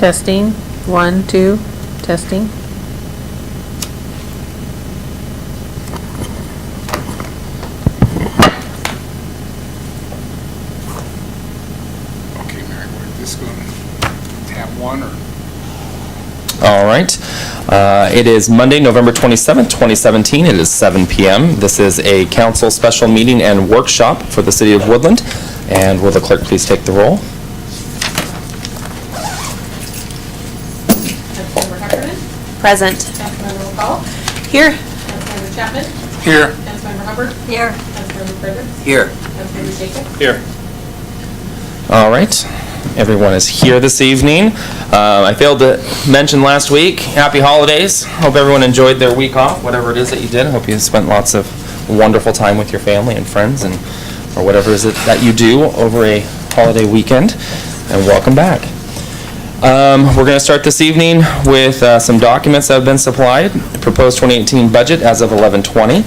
Testing. 1, 2, testing. Okay, Mary, we're just going to tab 1 or? All right. It is Monday, November 27th, 2017. It is 7 p.m. This is a council special meeting and workshop for the City of Woodland. And will the clerk please take the roll? Councilmember Heffernan, Present. Councilmember McCall, Here. Councilmember Chapman, Here. Councilmember Hubbard, Here. Councilmember Fredericks, Here. Councilmember Jacobs. Here. All right. Everyone is here this evening. I failed to mention last week, happy holidays. Hope everyone enjoyed their week off, whatever it is that you did. I hope you spent lots of wonderful time with your family and friends and or whatever it is that you do over a holiday weekend. And welcome back. We're going to start this evening with some documents that have been supplied. Proposed 2018 budget as of 11/20.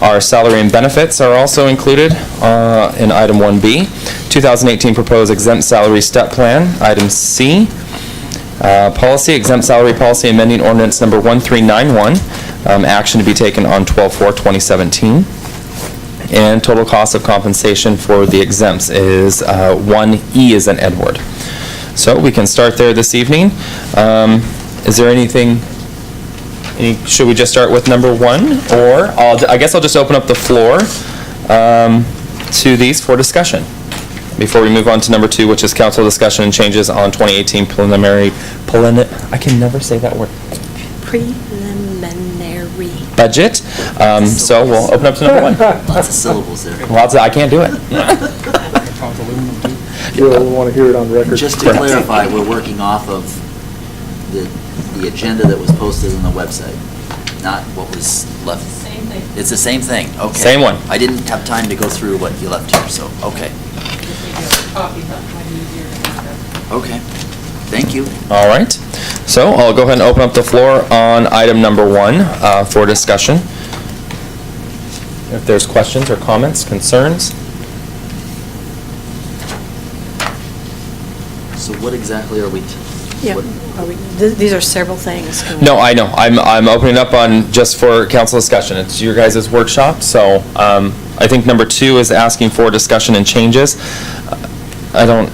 Our salary and benefits are also included in item 1B. 2018 proposed exempt salary step plan, item C. Policy, exempt salary policy amending ordinance number 1391. Action to be taken on 12/4/2017. And total cost of compensation for the exempts is 1E as in Edward. So we can start there this evening. Is there anything, should we just start with number 1? Or I guess I'll just open up the floor to these for discussion before we move on to number 2, which is council discussion and changes on 2018 preliminary, I can never say that word, Preliminary. budget. So we'll open up to number 1. Lots of syllables there. I can't do it. You'll want to hear it on record. Just to clarify, we're working off of the agenda that was posted on the website, not what was left. Same thing. It's the same thing, okay. Same one. I didn't have time to go through what you left here, so, okay. Just need your copy, but it might be easier to have. Okay, thank you. All right. So I'll go ahead and open up the floor on item number 1 for discussion. If there's questions or comments, concerns. So what exactly are we, Yeah, these are several things. No, I know. I'm opening up on just for council discussion. It's your guys' workshop, so I think number 2 is asking for discussion and changes. I don't.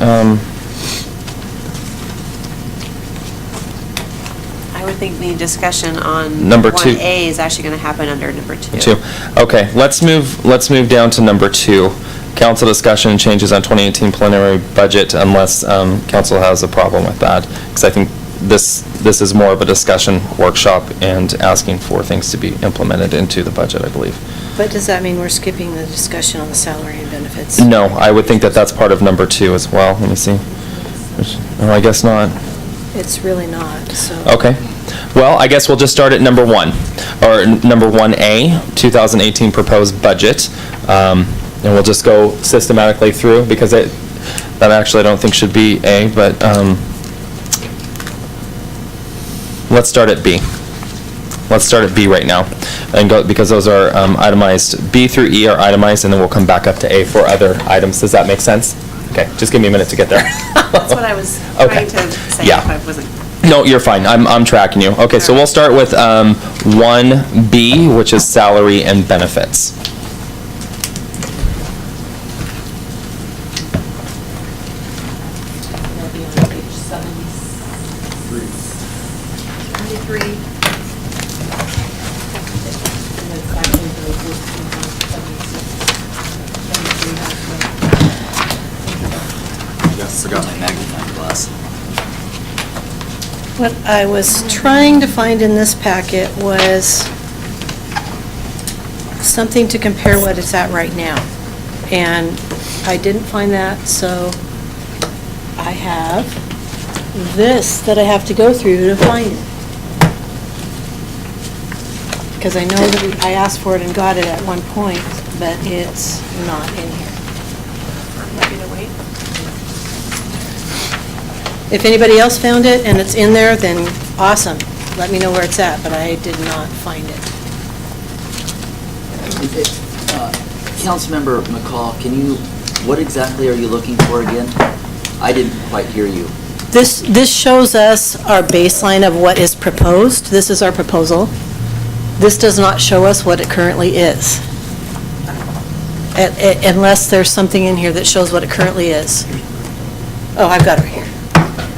I would think the discussion on Number 2. 1A is actually going to happen under number 2. 2. Okay, let's move down to number 2. Council discussion and changes on 2018 preliminary budget, unless council has a problem with that, because I think this is more of a discussion workshop and asking for things to be implemented into the budget, I believe. But does that mean we're skipping the discussion on the salary and benefits? No, I would think that that's part of number 2 as well. Let me see. Oh, I guess not. It's really not, so. Okay. Well, I guess we'll just start at number 1, or number 1A, 2018 proposed budget. And we'll just go systematically through, because that actually I don't think should be A, but let's start at B. Let's start at B right now, and go, because those are itemized. B through E are itemized, and then we'll come back up to A for other items. Does that make sense? Okay, just give me a minute to get there. That's what I was Okay. trying to say. Yeah. If I wasn't. No, you're fine. I'm tracking you. Okay, so we'll start with 1B, which is salary and benefits. It'll be on page 73. 73. And then it's actually for the first two on 76. 73 has forgot my magnifying glass. What I was trying to find in this packet was something to compare what it's at right now. And I didn't find that, so I have this that I have to go through to find it. Because I know that I asked for it and got it at one point, but it's not in here. Happy to wait. If anybody else found it and it's in there, then awesome. Let me know where it's at, but I did not find it. Councilmember McCall, what exactly are you looking for again? I didn't quite hear you. This shows us our baseline of what is proposed. This is our proposal. This does not show us what it currently is. Unless there's something in here that shows what it currently is. Oh, I've got it here.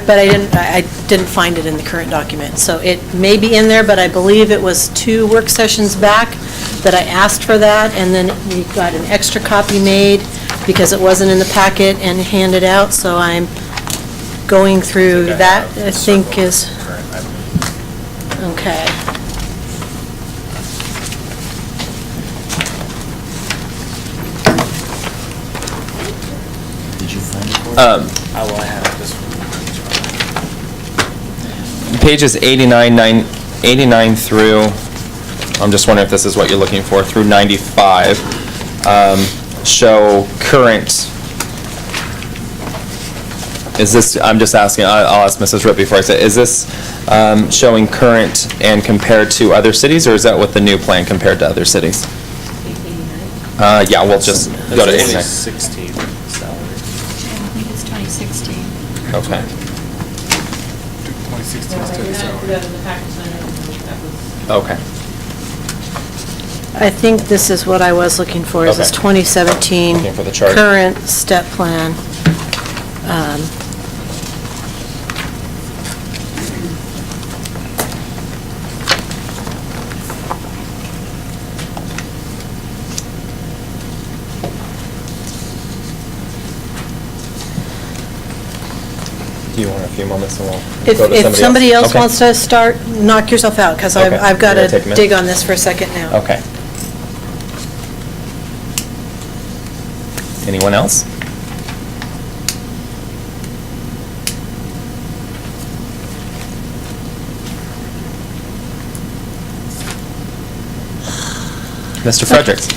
But I didn't find it in the current document. So it may be in there, but I believe it was 2 work sessions back that I asked for that, and then we got an extra copy made because it wasn't in the packet and handed out, so I'm going through that, I think is, okay. Did you find it? Cory? I will have this one. Pages 89 through, I'm just wondering if this is what you're looking for, through 95, show current. Is this, I'm just asking, I'll ask Mrs. Ripp before I say, is this showing current and compared to other cities, or is that what the new plan compared to other cities? Yeah, we'll just go to 89. 16 salary. I think it's 2016. Okay. 2016 study salary. Okay. I think this is what I was looking for, is this Okay. 2017 Looking for the chart. current step plan. Do you want a few moments and we'll If go to somebody else Okay. wants to start, knock yourself out, because Okay. I've got You're to gonna take a minute? dig on this for a second now. Okay. Anyone else? Mr. Fredericks?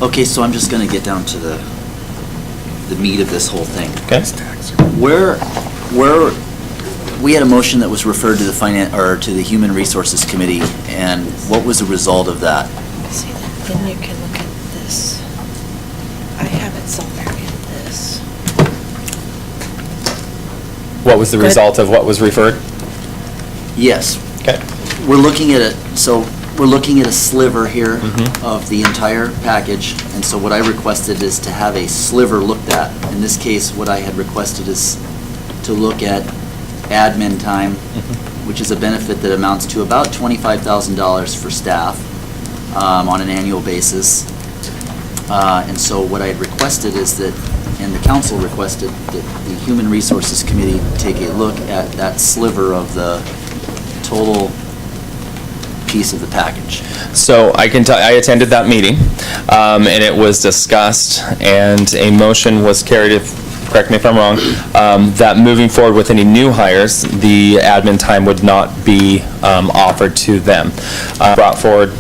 Okay, so I'm just going to get down to the meat of this whole thing. Okay. Where, we had a motion that was referred to the to the Human Resources Committee, and what was the result of that? See that? Then you can look at this. I have it somewhere in this. What was the Good. result of what was referred? Yes, Okay. we're looking at we're looking at a sliver here Mhm. of the entire package, and so what I requested is to have a sliver looked at. In this case, what I had requested is to look at admin time, which is a benefit that amounts to about $25,000 for staff on an annual basis. And so what I had requested is that, and the council requested, that the Human Resources Committee take a look at that sliver of the total piece of the package. So I can tell, I attended that meeting, and it was discussed, and a motion was carried, if, correct me if I'm wrong, that moving forward with any new hires, the admin time would not be offered to them. Brought forward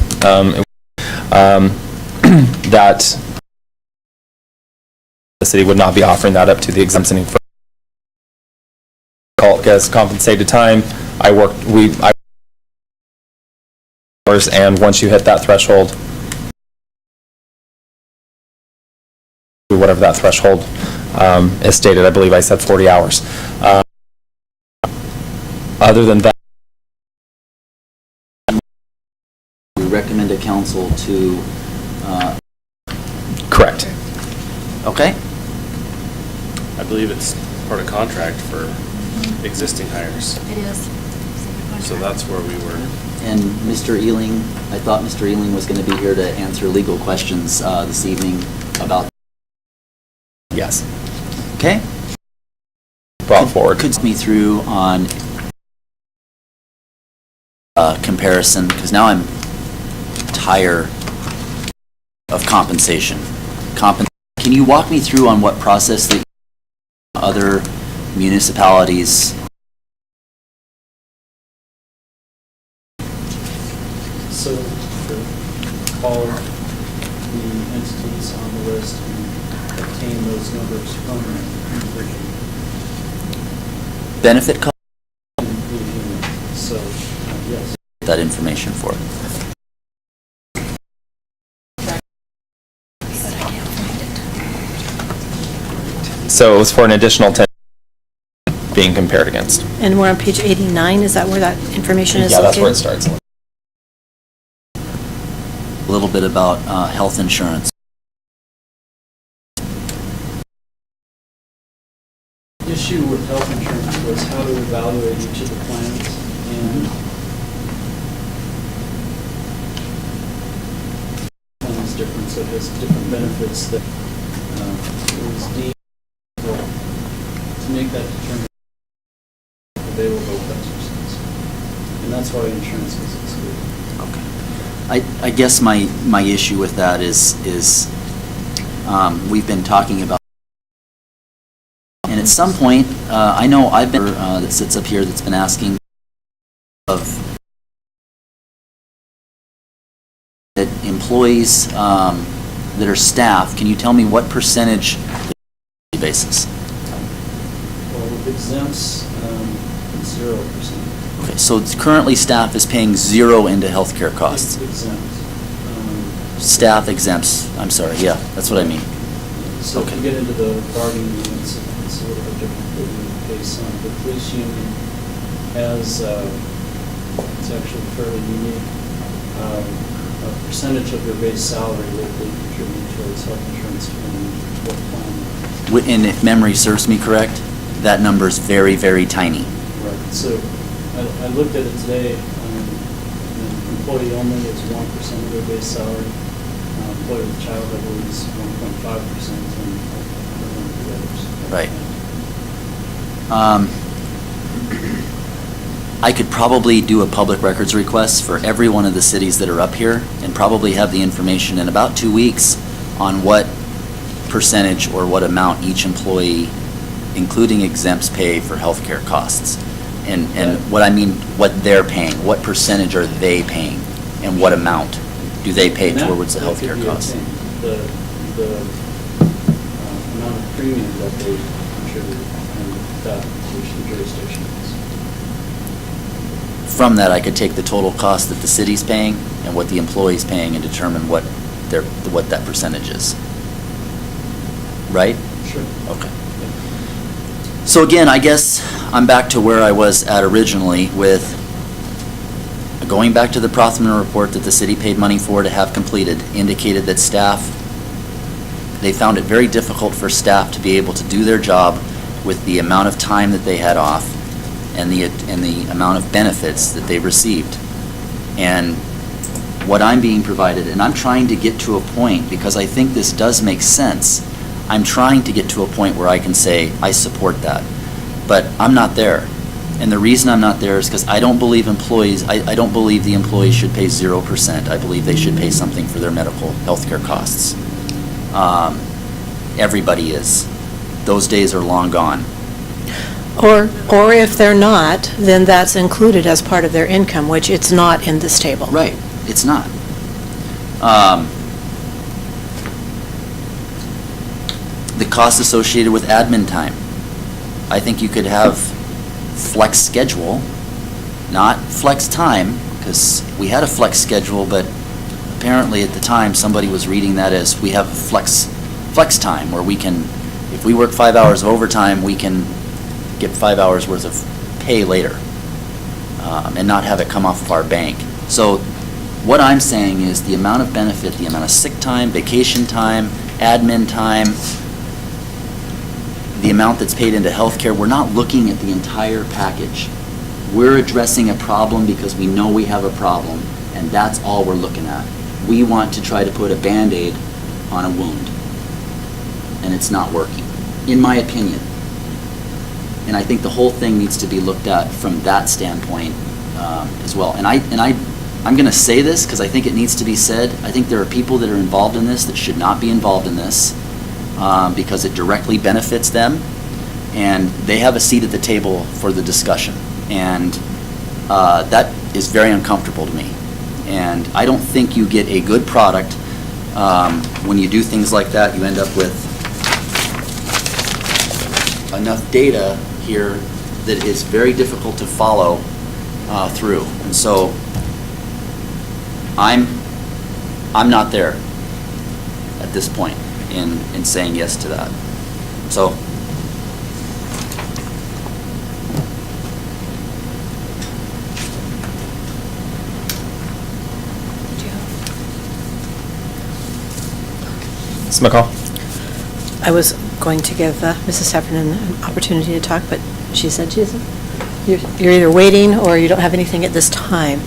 that the city would not be offering that up to the exempting firm. Called as compensated time. And once you hit that threshold, whatever that threshold is stated, I believe I said 40 hours. Other than that, We recommend a council to, correct. okay? I believe it's part of contract for existing hires. It is. So that's where we were. And Mr. Ealing, I thought Mr. Ealing was going to be here to answer legal questions this evening about, Yes. okay? Brought forward. Could me through on comparison, because now I'm tired of compensation. Can you walk me through on what process that other municipalities? So for all the entities on the list who obtain those numbers from University, Benefit cost, include human. So, yes. that information for it. So it was for an additional 10. being compared against. And we're on page 89, is that where that information is Yeah, located? that's where it starts. A little bit about health insurance. The issue with health insurance was how to evaluate each of the plans, and plan is different, so it has different benefits that it was deemed to make that determination available exercise. And that's why insurance is excluded. I guess my issue with that is we've been talking about, and at some point, I know I've been, that sits up here that's been asking of that employees that are staff, can you tell me what percentage basis? Well, with exempts, 0%. Okay, so it's currently staff is paying zero into healthcare costs. Exempt. Staff exempts, I'm sorry, yeah, that's what I mean. So if Okay. you get into the bargaining units, it's a little bit different than the case on the police union has, it's actually fairly unique, a percentage of their base salary that they contribute towards health insurance and what plan. And if memory serves me correct, that number's very, very tiny. Right, so I looked at it today, and employee only is 1% of their base salary. Employee with child, I believe, is 1.5%, and I don't know the others. Right. I could probably do a public records request for every one of the cities that are up here and probably have the information in about 2 weeks on what percentage or what amount each employee, including exempts, pay for healthcare costs. And what I mean, what they're paying, what percentage are they paying, and what amount do they pay And that- towards the that could healthcare be costs? obtained. The amount of premium that they contribute and that which the jurisdiction is. From that, I could take the total cost that the city's paying and what the employee's paying and determine what that percentage is. Right? Sure. Okay. So again, I guess I'm back to where I was at originally with going back to the Prothman report that the city paid money for to have completed, indicated that staff, they found it very difficult for staff to be able to do their job with the amount of time that they had off and the amount of benefits that they received. And what I'm being provided, and I'm trying to get to a point, because I think this does make sense, I'm trying to get to a point where I can say, I support that. But I'm not there. And the reason I'm not there is because I don't believe employees, I don't believe the employees should pay 0%. I believe they should pay something for their medical health care costs. Everybody is. Those days are long gone. Or if they're not, then that's included as part of their income, which it's not in this table. Right, it's not. The costs associated with admin time. I think you could have flex schedule, not flex time, because we had a flex schedule, but apparently at the time, somebody was reading that as we have flex time, where we can, if we work 5 hours of overtime, we can get 5 hours worth of pay later, and not have it come off of our bank. So what I'm saying is the amount of benefit, the amount of sick time, vacation time, admin time, the amount that's paid into healthcare, we're not looking at the entire package. We're addressing a problem because we know we have a problem, and that's all we're looking at. We want to try to put a Band-Aid on a wound, and it's not working, in my opinion. And I think the whole thing needs to be looked at from that standpoint as well. And I'm going to say this because I think it needs to be said. I think there are people that are involved in this that should not be involved in this because it directly benefits them, and they have a seat at the table for the discussion. And that is very uncomfortable to me. And I don't think you get a good product when you do things like that. You end up with enough data here that is very difficult to follow through. And so I'm not there at this point in saying yes to that. So Ms. McCall? I was going to give Mrs. Heffernan an opportunity to talk, but she said she isn't. You're either waiting or you don't have anything at this time.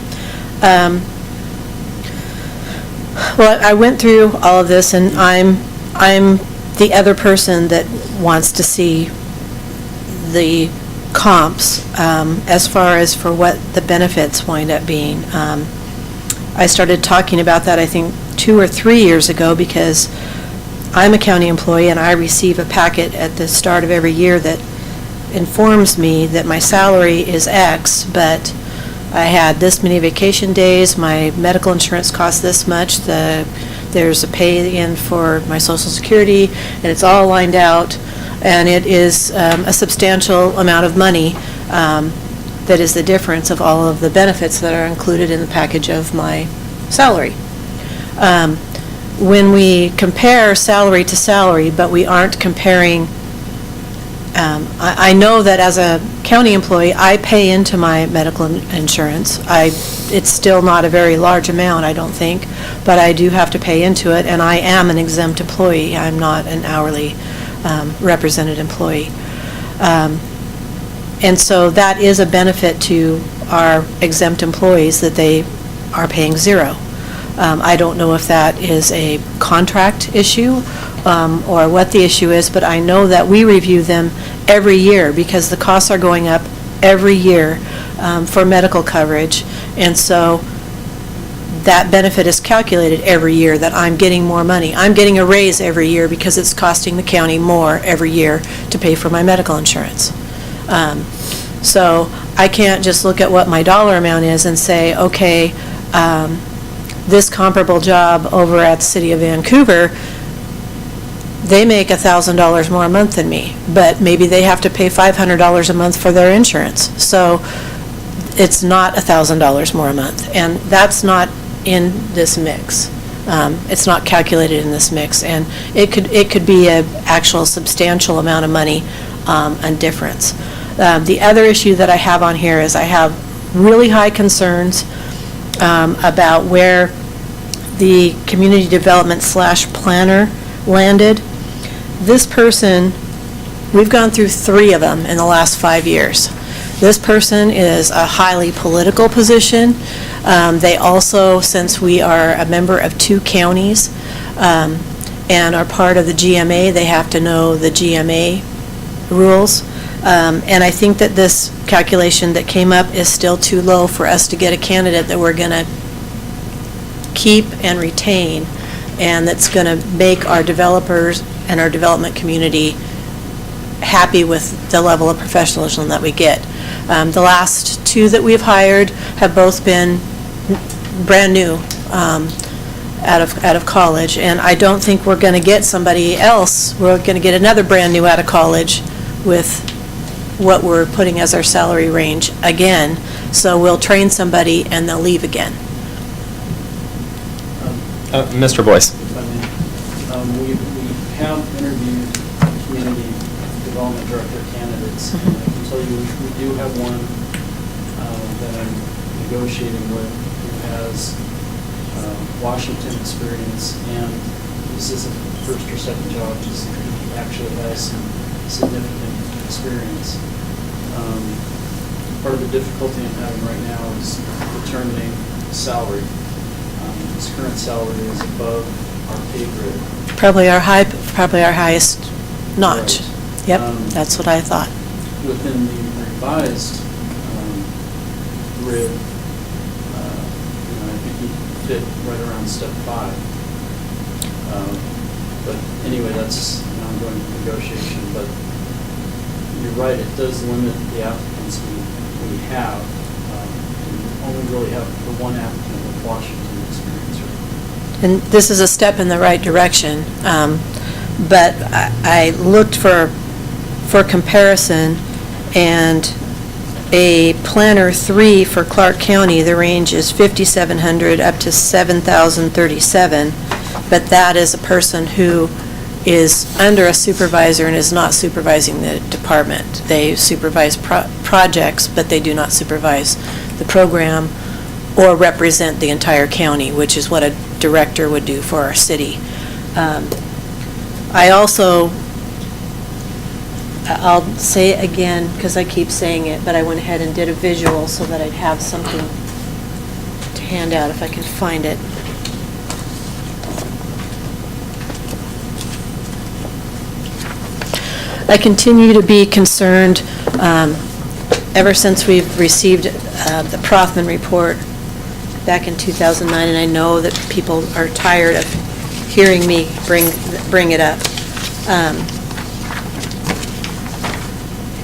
Well, I went through all of this, and I'm the other person that wants to see the comps as far as for what the benefits wind up being. I started talking about that, I think, 2 or 3 years ago, because I'm a county employee and I receive a packet at the start of every year that informs me that my salary is X, but I had this many vacation days, my medical insurance costs this much, there's a pay-in for my Social Security, and it's all lined out, and it is a substantial amount of money that is the difference of all of the benefits that are included in the package of my salary. When we compare salary to salary, but we aren't comparing, I know that as a county employee, I pay into my medical insurance. It's still not a very large amount, I don't think, but I do have to pay into it, and I am an exempt employee. I'm not an hourly represented employee. And so that is a benefit to our exempt employees, that they are paying zero. I don't know if that is a contract issue or what the issue is, but I know that we review them every year because the costs are going up every year for medical coverage. And so that benefit is calculated every year, that I'm getting more money. I'm getting a raise every year because it's costing the county more every year to pay for my medical insurance. So I can't just look at what my dollar amount is and say, okay, this comparable job over at the City of Vancouver, they make $1,000 more a month than me, but maybe they have to pay $500 a month for their insurance. So it's not $1,000 more a month, and that's not in this mix. It's not calculated in this mix, and it could be an actual substantial amount of money and difference. The other issue that I have on here is I have really high concerns about where the community development / planner landed. This person, we've gone through 3 of them in the last 5 years. This person is a highly political position. They also, since we are a member of 2 counties and are part of the GMA, they have to know the GMA rules. And I think that this calculation that came up is still too low for us to get a candidate that we're going to keep and retain, and that's going to make our developers and our development community happy with the level of professionalism that we get. The last 2 that we've hired have both been brand new out of college, and I don't think we're going to get somebody else. We're going to get another brand new out of college with what we're putting as our salary range again. So we'll train somebody and they'll leave again. Mr. Boyce. If I may, we have interviewed community development director candidates. And I can tell you, we do have one that I'm negotiating with who has Washington experience, and this isn't first or second job. He actually has some significant experience. Part of the difficulty I'm having right now is determining salary. His current salary is above our pay grade. Probably our highest notch. Right. Yep, that's what I thought. Within the revised grid, I think he fit right around step 5. But anyway, that's an ongoing negotiation. But you're right, it does limit the applicants we have. We only really have the one applicant with Washington experience. And this is a step in the right direction, but I looked for comparison, and a planner 3 for Clark County, the range is 5,700 up to 7,037, but that is a person who is under a supervisor and is not supervising the department. They supervise projects, but they do not supervise the program or represent the entire county, which is what a director would do for our city. I also, I'll say it again, because I keep saying it, but I went ahead and did a visual so that I'd have something to hand out if I can find it. I continue to be concerned, ever since we've received the Prothman report back in 2009, and I know that people are tired of hearing me bring it up.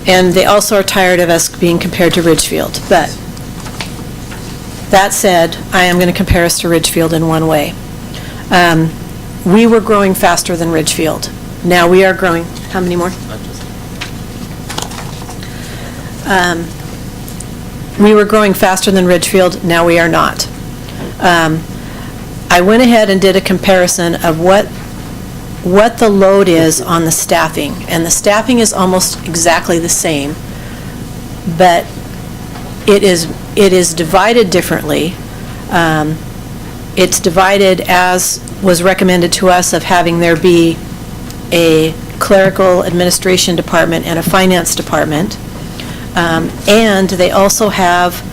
And they also are tired of us being compared to Ridgefield. But that said, I am going to compare us to Ridgefield in one way. We were growing faster than Ridgefield. Now we are growing, how many more? We were growing faster than Ridgefield, now we are not. I went ahead and did a comparison of what the load is on the staffing, and the staffing is almost exactly the same, but it is divided differently. It's divided as was recommended to us of having there be a clerical administration department and a finance department. And they also have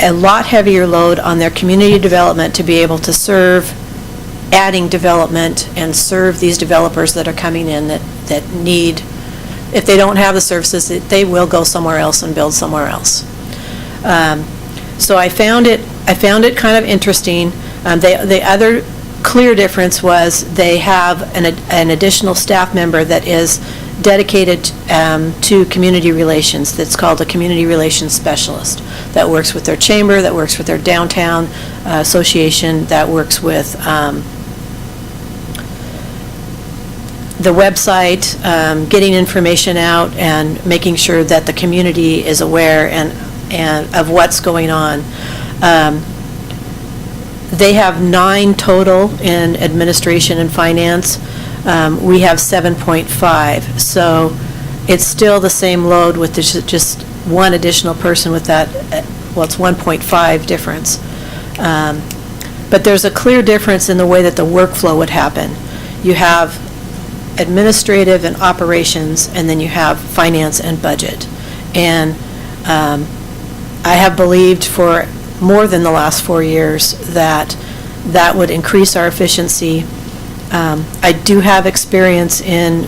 a lot heavier load on their community development to be able to serve adding development and serve these developers that are coming in that need, if they don't have the services, they will go somewhere else and build somewhere else. So I found it kind of interesting. The other clear difference was they have an additional staff member that is dedicated to community relations. That's called a community relations specialist that works with their chamber, that works with their downtown association, that works with the website, getting information out and making sure that the community is aware and of what's going on. They have 9 total in administration and finance. We have 7.5, so it's still the same load with just one additional person with that, well, it's 1.5 difference. But there's a clear difference in the way that the workflow would happen. You have administrative and operations, and then you have finance and budget. And I have believed for more than the last 4 years that that would increase our efficiency. I do have experience in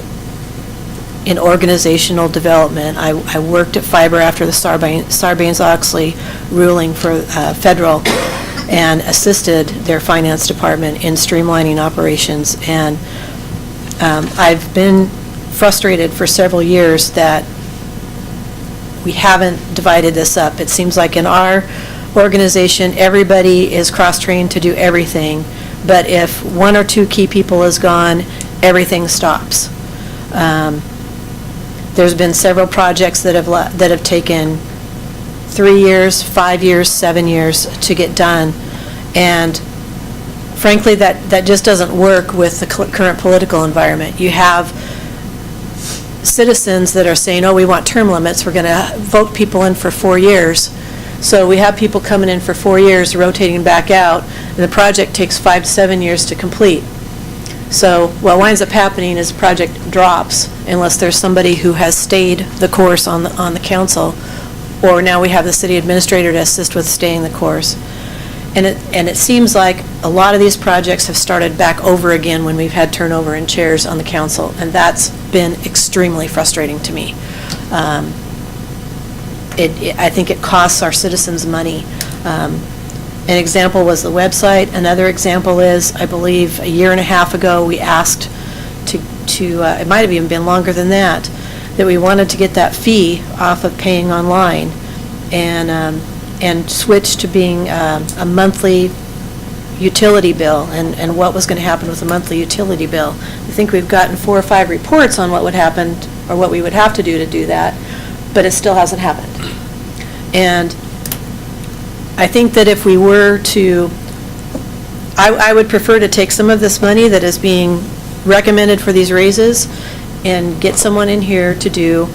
organizational development. I worked at Fiber after the Sarbanes-Oxley ruling for federal and assisted their finance department in streamlining operations. And I've been frustrated for several years that we haven't divided this up. It seems like in our organization, everybody is cross-trained to do everything. But if 1 or 2 key people is gone, everything stops. There's been several projects that have taken 3 years, 5 years, 7 years to get done, and frankly, that just doesn't work with the current political environment. You have citizens that are saying, "Oh, we want term limits. We're going to vote people in for 4 years." So we have people coming in for 4 years, rotating back out, and the project takes 5 to 7 years to complete. So what winds up happening is the project drops unless there's somebody who has stayed the course on the council, or now we have the city administrator to assist with staying the course. And it seems like a lot of these projects have started back over again when we've had turnover in chairs on the council, and that's been extremely frustrating to me. I think it costs our citizens money. An example was the website. Another example is, I believe, a year and a half ago, we asked it might have even been longer than that we wanted to get that fee off of paying online and switch to being a monthly utility bill and what was going to happen with a monthly utility bill. I think we've gotten 4 or 5 reports on what would happen or what we would have to do that, but it still hasn't happened. And I think that if we were to, I would prefer to take some of this money that is being recommended for these raises and get someone in here to do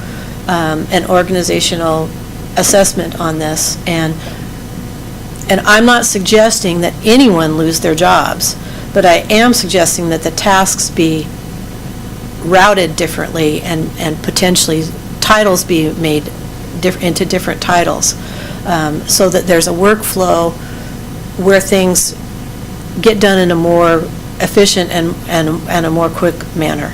an organizational assessment on this. And I'm not suggesting that anyone lose their jobs, but I am suggesting that the tasks be routed differently and potentially titles be made into different titles, so that there's a workflow where things get done in a more efficient and a more quick manner.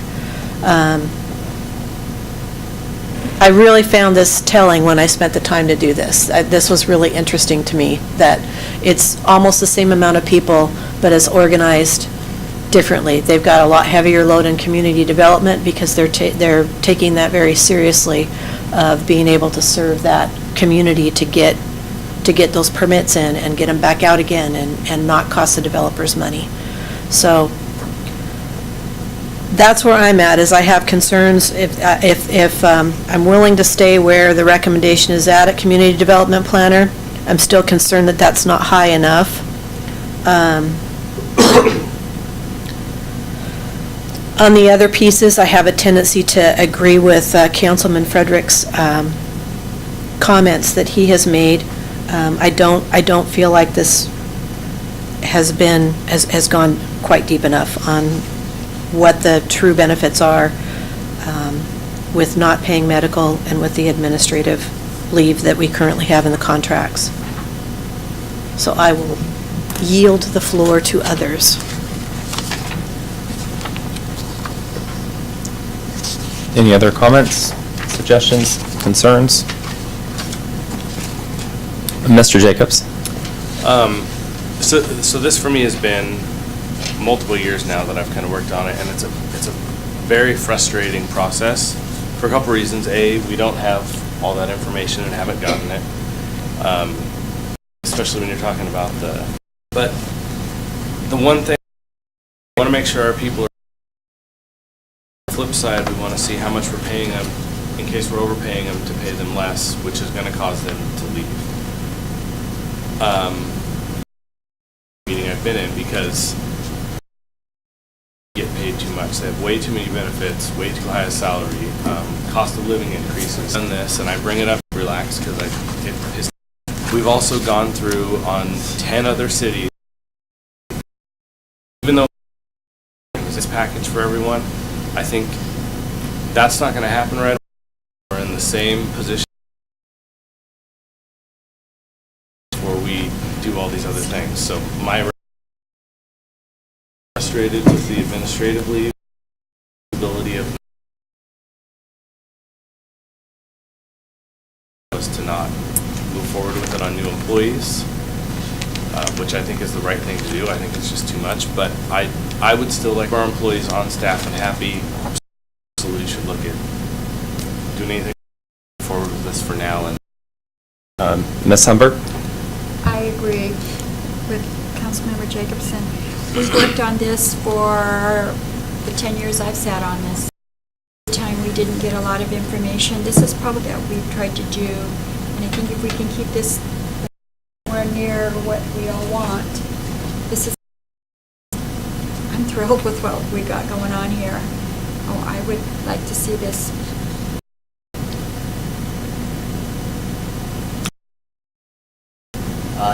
I really found this telling when I spent the time to do this. This was really interesting to me, that it's almost the same amount of people, but it's organized differently. They've got a lot heavier load in community development because they're taking that very seriously, of being able to serve that community to get those permits in and get them back out again and not cost the developers money. So that's where I'm at, is I have concerns if I'm willing to stay where the recommendation is at community development planner. I'm still concerned that that's not high enough. On the other pieces, I have a tendency to agree with Councilman Frederick's comments that he has made. I don't feel like this has gone quite deep enough on what the true benefits are with not paying medical and with the administrative leave that we currently have in the contracts. So I will yield the floor to others. Any other comments, suggestions, concerns? Mr. Jacobs? So this for me has been multiple years now that I've kind of worked on it, and it's a very frustrating process for a couple reasons. A, we don't have all that information and haven't gotten it, especially when you're talking about but the one thing, I want to make sure our people are. On the flip side, we want to see how much we're paying them in case we're overpaying them to pay them less, which is going to cause them to leave. Meeting I've been in, because they get paid too much. They have way too many benefits, way too high a salary, cost of living increases. And this, and I bring it up to relax because we've also gone through on 10 other cities, even though this package for everyone, I think that's not going to happen right away. We're in the same position where we do all these other things. So my frustrated with the administrative leave, ability of was to not move forward with it on new employees, which I think is the right thing to do. I think it's just too much, but I would still like our employees on staff and happy. Absolutely should look at doing anything forward with this for now. And Ms. Humbert? I agree with Councilmember Jacobson. We've worked on this for the 10 years I've sat on this. Time we didn't get a lot of information. This is probably what we've tried to do, and I think if we can keep this more near what we all want, this is. I'm thrilled with what we got going on here. Oh, I would like to see this.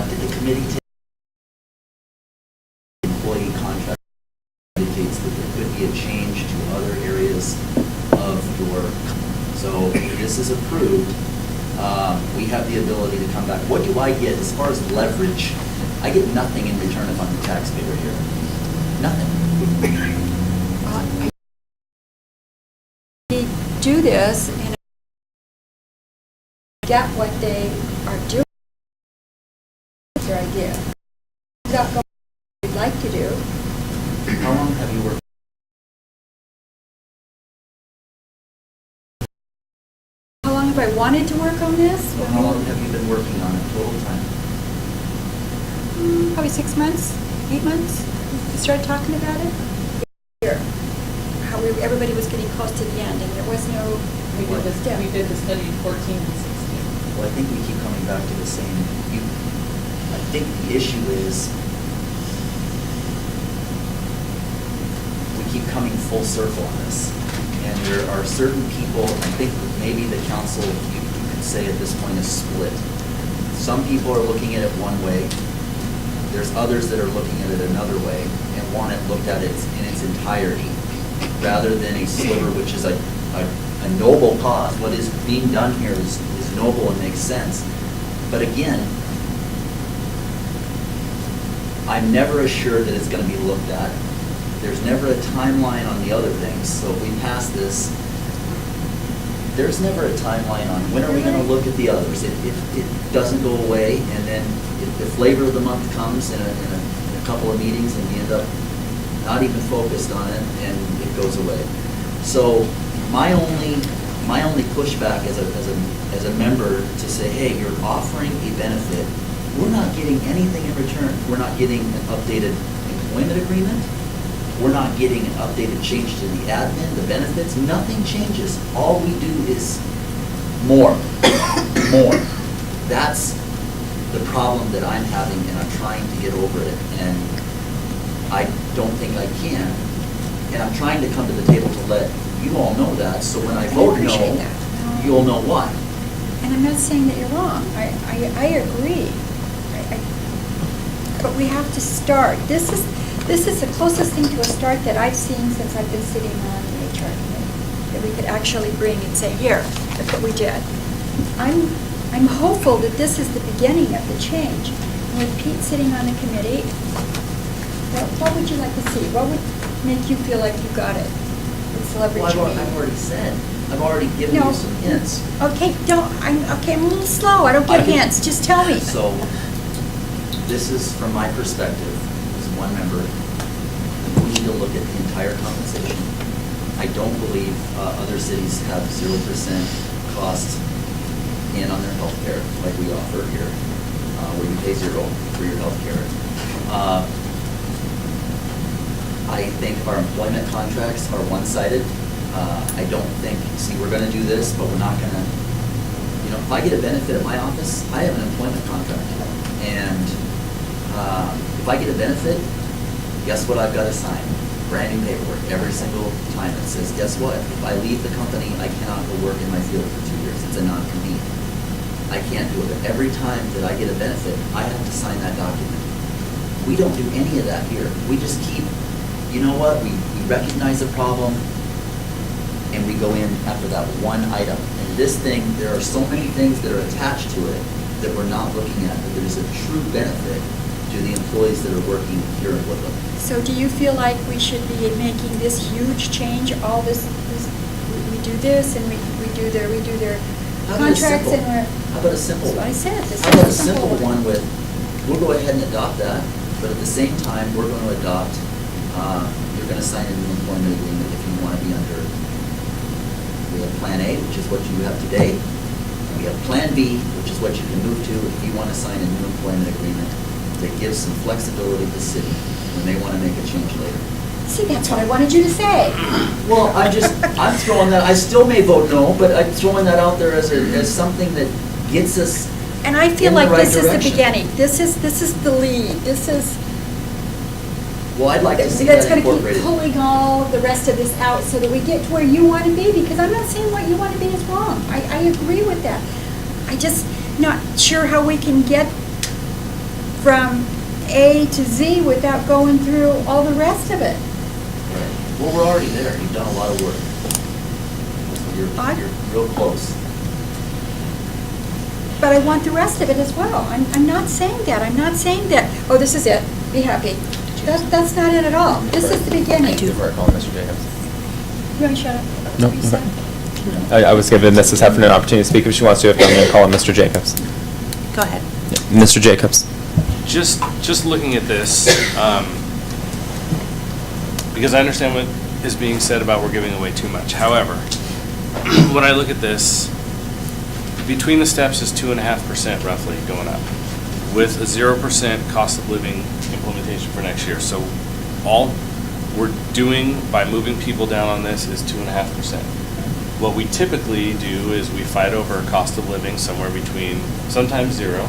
Did the committee take employee contract indicates that there could be a change to other areas of your, so if this is approved, we have the ability to come back. What do I get as far as leverage? I get nothing in return if I'm the taxpayer here. Nothing. We do this and get what they are doing. Their idea. Without going what we'd like to do. How long have you worked? How long have I wanted to work on this? How long have you been working on it total time? Probably 6 months, 8 months. We started talking about it. Here, everybody was getting close to the end, and there was no. We did the study in 14 and 16. Well, I think we keep coming back to the same. I think the issue is we keep coming full circle on this. And there are certain people, and I think maybe the council, you could say at this point, is split. Some people are looking at it one way. There's others that are looking at it another way and want it looked at in its entirety. rather than a sliver, which is a noble cause. What is being done here is noble and makes sense. But again, I'm never assured that it's going to be looked at. There's never a timeline on the other things. So if we pass this, there's never a timeline on when are we going to look at the others. It doesn't go away, and then if flavor of the month comes in a couple of meetings and we end up not even focused on it, and it goes away. So my only pushback as a member to say, hey, you're offering a benefit. We're not getting anything in return. We're not getting an updated employment agreement. We're not getting an updated change to the admin, the benefits. Nothing changes. All we do is more, more. That's the problem that I'm having, and I'm trying to get over it. And I don't think I can. And I'm trying to come to the table to let you all know that, so when I vote appreciate no, that. you'll know why. And I'm not saying that you're wrong. I agree. But we have to start. This is the closest thing to a start that I've seen since I've been sitting on the HR committee, that we could actually bring and say, here, that's what we did. I'm hopeful that this is the beginning of the change. And with Pete sitting on the committee, what would you like to see? What would make you feel like you got it? Well, I've already said, I've already given No. you some hints. Okay, I'm a little slow. I don't get hints. Just tell me. So, this is from my perspective, as one member, we need to look at the entire compensation. I don't believe other cities have 0% cost in on their healthcare like we offer here, where you pay zero for your healthcare. I think our employment contracts are one-sided. I don't think, see, we're gonna do this, but we're not gonna, if I get a benefit at my office, I have an employment contract. And if I get a benefit, guess what I've gotta sign? Brand new paperwork every single time that says, guess what? If I leave the company, I cannot go work in my field for 2 years. It's a non-compete. I can't do it. Every time that I get a benefit, I have to sign that document. We don't do any of that here. We just keep, you know what, we recognize the problem, and we go in after that one item. And this thing, there are so many things that are attached to it that we're not looking at, that there's a true benefit to the employees that are working here in Woodland. So do you feel like we should be making this huge change, all this we do this and we do their How about a contracts simple- and we're... How about a simple? That's what I said. This How about a is simple one with, we'll go ahead and adopt that, but at the same time, we're going to adopt, you're going to sign a new employment agreement if you want to be under, we have Plan A, which is what you have today. We have Plan B, which is what you can move to if you want to sign a new employment agreement that gives some flexibility to the city when they want to make a change later. See, that's what I wanted you to say. Well, I'm throwing that, I still may vote no, but I'm throwing that out there as something that gets us And I feel in the like right this is the direction. beginning. This is the lead. This is... Well, I'd like to see that That's going to keep incorporated. pulling all the rest of this out so that we get to where you want to be, because I'm not saying what you want to be is wrong. I agree with that. I just not sure how we can get from A to Z without going through all the rest of it. Well, we're already there. You've done a lot of work. You're real close. But I want the rest of it as well. I'm not saying that. I'm not saying that, oh, this is it, be happy. That's not it at all. This is the beginning. Defer calling Mr. Jacobs. You want to shut up? No, What you said? I was giving Mrs. Heffernan an opportunity to speak if she wants to, if not, I'm going to call on Mr. Jacobs. Go ahead. Mr. Jacobs. Just looking at this, because I understand what is being said about we're giving away too much. However, when I look at this, between the steps is 2.5% roughly going up, with a 0% cost of living implementation for next year. So all we're doing by moving people down on this is 2.5%. What we typically do is we fight over a cost of living somewhere between sometimes 0,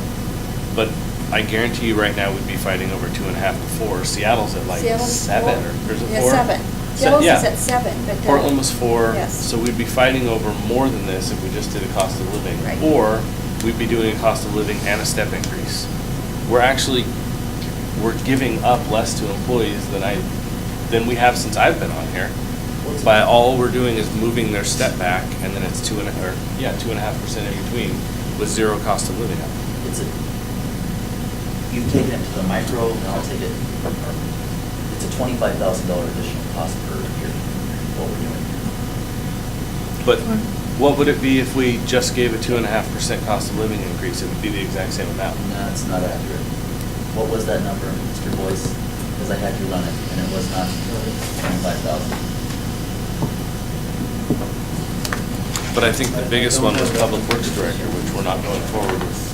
but I guarantee you right now we'd be fighting over 2.5 to 4. Seattle's at like Seattle's 7 4. or is it 4? Yeah, 7. Seattle's is at 7, but... Portland was 4. Yes. So we'd be fighting over more than this if we just did a cost of living. Right. Or we'd be doing a cost of living and a step increase. We're giving up less to employees than we have since I've been on here. By all we're doing is moving their step back, and then it's 2.5% in between with zero cost of living. You've taken it to the micro, and I'll take it, it's a $25,000 additional cost per year, what we're doing. But what would it be if we just gave a 2.5% cost of living increase? It would be the exact same amount. No, that's not accurate. What was that number, Mr. Boyce? Because I had you run it, and it was not 25,000. But I think the biggest one was Public Works Director, which we're not going forward with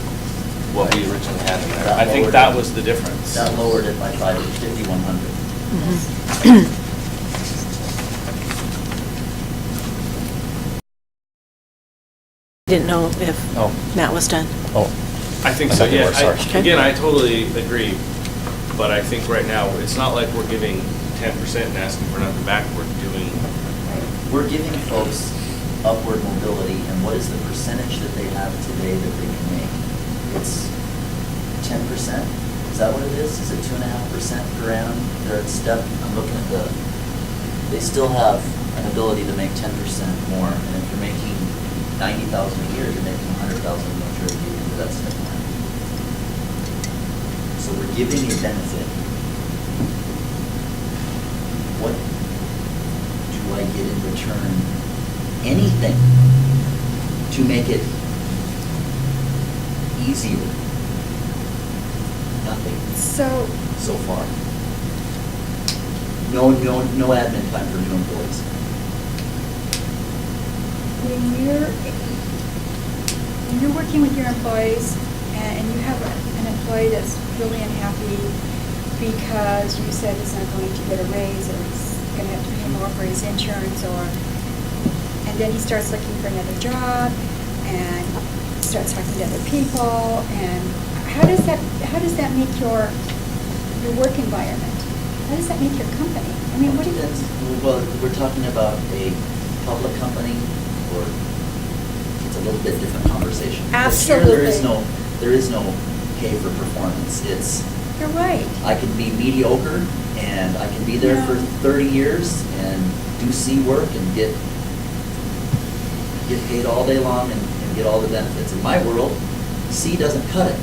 what we originally had in there. I think that was the difference. That lowered it by 5,100. Didn't know if Oh. Matt was done. Oh, I think I so, thought you yeah. were, sorry. Again, I totally agree, but I think right now, it's not like we're giving 10% and asking for nothing back. We're doing, We're giving folks upward mobility, and what is the percentage that they have today that they can make? It's 10%? Is that what it is? Is it 2.5% per annum? They're at step, I'm looking at they still have an ability to make 10% more, and if you're making 90,000 a year, you're making 100,000 a year into that step plan. So we're giving a benefit. What do I get in return? Anything to make it easier? Nothing so far. No admin time for new employees. When you're working with your employees and you have an employee that's really unhappy because you said he's not going to get a raise or he's going to have to pay more for his insurance, and then he starts looking for another job and starts talking to other people, and how does that make your work environment? How does that make your company? I mean, what do you? Well, we're talking about a public company, or it's a little bit different conversation. Because here Absolutely. there is no pay for performance. You're right. I can be mediocre, and I can be there for 30 years and do C work and get paid all day long and get all the benefits. In my world, C doesn't cut it.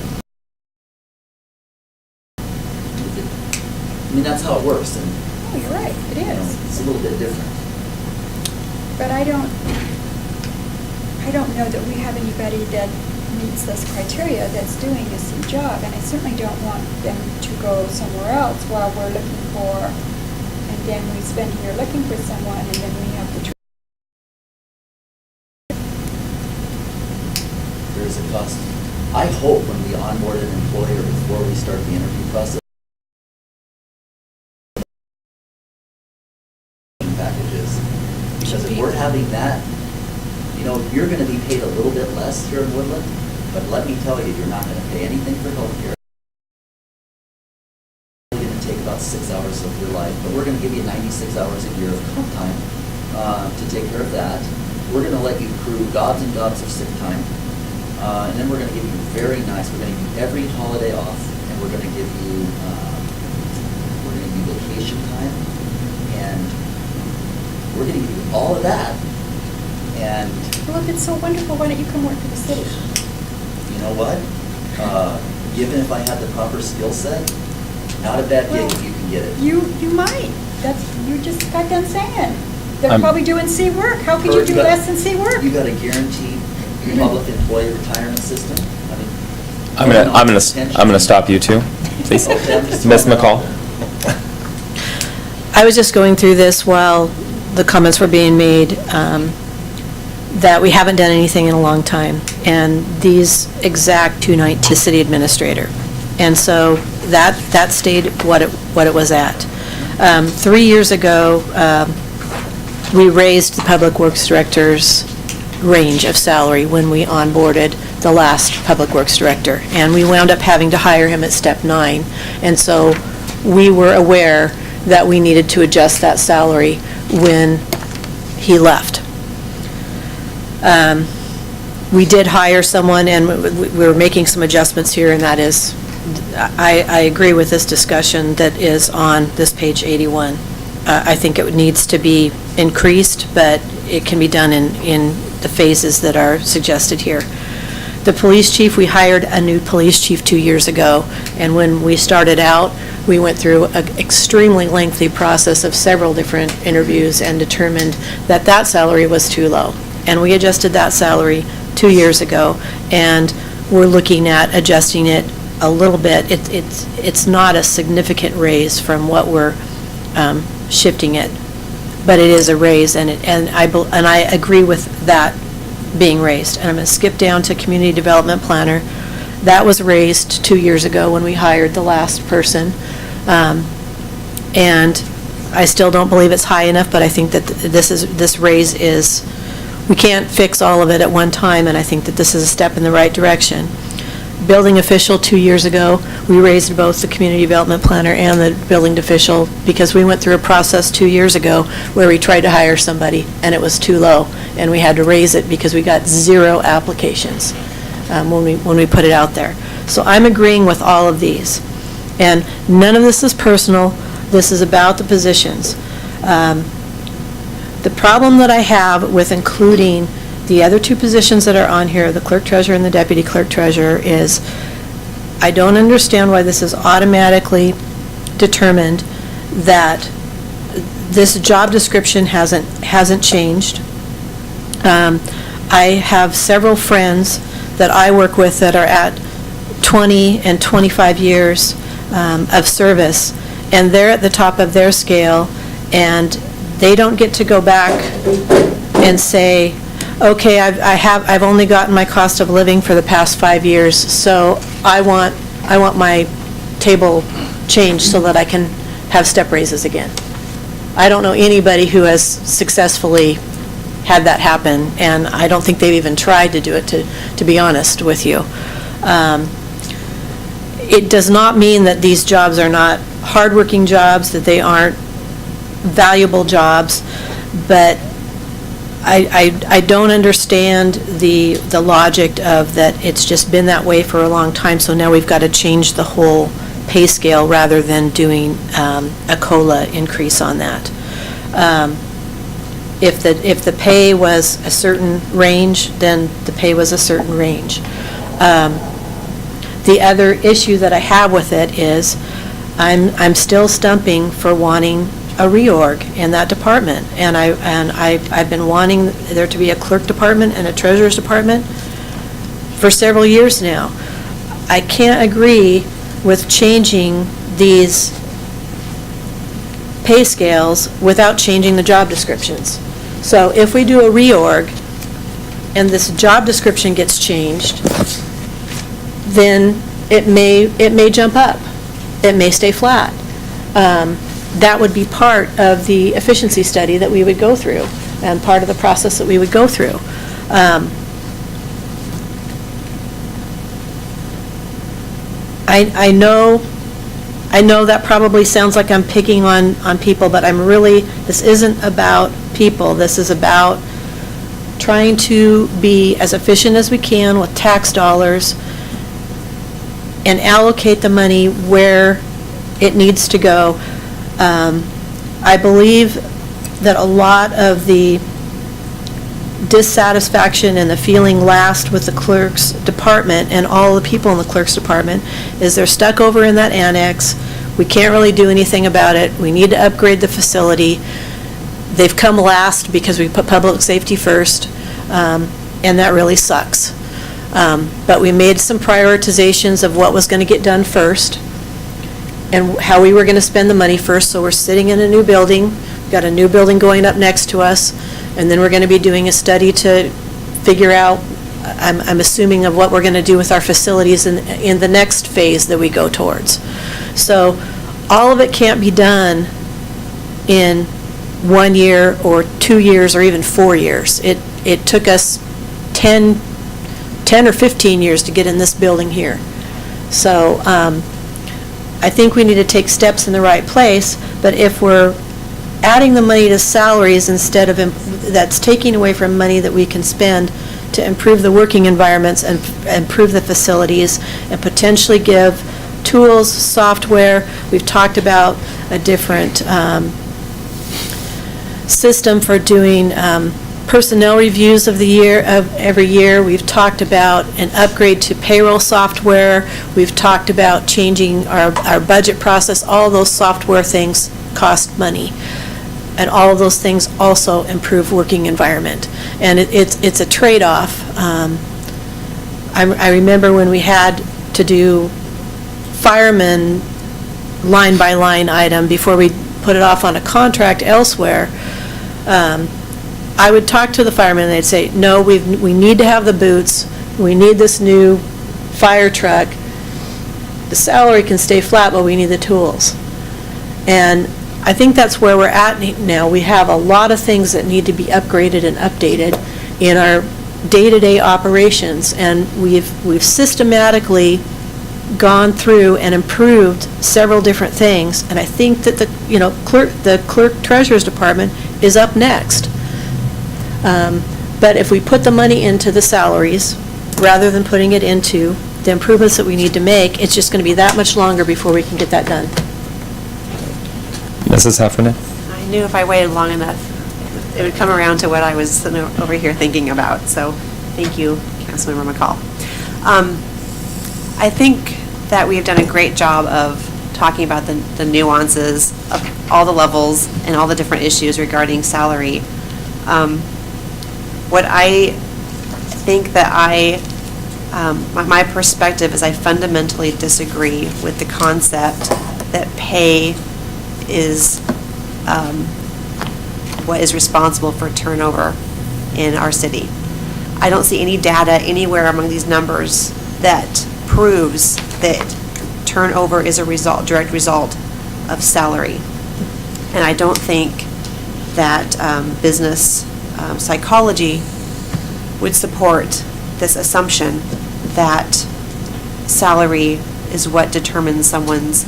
I mean, that's how it works, and Oh, you're right. It you know, is. it's a little bit different. But I don't know that we have anybody that meets this criteria that's doing a C job, and I certainly don't want them to go somewhere else while we're looking for, and then we spend a year looking for someone, and then we have the. There is a cost. I hope when we onboard an employee or before we start the interview process, packages, because if we're having that, you know, you're going to be paid a little bit less here in Woodland, but let me tell you, you're not going to pay anything for healthcare. It's going to take about 6 hours of your life, but we're going to give you 96 hours a year of comp time to take care of that. We're going to let you accrue gobs and gobs of sick time, and then we're going to give you we're going to give you every holiday off, and we're going to give you vacation time, and we're going to give you all of that. And Well, if it's so wonderful, why don't you come work for the city? you know what? Given if I had the proper skill set, not a bad gig if you can get it. You might. You just got done saying. They're I'm- probably doing C work. How could you do less than C work? You got a guaranteed public employee retirement system. I mean, I'm gonna stop you too, please. Okay, I'm just Ms. throwing it out McCall? I was just going through this while the comments were being made, that we haven't done anything in a long time, and these exact 219 city administrator. And so that stayed what it was at. 3 years ago, we raised the Public Works Director's range of salary when we onboarded the last Public Works Director, and we wound up having to hire him at step 9. And so we were aware that we needed to adjust that salary when he left. We did hire someone, and we were making some adjustments here, and that is, I agree with this discussion that is on this page 81. I think it needs to be increased, but it can be done in the phases that are suggested here. The police chief, we hired a new police chief 2 years ago, and when we started out, we went through an extremely lengthy process of several different interviews and determined that that salary was too low. And we adjusted that salary 2 years ago, and we're looking at adjusting it a little bit. It's not a significant raise from what we're shifting it, but it is a raise, and I agree with that being raised. And I'm going to skip down to community development planner. That was raised 2 years ago when we hired the last person, and I still don't believe it's high enough, but I think that this raise is, we can't fix all of it at one time, and I think that this is a step in the right direction. Building official 2 years ago, we raised both the community development planner and the building official because we went through a process 2 years ago where we tried to hire somebody and it was too low, and we had to raise it because we got 0 applications when we put it out there. So I'm agreeing with all of these, and none of this is personal. This is about the positions. The problem that I have with including the other 2 positions that are on here, the clerk treasurer and the deputy clerk treasurer, is I don't understand why this is automatically determined that this job description hasn't changed. I have several friends that I work with that are at 20 and 25 years of service, and they're at the top of their scale, and they don't get to go back and say, okay, I've only gotten my cost of living for the past 5 years, so I want my table changed so that I can have step raises again. I don't know anybody who has successfully had that happen, and I don't think they've even tried to do it, to be honest with you. It does not mean that these jobs are not hardworking jobs, that they aren't valuable jobs, but I don't understand the logic of that it's just been that way for a long time, so now we've got to change the whole pay scale rather than doing a COLA increase on that. If the pay was a certain range, then the pay was a certain range. The other issue that I have with it is I'm still stumping for wanting a reorg in that department, and I've been wanting there to be a clerk department and a treasurer's department for several years now. I can't agree with changing these pay scales without changing the job descriptions. So if we do a reorg and this job description gets changed, then it may jump up. It may stay flat. That would be part of the efficiency study that we would go through and part of the process that we would go through. I know that probably sounds like I'm picking on people, but this isn't about people. This is about trying to be as efficient as we can with tax dollars and allocate the money where it needs to go. I believe that a lot of the dissatisfaction and the feeling last with the clerk's department and all the people in the clerk's department is they're stuck over in that annex. We can't really do anything about it. We need to upgrade the facility. They've come last because we put public safety first, and that really sucks. But we made some prioritizations of what was going to get done first and how we were going to spend the money first. So we're sitting in a new building, got a new building going up next to us, and then we're going to be doing a study to figure out, I'm assuming, of what we're going to do with our facilities in the next phase that we go towards. So all of it can't be done in 1 year or 2 years or even 4 years. It took us 10 or 15 years to get in this building here. So I think we need to take steps in the right place, but if we're adding the money to salaries instead of, that's taking away from money that we can spend to improve the working environments and improve the facilities and potentially give tools, software. We've talked about a different system for doing personnel reviews of every year. We've talked about an upgrade to payroll software. We've talked about changing our budget process. All those software things cost money. And all of those things also improve working environment. And it's a trade-off. I remember when we had to do firemen line-by-line item before we put it off on a contract elsewhere. I would talk to the firemen, and they'd say, no, we need to have the boots, we need this new fire truck, the salary can stay flat, but we need the tools. And I think that's where we're at now. We have a lot of things that need to be upgraded and updated in our day-to-day operations, and we've systematically gone through and improved several different things, and I think that the clerk treasurer's department is up next. But if we put the money into the salaries, rather than putting it into the improvements that we need to make, it's just going to be that much longer before we can get that done. Mrs. Heffernan? I knew if I waited long enough, it would come around to what I was sitting over here thinking about. So thank you, Councilmember McCall. I think that we've done a great job of talking about the nuances of all the levels and all the different issues regarding salary. What I think that my perspective is I fundamentally disagree with the concept that pay is what is responsible for turnover in our city. I don't see any data anywhere among these numbers that proves that turnover is a direct result of salary. And I don't think that business psychology would support this assumption that salary is what determines someone's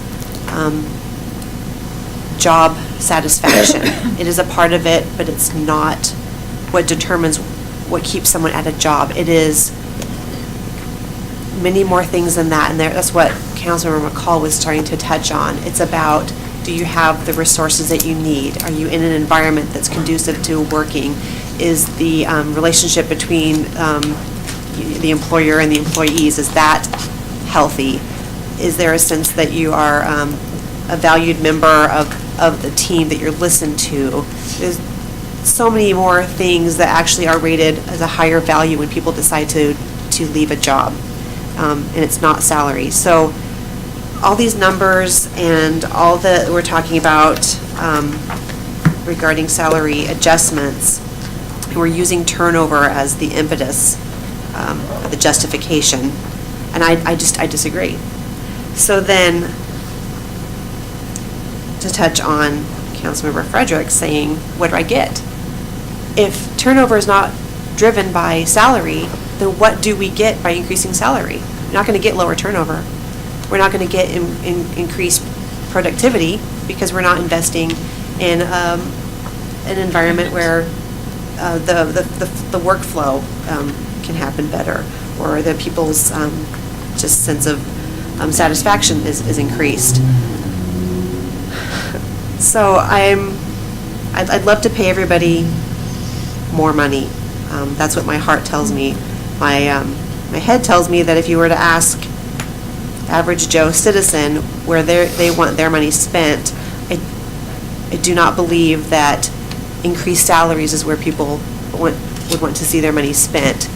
job satisfaction. It is a part of it, but it's not what determines what keeps someone at a job. It is many more things than that, and that's what Councilmember McCall was starting to touch on. It's about, do you have the resources that you need? Are you in an environment that's conducive to working? Is the relationship between the employer and the employees, is that healthy? Is there a sense that you are a valued member of the team, that you're listened to? There's so many more things that actually are rated as a higher value when people decide to leave a job, and it's not salary. So all these numbers and all that we're talking about regarding salary adjustments, we're using turnover as the impetus, the justification, and I disagree. So then, to touch on Councilmember Frederick saying, what do I get? If turnover is not driven by salary, then what do we get by increasing salary? We're not going to get lower turnover. We're not going to get increased productivity because we're not investing in an environment where the workflow can happen better, or the people's just sense of satisfaction is increased. So I'd love to pay everybody more money. That's what my heart tells me. My head tells me that if you were to ask average Joe citizen where they want their money spent, I do not believe that increased salaries is where people would want to see their money spent.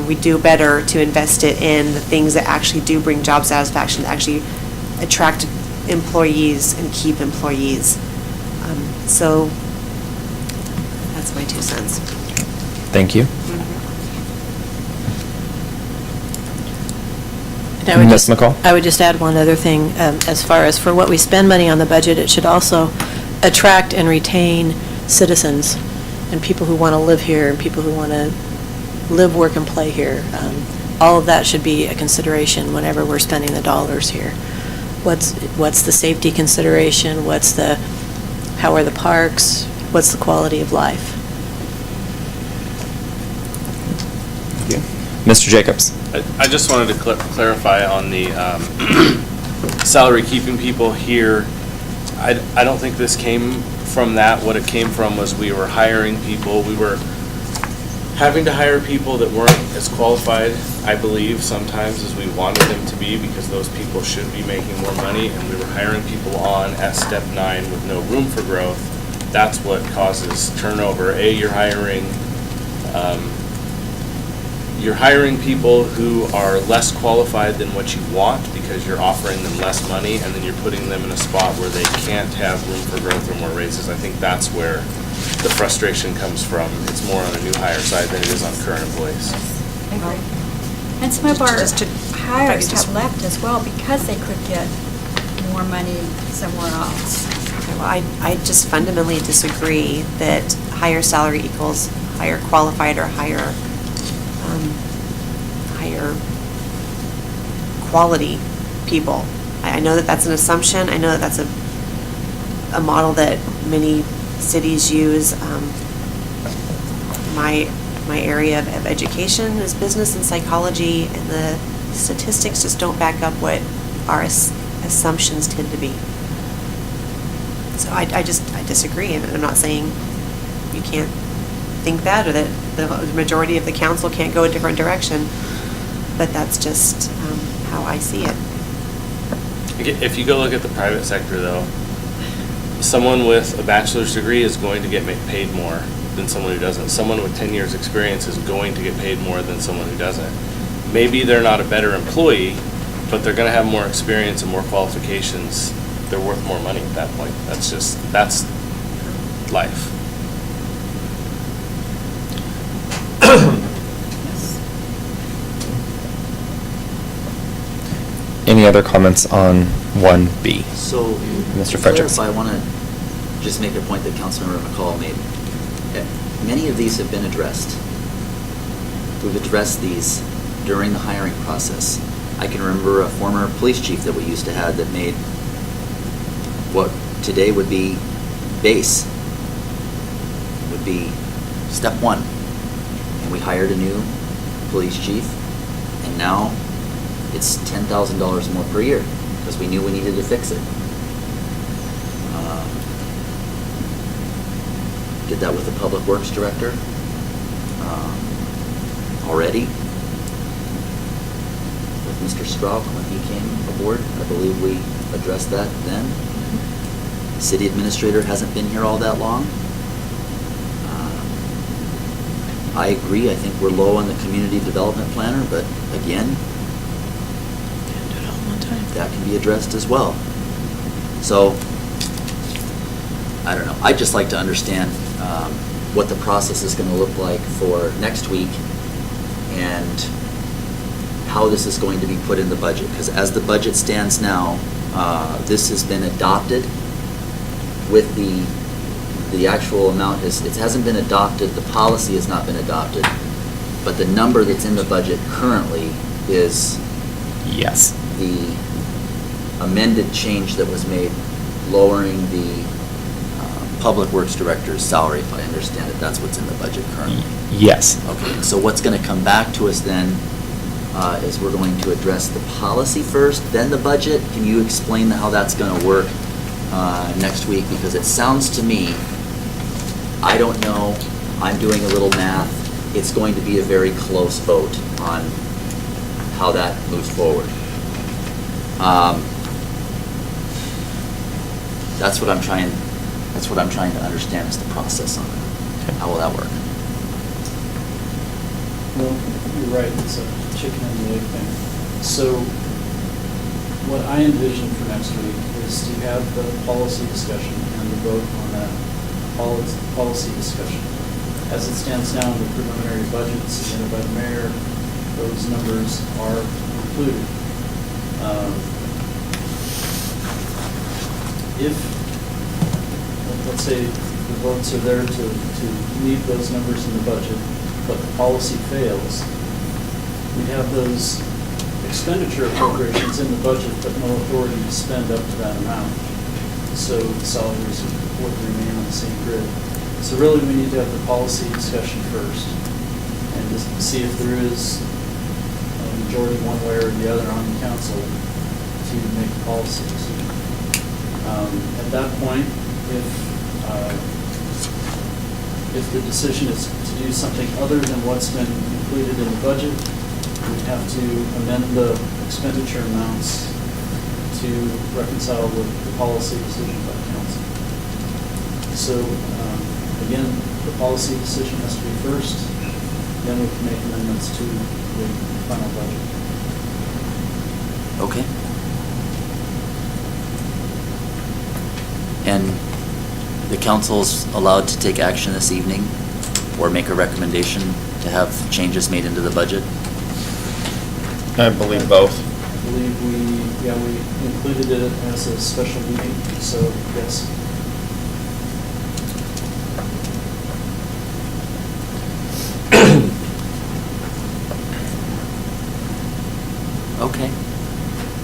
We do better to invest it in the things that actually do bring job satisfaction, that actually attract employees and keep employees. So that's my 2 cents. Thank you. And Ms. McCall? I would just add one other thing, as far as for what we spend money on the budget, it should also attract and retain citizens and people who want to live here and people who want to live, work, and play here. All of that should be a consideration whenever we're spending the dollars here. What's the safety consideration? How are the parks? What's the quality of life? Thank you. Mr. Jacobs? I just wanted to clarify on the salary keeping people here. I don't think this came from that, what it came from was we were hiring people, we were having to hire people that weren't as qualified, I believe, sometimes as we wanted them to be, because those people should be making more money, and we were hiring people on at step 9 with no room for growth. That's what causes turnover. You're hiring people who are less qualified than what you want because you're offering them less money, and then you're putting them in a spot where they can't have room for growth or more raises. I think that's where the frustration comes from. It's more on the new hire side than it is on current employees. I agree. And some of our Just to- hires have left as well because they could get more money somewhere else. Okay, well, I just fundamentally disagree that higher salary equals higher qualified or higher quality people. I know that that's an assumption. I know that that's a model that many cities use. My area of education is business and psychology, and the statistics just don't back up what our assumptions tend to be. So I disagree, and I'm not saying you can't think that, or that the majority of the council can't go a different direction, but that's just how I see it. If you go look at the private sector, though, someone with a bachelor's degree is going to get paid more than someone who doesn't. Someone with 10 years' experience is going to get paid more than someone who doesn't. Maybe they're not a better employee, but they're going to have more experience and more qualifications. They're worth more money at that point. That's life. Any other comments on 1B? So, Mr. to Fredericks. clarify, I want to just make a point that Councilmember McCall made. Many of these have been addressed. We've addressed these during the hiring process. I can remember a former police chief that we used to have that made what today would be base, would be step 1. And we hired a new police chief, and now it's $10,000 more per year because we knew we needed to fix it. Did that with the Public Works Director already. With Mr. Strauch when he came aboard, I believe we addressed that then. City Administrator hasn't been here all that long. I agree, I think we're low on the Community Development Planner, but again, that can be addressed as well. So, I don't know, I'd just like to understand what the process is going to look like for next week and how this is going to be put in the budget. Because as the budget stands now, this has been adopted with the actual amount, it hasn't been adopted, the policy has not been adopted, but the number that's in the budget currently is Yes. the amended change that was made, lowering the Public Works Director's salary, if I understand it. That's what's in the budget currently. Yes. Okay, so what's going to come back to us then is we're going to address the policy first, then the budget. Can you explain how that's going to work next week? Because it sounds to me, I don't know, I'm doing a little math, it's going to be a very close vote on how that moves forward. That's what I'm trying to understand is the process on it. How will that work? Well, you're right, it's a chicken and the egg thing. So what I envision for next week is to have the policy discussion and the vote on that policy discussion. As it stands now in the preliminary budget submitted by the mayor, those numbers are included. If, let's say, the votes are there to leave those numbers in the budget, but the policy fails, we have those expenditure appropriations in the budget, but no authority to spend up to that amount. So the salaries would remain on the same grid. So really, we need to have the policy discussion first, and just see if there is a majority one way or the other on the council to make the policy decision. At that point, if If the decision is to do something other than what's been included in the budget, we have to amend the expenditure amounts to reconcile with the policy decision by council. So, again, the policy decision has to be first, then we can make amendments to the final budget. Okay. And the council's allowed to take action this evening or make a recommendation to have changes made into the budget? I believe both. I believe we included it as a special meeting, so yes. Okay.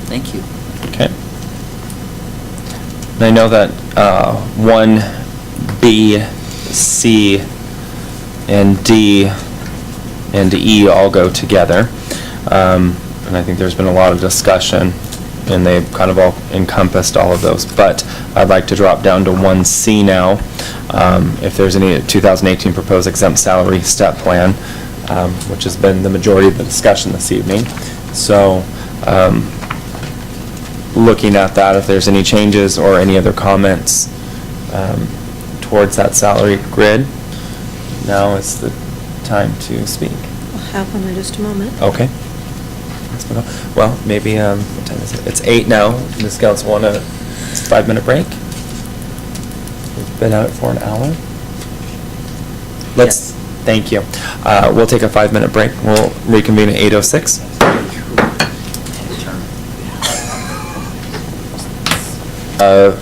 Thank you. Okay. And I know that 1B, C, and D, and E all go together. And I think there's been a lot of discussion, and they've kind of all encompassed all of those. But I'd like to drop down to 1C now. If there's any 2018 proposed exempt salary step plan, which has been the majority of the discussion this evening. So, looking at that, if there's any changes or any other comments towards that salary grid, now is the time to speak. I'll have one in just a moment. Okay. Well, maybe, what time is it? It's 8 now. Ms. Gauss, want a 5-minute break? We've been at it for an hour. Yes. Thank you. We'll take a 5-minute break. We'll reconvene at 8:06.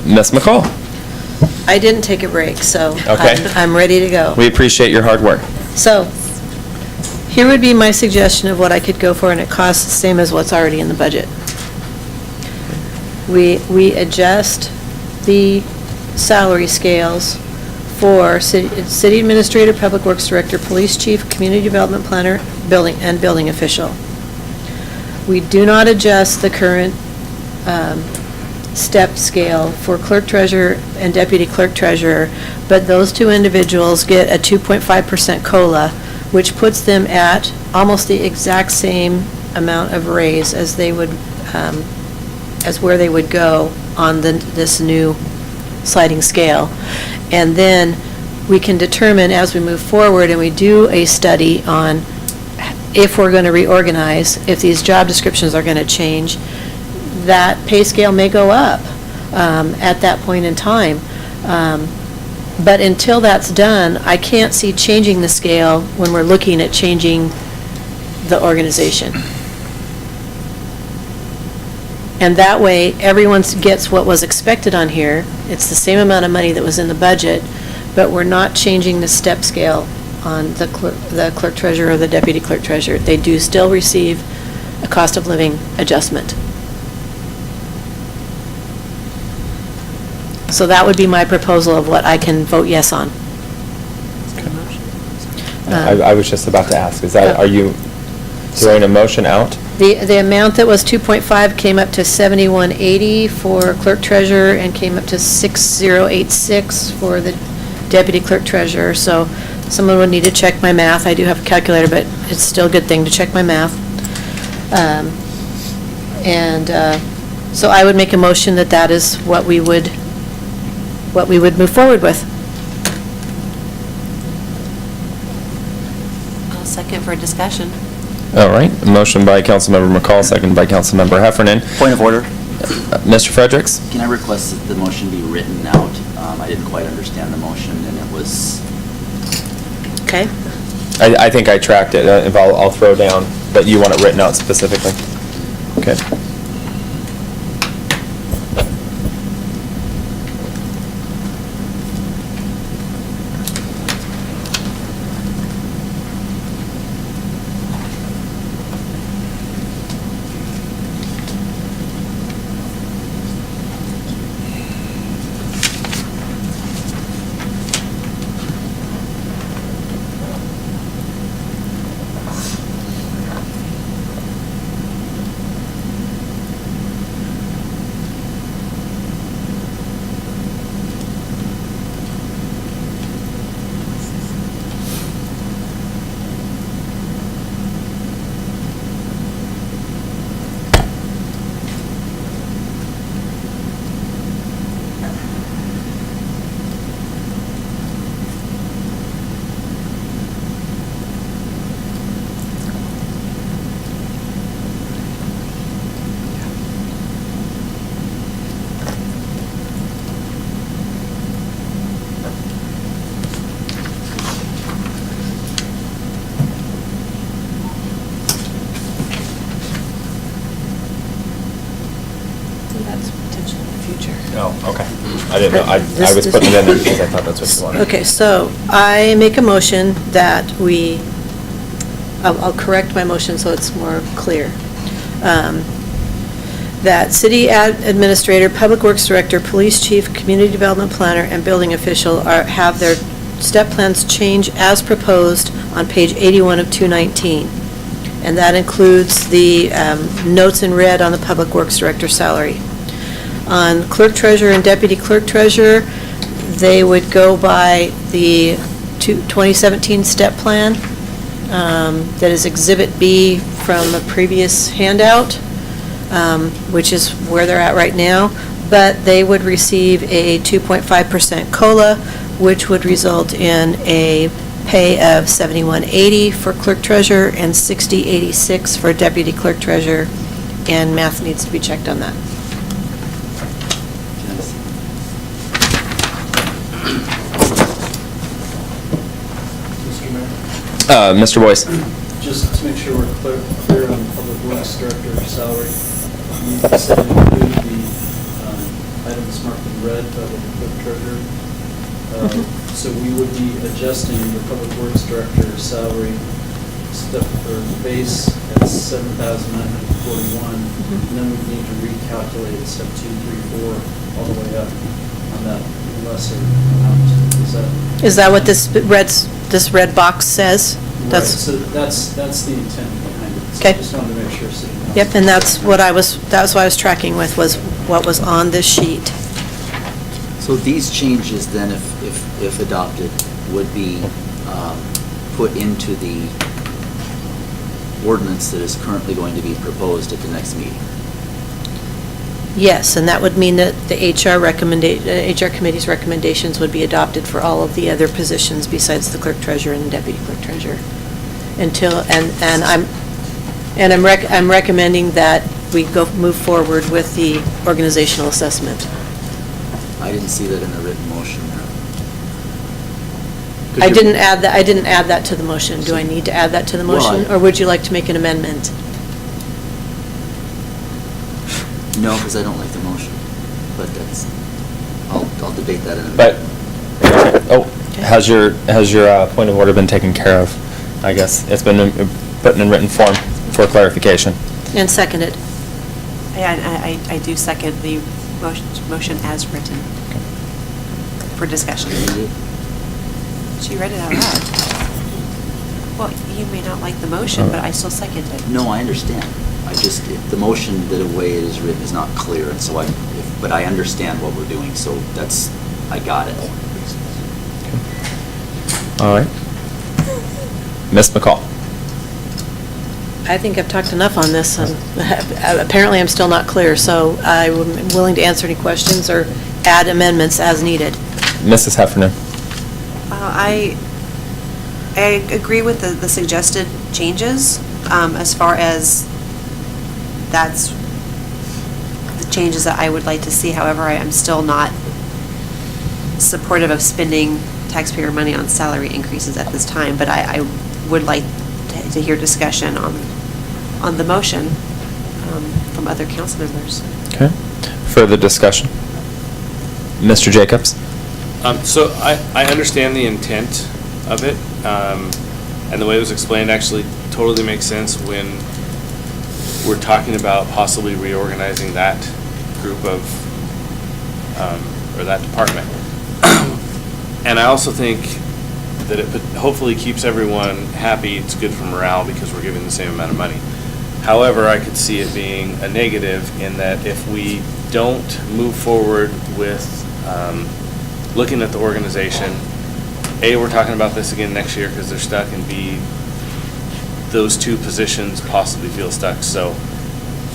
Ms. McCall? I didn't take a break, so Okay. I'm ready to go. We appreciate your hard work. So, here would be my suggestion of what I could go for, and it costs the same as what's already in the budget. We adjust the salary scales for city administrator, public works director, police chief, community development planner, building official. We do not adjust the current step scale for clerk treasurer and deputy clerk treasurer, but those two individuals get a 2.5% COLA, which puts them at almost the exact same amount of raise as they would, as where they would go on this new sliding scale. And then we can determine as we move forward and we do a study on if we're going to reorganize, if these job descriptions are going to change, that pay scale may go up at that point in time. But until that's done, I can't see changing the scale when we're looking at changing the organization. And that way, everyone gets what was expected on here. It's the same amount of money that was in the budget, but we're not changing the step scale on the clerk treasurer or the deputy clerk treasurer. They do still receive a cost of living adjustment. So that would be my proposal of what I can vote yes on. I was just about to ask, are you throwing a motion out? The amount that was 2.5 came up to 7180 for clerk treasurer and came up to 6086 for the deputy clerk treasurer. So someone would need to check my math. I do have a calculator, but it's still a good thing to check my math. So I would make a motion that that is what we would move forward with. I'll second for discussion. All right, a motion by Councilmember McCall, second by Councilmember Heffernan. Point of order. Mr. Fredericks? Can I request that the motion be written out? I didn't quite understand the motion, and it was, Okay? I think I tracked it. If I'll throw down, but you want it written out specifically? Okay. That's potentially in the future. Oh, okay. I didn't know, I This- was this- putting it in there because I thought that's what you wanted. Okay, so I make a motion that we, I'll correct my motion so it's more clear. That city administrator, public works director, police chief, community development planner, and building official have their step plans change as proposed on page 81 of 219. And that includes the notes in red on the public works director salary. On clerk treasurer and deputy clerk treasurer, they would go by the 2017 step plan that is Exhibit B from a previous handout, which is where they're at right now, but they would receive a 2.5% COLA, which would result in a pay of $71.80 for clerk treasurer and $60.86 for deputy clerk treasurer, and math needs to be checked on that. Mr. Mayor, Mr. Boyce? just to make sure we're clear on Public Works Director salary, you said include the items marked in red by the clerk treasurer. So we would be adjusting the Public Works Director salary step or base at 7,941, and then we need to recalculate step 2, 3, 4 all the way up on that lesser amount. Is that what this red box says? Right, so that's the intent behind it. So Okay. I just wanted to make sure City Council. Yep, and that's what I was tracking with, was what was on this sheet. So these changes then, if adopted, would be put into the ordinance that is currently going to be proposed at the next meeting. Yes, and that would mean that the HR committee's recommendations would be adopted for all of the other positions besides the clerk treasurer and deputy clerk treasurer. I'm recommending that we move forward with the organizational assessment. I didn't see that in the written motion. I didn't add that to the motion. Do I need to add that to the motion, or would you like to make an amendment? No, because I don't like the motion, but I'll debate that in a But, minute. has your point of order been taken care of? I guess it's been put in written form for clarification. And seconded. I do second the motion as written for discussion. She read it out loud. Well, you may not like the motion, but I still second it. No, I understand. The motion, the way it is written is not clear, and so but I understand what we're doing, so I got it. All right. Ms. McCall? I think I've talked enough on this, and apparently I'm still not clear, so I'm willing to answer any questions or add amendments as needed. Mrs. Heffernan? I agree with the suggested changes, as far as that's the changes that I would like to see. However, I am still not supportive of spending taxpayer money on salary increases at this time, but I would like to hear discussion on the motion from other council members. Okay. Further discussion? Mr. Jacobs? So I understand the intent of it, and the way it was explained actually totally makes sense when we're talking about possibly reorganizing that group of, or that department. And I also think that it hopefully keeps everyone happy. It's good for morale because we're giving the same amount of money. However, I could see it being a negative in that if we don't move forward with looking at the organization, A, we're talking about this again next year because they're stuck, and B, those two positions possibly feel stuck. So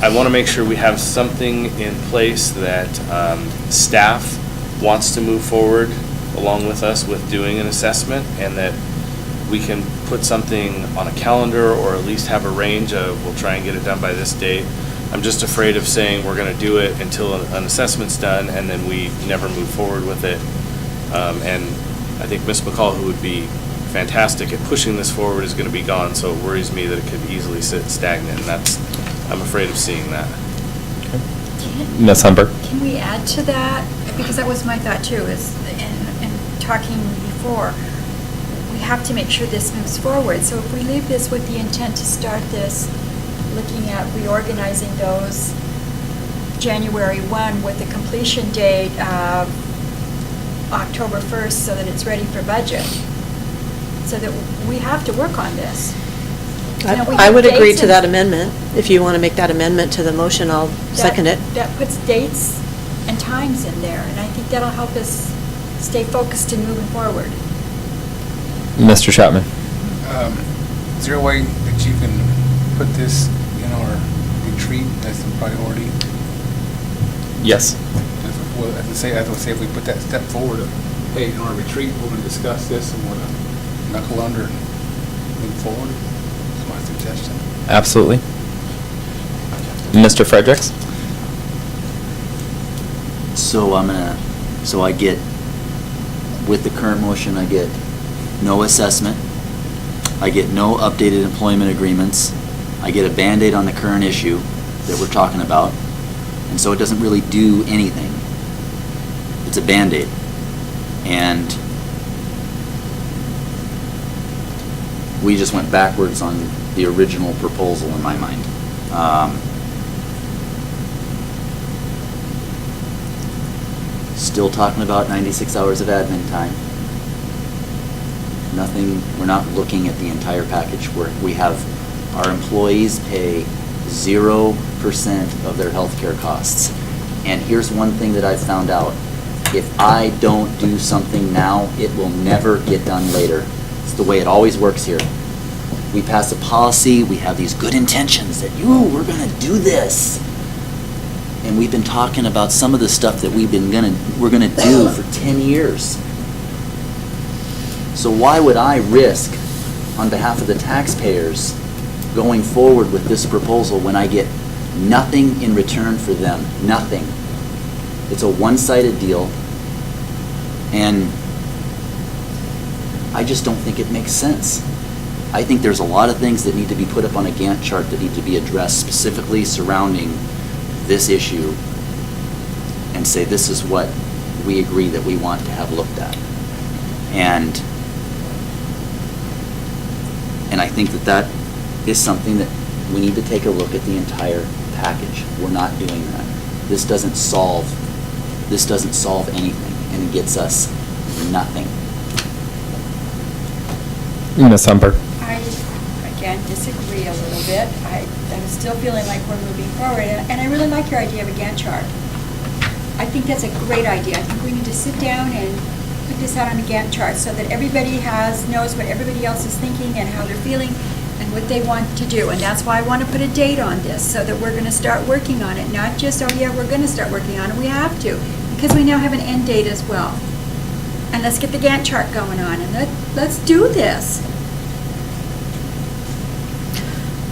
I want to make sure we have something in place that staff wants to move forward along with us with doing an assessment, and that we can put something on a calendar or at least have a range of, we'll try and get it done by this date. I'm just afraid of saying we're going to do it until an assessment's done and then we never move forward with it. And I think Ms. McCall, who would be fantastic at pushing this forward, is going to be gone, so it worries me that it could easily sit stagnant, and I'm afraid of seeing that. Ms. Humber? Can we add to that? Because that was my thought too, is, in talking before, we have to make sure this moves forward. So if we leave this with the intent to start this, looking at reorganizing those January 1 with the completion date of October 1st so that it's ready for budget, so that we have to work on this. You know, we I have would agree dates to and- that amendment. If you want to make that amendment to the motion, I'll second it. That puts dates and times in there, and I think that'll help us stay focused and moving forward. Mr. Chapman? Is there a way that you can put this in our retreat as a priority? Yes. As I say, if we put that step forward of, hey, in our retreat, we're going to discuss this and we're going to knuckle under and move forward, is my suggestion. Absolutely. Mr. Fredericks? So I get, with the current motion, I get no assessment, I get no updated employment agreements, I get a Band-Aid on the current issue that we're talking about, and so it doesn't really do anything. It's a Band-Aid. And we just went backwards on the original proposal in my mind. Still talking about 96 hours of admin time. Nothing, we're not looking at the entire package. We have, our employees pay 0% of their healthcare costs. And here's one thing that I've found out. If I don't do something now, it will never get done later. It's the way it always works here. We pass a policy, we have these good intentions that, we're gonna do this. And we've been talking about some of the stuff that we're gonna do for 10 years. So why would I risk, on behalf of the taxpayers, going forward with this proposal when I get nothing in return for them? Nothing. It's a one-sided deal, and I just don't think it makes sense. I think there's a lot of things that need to be put up on a Gantt chart that need to be addressed specifically surrounding this issue, and say this is what we agree that we want to have looked at. And I think that is something that we need to take a look at the entire package. We're not doing that. This doesn't solve anything, and it gets us nothing. Ms. Humber? I, again, disagree a little bit. I'm still feeling like we're moving forward, and I really like your idea of a Gantt chart. I think that's a great idea. I think we need to sit down and put this out on a Gantt chart so that everybody knows what everybody else is thinking and how they're feeling and what they want to do. And that's why I want to put a date on this, so that we're going to start working on it. Not just, oh yeah, we're going to start working on it. We have to, because we now have an end date as well. And let's get the Gantt chart going on, and let's do this.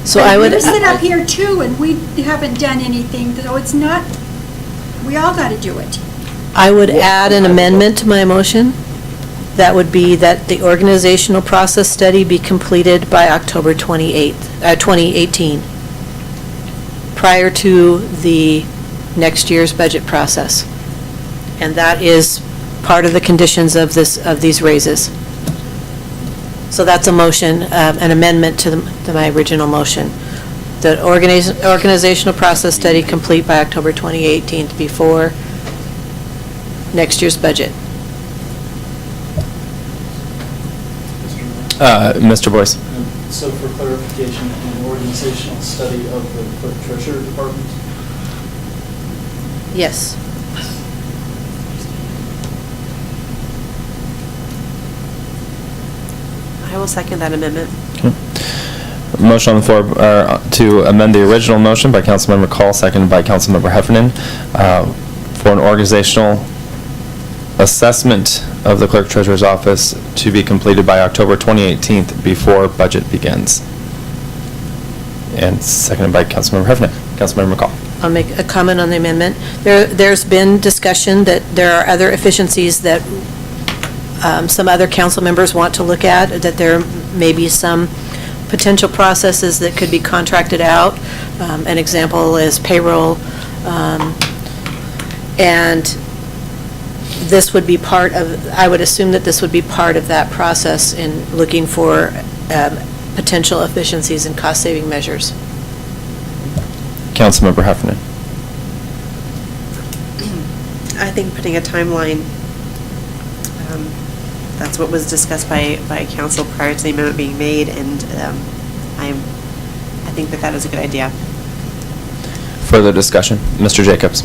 So I would. We sit up here too, and we haven't done anything, so it's not, we all got to do it. I would add an amendment to my motion. That would be that the organizational process study be completed by October 2018, prior to the next year's budget process. And that is part of the conditions of these raises. So that's a motion, an amendment to my original motion. The organizational process study complete by October 2018 before next year's budget. Mr. Boyce? And so for clarification, an organizational study of the clerk treasurer department? Yes. I will second that amendment. Motion on the floor to amend the original motion by Councilmember Call, seconded by Councilmember Heffernan, for an organizational assessment of the clerk treasurer's office to be completed by October 2018 before budget begins. And seconded by Councilmember Heffernan. Councilmember McCall. I'll make a comment on the amendment. There's been discussion that there are other efficiencies that some other council members want to look at, that there may be some potential processes that could be contracted out. An example is payroll And this would be part of, I would assume that this would be part of that process in looking for potential efficiencies and cost-saving measures. Councilmember Heffernan. I think putting a timeline, that's what was discussed by council prior to the amendment being made, and I think that is a good idea. Further discussion? Mr. Jacobs.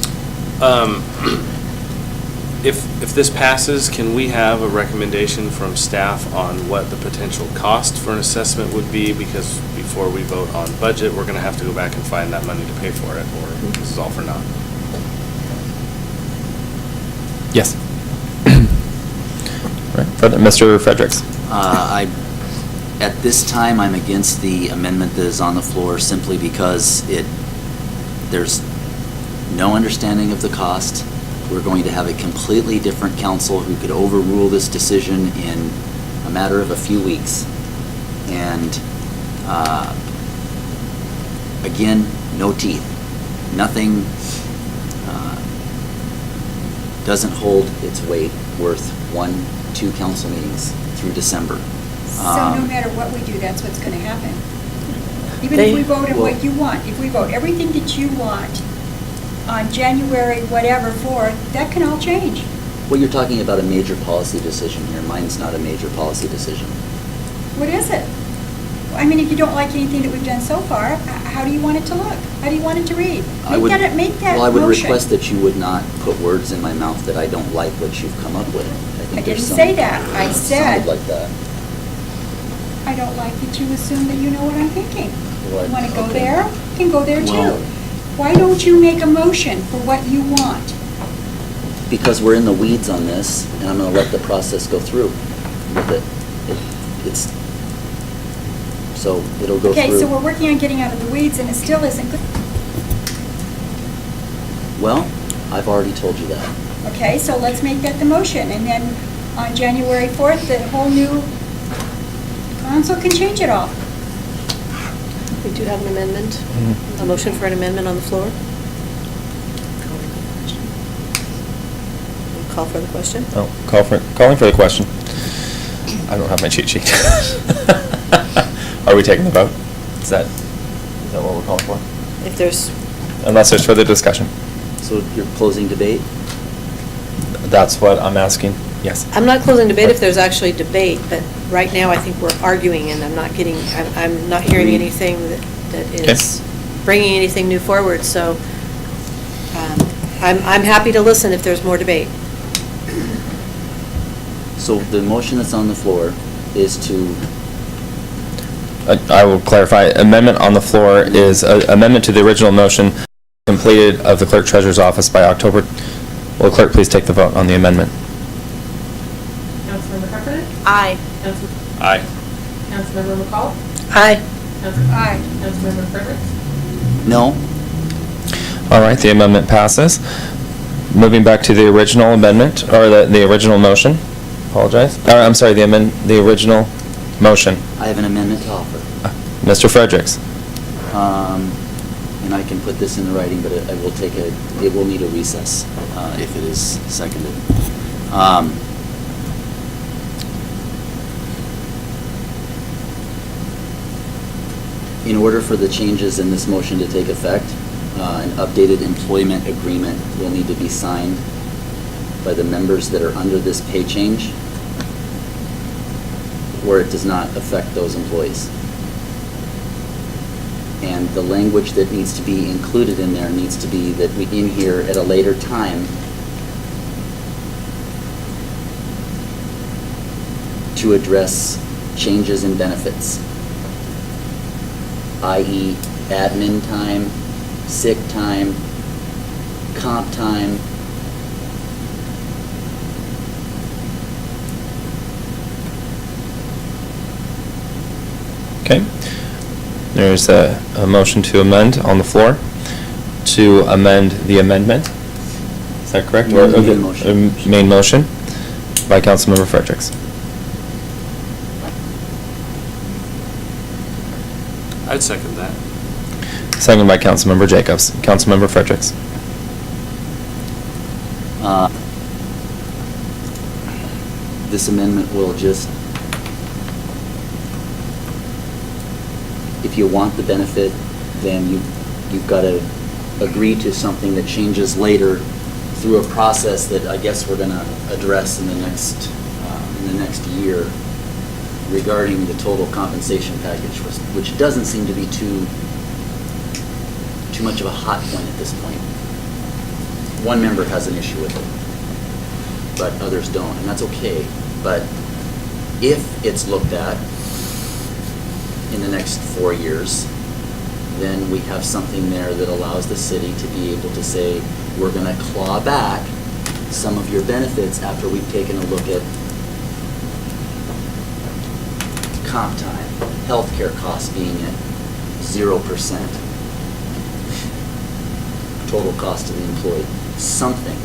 If this passes, can we have a recommendation from staff on what the potential cost for an assessment would be? Because before we vote on budget, we're going to have to go back and find that money to pay for it, or this is all for naught. Yes. Right. Mr. Fredericks. At this time, I'm against the amendment that is on the floor simply because there's no understanding of the cost. We're going to have a completely different council who could overrule this decision in a matter of a few weeks. And again, no teeth. Nothing doesn't hold its weight worth 1-2 council meetings through December. So no matter what we do, that's what's going to happen. Even if we vote on what you want, if we vote everything that you want on January whatever 4th, that can all change. Well, you're talking about a major policy decision here. Mine's not a major policy decision. What is it? I mean, if you don't like anything that we've done so far, how do you want it to look? How do you want it to read? Make that Well, I would motion. request that you would not put words in my mouth that I don't like what you've come up with. I didn't say that. I said, Sounded like that. I don't like that you assume that you know what I'm thinking. What? You want to go Okay. there? You can go there Well- too. Why don't you make a motion for what you want? Because we're in the weeds on this, and I'm going to let the process go through with it. It's, so it'll go through. Okay, so we're working on getting out of the weeds and it still isn't good. Well, I've already told you that. Okay, so let's make that the motion, and then on January 4th, the whole new council can change it all. We do have an amendment, a motion for an amendment on the floor. Call for the question? Oh, calling for the question. I don't have my cheat sheet. Are we taking the vote? Is that what we're calling for? If there's, Unless there's further discussion. So you're closing debate? That's what I'm asking. Yes. I'm not closing debate if there's actually debate, but right now I think we're arguing and I'm not hearing Agreed. anything that is bringing anything new forward, so I'm happy to listen if there's more debate. So the motion that's on the floor is to, I will clarify. Amendment on the floor is amendment to the original motion completed of the clerk treasurer's office by October. Will the clerk please take the vote on the amendment? Councilmember Heffernan, Aye. Aye. Councilmember McCall, Aye. Aye. Councilmember Fredericks, no? All right, the amendment passes. Moving back to the original amendment, or the original motion. Apologize. I'm sorry, the original motion. I have an amendment to offer. Mr. Fredericks. And I can put this in the writing, but it will need a recess if it is seconded. In order for the changes in this motion to take effect, an updated employment agreement will need to be signed by the members that are under this pay change, where it does not affect those employees. And the language that needs to be included in there needs to be that we, in here at a later time, to address changes in benefits, i.e. admin time, sick time, comp time. Okay. There's a motion to amend on the floor, to amend the amendment. Is that correct? No, Or the the main motion. Main motion by Councilmember Fredericks. I'd second that. Second by Councilmember Jacobs. Councilmember Fredericks. This amendment will just, if you want the benefit, then you've got to agree to something that changes later through a process that I guess we're going to address in the next year regarding the total compensation package, which doesn't seem to be too much of a hot point at this point. One member has an issue with it, but others don't, and that's okay. But if it's looked at in the next 4 years, then we have something there that allows the city to be able to say, we're going to claw back some of your benefits after we've taken a look at comp time, healthcare costs being at 0%, total cost to the employee, something.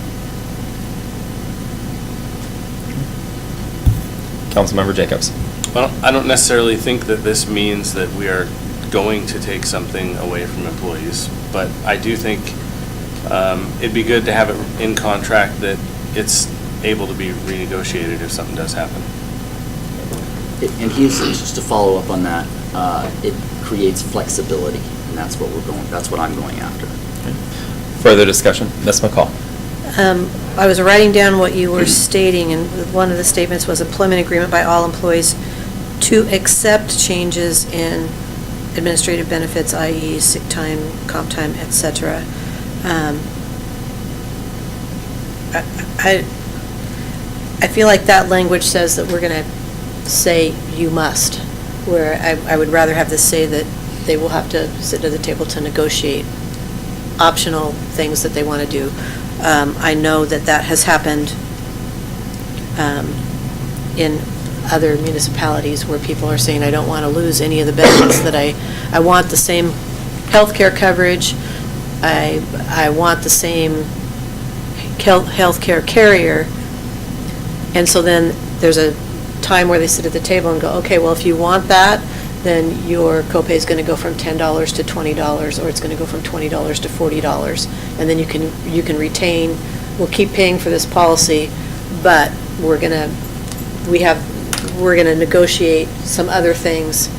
Councilmember Jacobs. Well, I don't necessarily think that this means that we are going to take something away from employees, but I do think it'd be good to have it in contract that it's able to be renegotiated if something does happen. And just to follow up on that, it creates flexibility, and that's what I'm going after. Further discussion? Ms. McCall. I was writing down what you were stating, and one of the statements was employment agreement by all employees to accept changes in administrative benefits, i.e. sick time, comp time, et cetera. I feel like that language says that we're going to say you must, where I would rather have this say that they will have to sit at the table to negotiate optional things that they want to do. I know that has happened in other municipalities where people are saying, I don't want to lose any of the benefits that I want the same health care coverage, I want the same health care carrier, and so then there's a time where they sit at the table and go, okay, well, if you want that, then your copay is going to go from $10 to $20, or it's going to go from $20 to $40, and then you can retain. We'll keep paying for this policy, but we're going to negotiate some other things.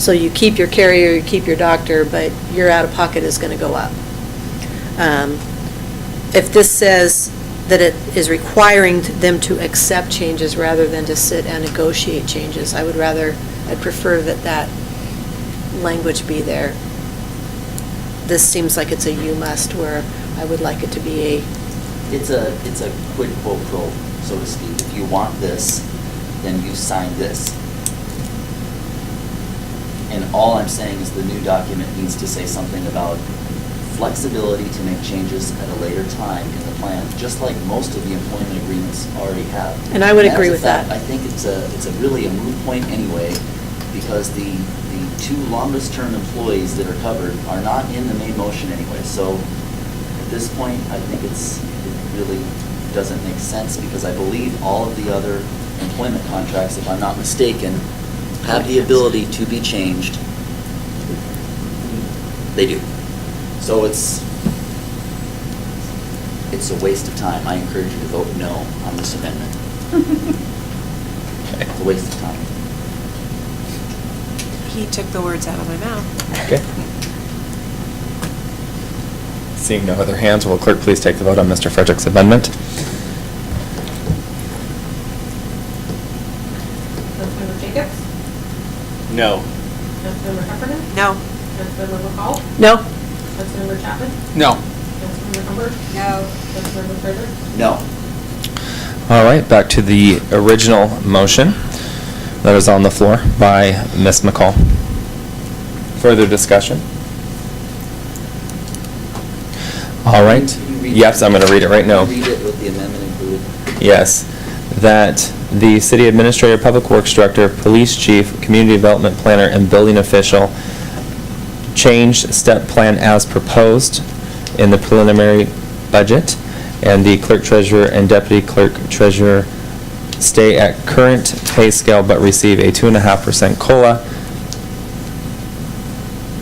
So you keep your carrier, you keep your doctor, but your out-of-pocket is going to go up. If this says that it is requiring them to accept changes rather than to sit and negotiate changes, I'd prefer that language be there. This seems like it's a you must, where I would like it to be It's a quid pro quo, so to speak. If you want this, then you sign this. And all I'm saying is the new document needs to say something about flexibility to make changes at a later time in the plan, just like most of the employment agreements already have. And I would as agree a with fact, that. I think it's a really a moot point anyway, because the two longest term employees that are covered are not in the main motion anyway. So at this point, I think it really doesn't make sense, because I believe all of the other employment contracts, if I'm not mistaken, have the ability to be changed. They do. So it's a waste of time. I encourage you to vote no on this amendment. It's a waste of time. He took the words out of my mouth. Okay. Seeing no other hands, will clerk please take the vote on Mr. Frederick's amendment? Councilmember Jacobs? No. Councilmember Heffernan? No. Councilmember McCall? No. Councilmember Chapman? No. Councilmember Hubbard? No. Councilmember Frederick? No. All right, back to the original motion that is on the floor by Ms. McCall. Further discussion? All right. Can you read Yes, it? I'm going to read it right now. Read it with the amendment included. Yes, that the city administrator, public works director, police chief, community development planner, and building official change step plan as proposed in the preliminary budget, and the clerk treasurer and deputy clerk treasurer stay at current pay scale but receive a 2.5% COLA.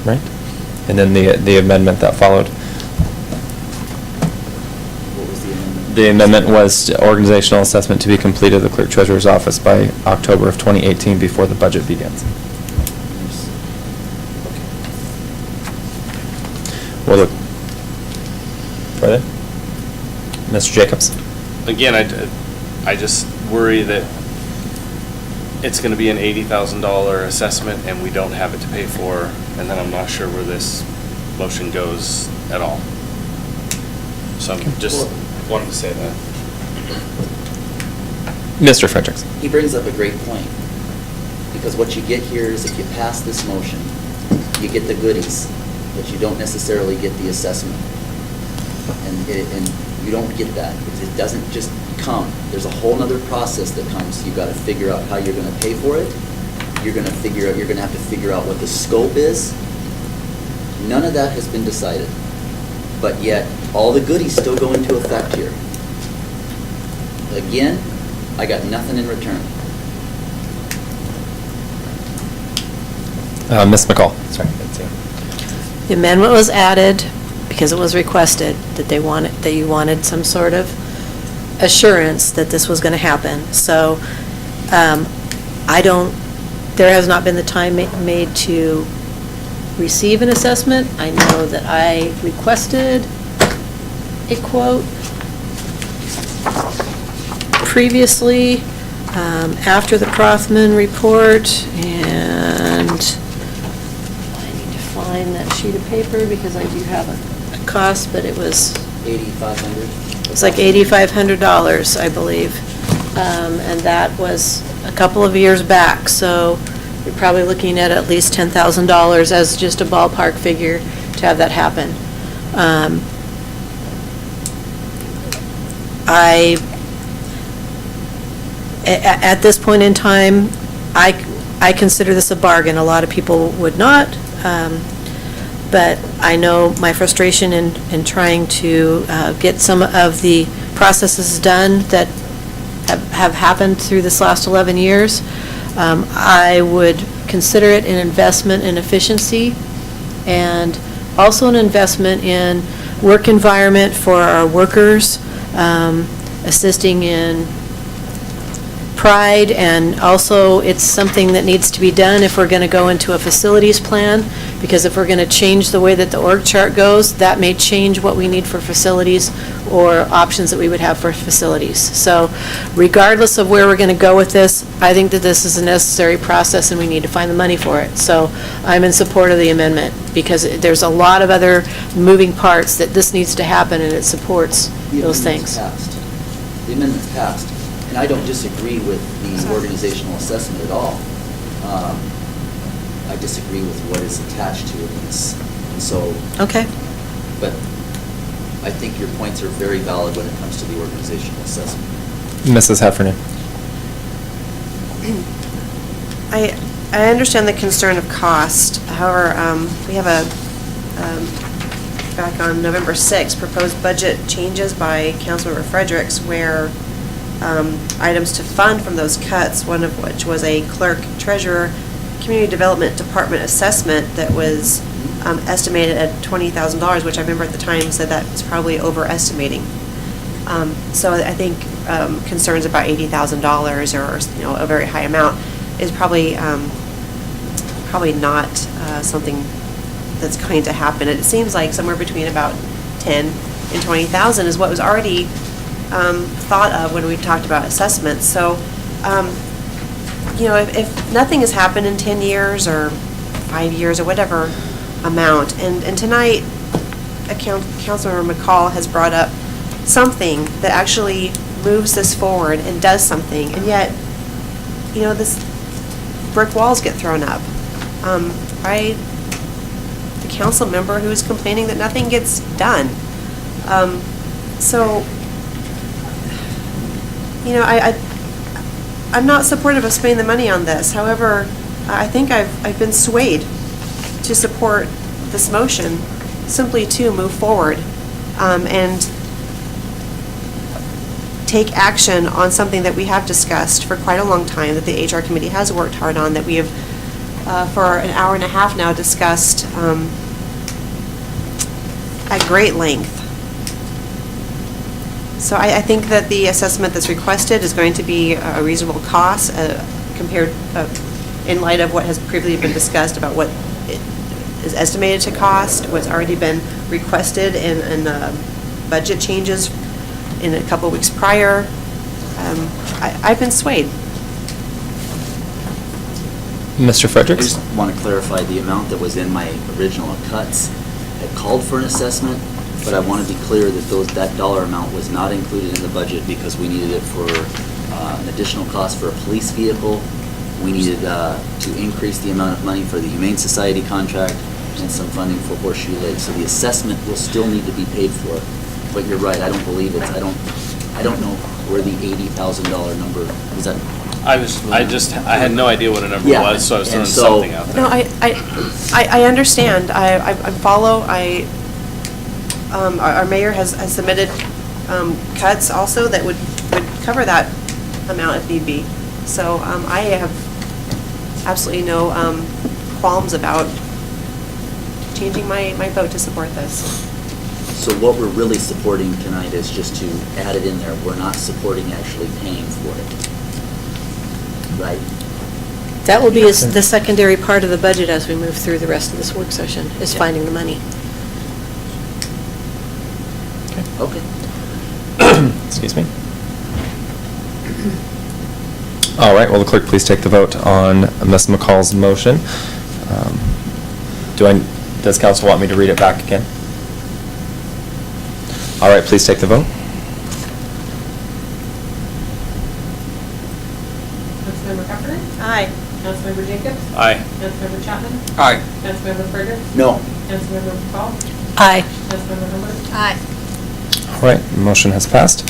Right? And then the amendment that followed. What was the amendment? The amendment was organizational assessment to be completed at the clerk treasurer's office by October of 2018 before the budget begins. We'll look further. Mr. Jacobs? Again, I just worry that it's gonna be an $80,000 assessment and we don't have it to pay for, and then I'm not sure where this motion goes at all. So I'm just wanted to say that. Mr. Fredericks? He brings up a great point, because what you get here is if you pass this motion, you get the goodies, but you don't necessarily get the assessment. And you don't get that. It doesn't just come. There's a whole nother process that comes. You've got to figure out how you're going to pay for it. You're going to have to figure out what the scope is. None of that has been decided. But yet, all the goodies still go into effect here. Again, I got nothing in return. Ms. McCall? Sorry. The amendment was added because it was requested that you wanted some sort of assurance that this was going to happen. So there has not been the time made to receive an assessment. I know that I requested a quote previously after the Prothman report, and I need to find that sheet of paper because I do have a cost, but it was $8,500. it's like $8,500, I believe, and that was a couple of years back. So you're probably looking at least $10,000 as just a ballpark figure to have that happen. At this point in time, I consider this a bargain. A lot of people would not, but I know my frustration in trying to get some of the processes done that have happened through this last 11 years. I would consider it an investment in efficiency and also an investment in work environment for our workers, assisting in pride, and also it's something that needs to be done if we're going to go into a facilities plan, because if we're going to change the way that the org chart goes, that may change what we need for facilities or options that we would have for facilities. So regardless of where we're going to go with this, I think that this is a necessary process and we need to find the money for it. So I'm in support of the amendment because there's a lot of other moving parts that this needs to happen, and it supports those things. The amendment's passed, and I don't disagree with the organizational assessment at all. I disagree with what is attached to it, and so. Okay. But I think your points are very valid when it comes to the organizational assessment. Mrs. Heffernan? I understand the concern of cost. However, we have back on November 6th, proposed budget changes by Councilmember Fredericks, where items to fund from those cuts, one of which was a clerk, treasurer, community development department assessment that was estimated at $20,000, which I remember at the time said that was probably overestimating. So I think concerns about $80,000 or a very high amount is probably not something that's going to happen. It seems like somewhere between about 10 and 20,000 is what was already thought of when we talked about assessments. So, if nothing has happened in 10 years or 5 years or whatever amount, and tonight, Councilmember McCall has brought up something that actually moves this forward and does something, and yet, this brick walls get thrown up by the council member who's complaining that nothing gets done. So, I'm not supportive of spending the money on this. However, I think I've been swayed to support this motion simply to move forward and take action on something that we have discussed for quite a long time, that the HR committee has worked hard on, that we have for an hour and a half now discussed at great length. So I think that the assessment that's requested is going to be a reasonable cost compared, in light of what has previously been discussed about what it is estimated to cost, what's already been requested in budget changes in a couple of weeks prior. I've been swayed. Mr. I Fredericks? just want to clarify, the amount that was in my original cuts had called for an assessment, but I want to be clear that that dollar amount was not included in the budget because we needed it for an additional cost for a police vehicle. We needed to increase the amount of money for the Humane Society contract and some funding for Horseshoe Lake. So the assessment will still need to be paid for. But you're right, I don't believe it's, I don't know where the $80,000 number, is that? I had no idea what a number Yeah, was, so I was throwing and so- something out there. No, I understand. I follow. Our mayor has submitted cuts also that would cover that amount if need be. So I have absolutely no qualms about changing my vote to support this. So what we're really supporting tonight is just to add it in there. We're not supporting actually paying for it. Right? That will be the secondary part of the budget as we move through the rest of this work session, is finding the money. Okay. Excuse me. All right, will the clerk please take the vote on Ms. McCall's motion? Does council want me to read it back again? All right, please take the vote. Councilmember Heffernan, Aye. Councilmember Jacobs, Aye. Councilmember Chapman, Aye. Councilmember Fredericks, No. Councilmember McCall, Aye. Councilmember Hubbard, Aye. All right, motion has passed.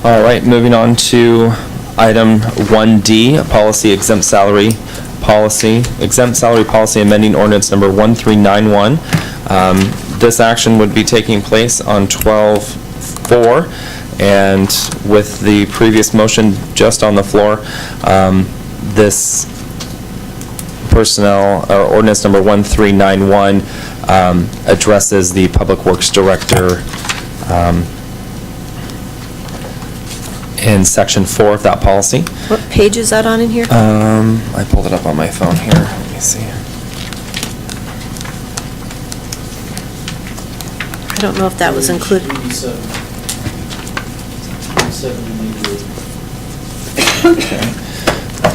All right, moving on to item 1D, policy exempt salary policy, amending ordinance number 1391. This action would be taking place on 12/4, and with the previous motion just on the floor, this personnel, or ordinance number 1391, addresses the Public Works Director in section 4 of that policy. What page is that on in here? I pulled it up on my phone here. Let me see. I don't know if that was included. 87 and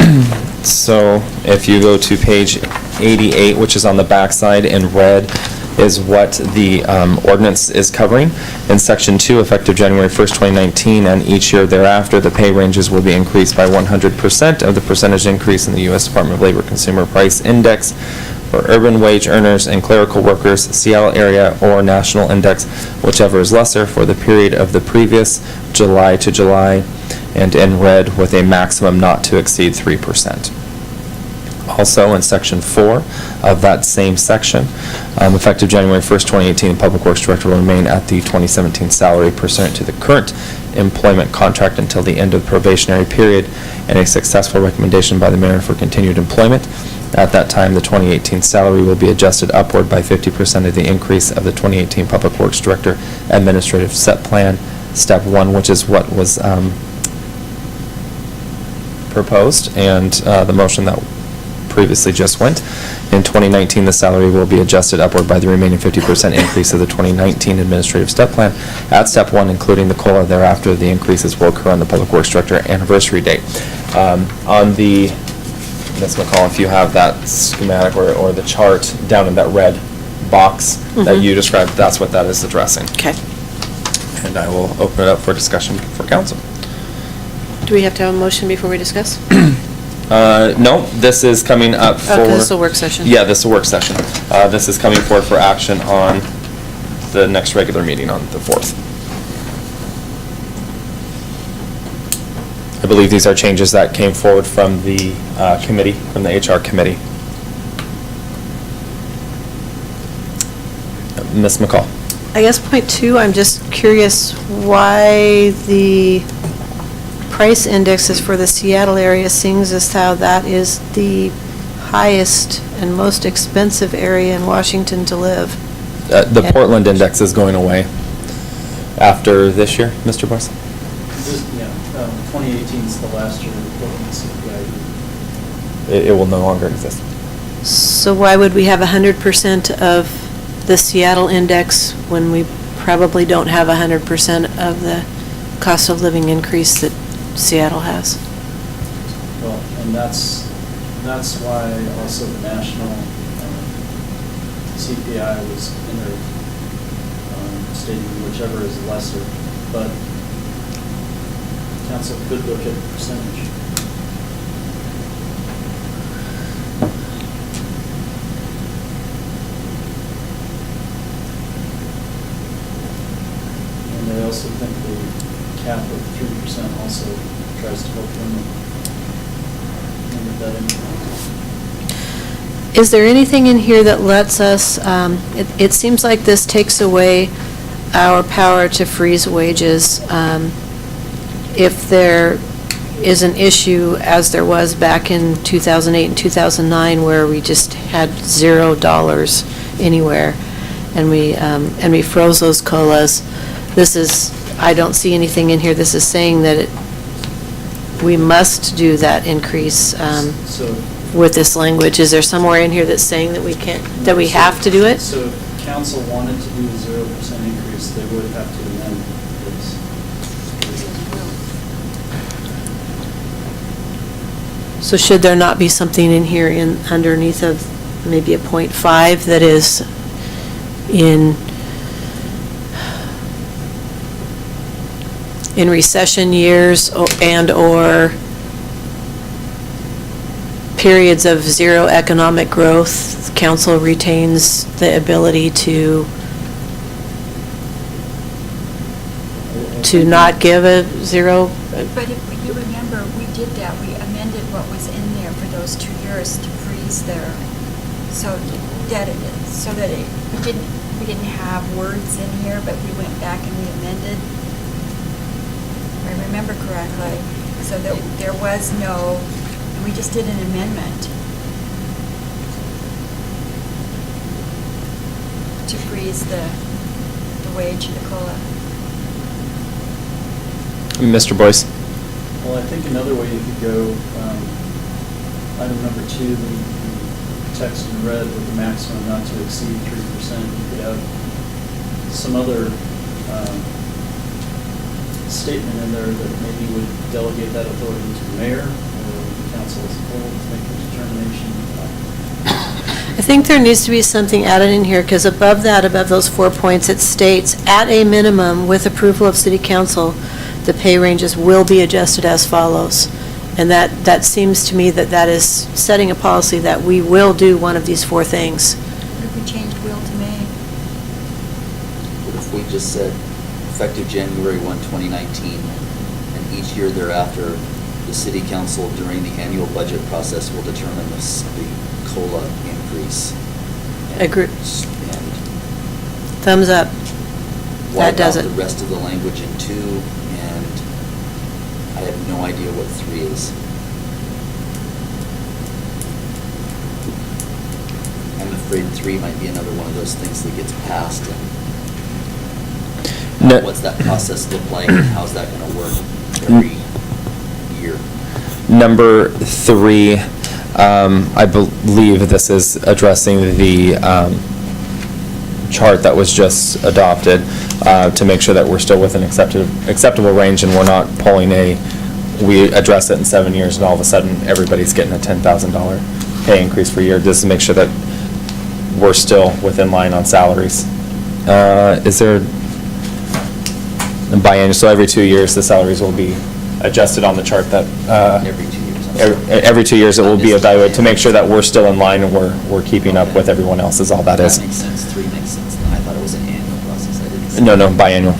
88. So if you go to page 88, which is on the backside in red, is what the ordinance is covering. In section 2, effective January 1st, 2019, and each year thereafter, the pay ranges will be increased by 100% of the percentage increase in the U.S. Department of Labor Consumer Price Index for urban wage earners and clerical workers, Seattle area or national index, whichever is lesser, for the period of the previous July to July, and in red with a maximum not to exceed 3%. Also, in section 4 of that same section, effective January 1st, 2018, the Public Works Director will remain at the 2017 salary pursuant to the current employment contract until the end of the probationary period and a successful recommendation by the mayor for continued employment. At that time, the 2018 salary will be adjusted upward by 50% of the increase of the 2018 Public Works Director Administrative Set Plan, Step 1, which is what was proposed, and the motion that previously just went. In 2019, the salary will be adjusted upward by the remaining 50% increase of the 2019 Administrative Step Plan. At Step 1, including the COLA thereafter, the increases will occur on the Public Works Director anniversary date. On the, Ms. McCall, if you have that schematic or the chart down in that red box that you described, that's what that is addressing. Okay. And I will open it up for discussion for council. Do we have to have a motion before we discuss? No, this is coming up for... Oh, 'cause this is a work session. Yeah, this is a work session. This is coming forward for action on the next regular meeting on the 4th. I believe these are changes that came forward from the committee, from the HR committee. Ms. McCall. I guess point 2, I'm just curious why the price indexes for the Seattle area sings as how that is the highest and most expensive area in Washington to live. The Portland index is going away after this year, Mr. Boyce? Yeah, 2018 is the last year of Portland CPI. It will no longer exist. So why would we have 100% of the Seattle index when we probably don't have 100% of the cost of living increase that Seattle has? Well, and that's why also the national CPI was in there, stating whichever is lesser, but council could look at percentage. And I also think the cap of 3% also tries to help limit that impact. Is there anything in here that lets us, it seems like this takes away our power to freeze wages if there is an issue, as there was back in 2008 and 2009, where we just had $0 anywhere, and we froze those COLAs. This is, I don't see anything in here. This is saying that we must do that increase So with this language. Is there somewhere in here that's saying that we can't, that we have to do it? So if council wanted to do a 0% increase, they would have to amend this. So should there not be something in here in, underneath of maybe a .5 that is in recession years and/or periods of zero economic growth, council retains the ability to not give a zero? But if you remember, we did that, we amended what was in there for those 2 years to freeze there, so that we didn't have words in here, but we went back and we amended. If I remember correctly, so that there was no, we just did an amendment to freeze the wage, the COLA. Mr. Boyce? Well, I think another way you could go, item number 2, the text in red with the maximum not to exceed 3%, you could have some other statement in there that maybe would delegate that authority to the mayor or the council as a whole to make the determination. I think there needs to be something added in here, because above that, above those 4 points, it states, at a minimum, with approval of city council, the pay ranges will be adjusted as follows. And that seems to me that is setting a policy that we will do one of these 4 things. What if we changed will to may? What if we just said effective January 1, 2019, and each year thereafter, the city council during the annual budget process will determine the COLA increase. Agree. And Thumbs up. That wipe does out it. the rest of the language in 2, and I have no idea what 3 is. I'm afraid 3 might be another one of those things that gets passed, and No. what's that process look like, and how's that gonna work every year? Number 3, I believe this is addressing the chart that was just adopted to make sure that we're still within acceptable range and we're not pulling we address it in 7 years and all of a sudden everybody's getting a $10,000 pay increase per year. Just to make sure that we're still within line on salaries. Is there biannual, so every 2 years the salaries will be adjusted on the chart that Every 2 years. every 2 years it will be evaluated to make sure that we're still in line and we're keeping up with everyone else is all that is. That makes sense, 3 makes sense, then I thought it was an annual process, I didn't. see No, that. biannual.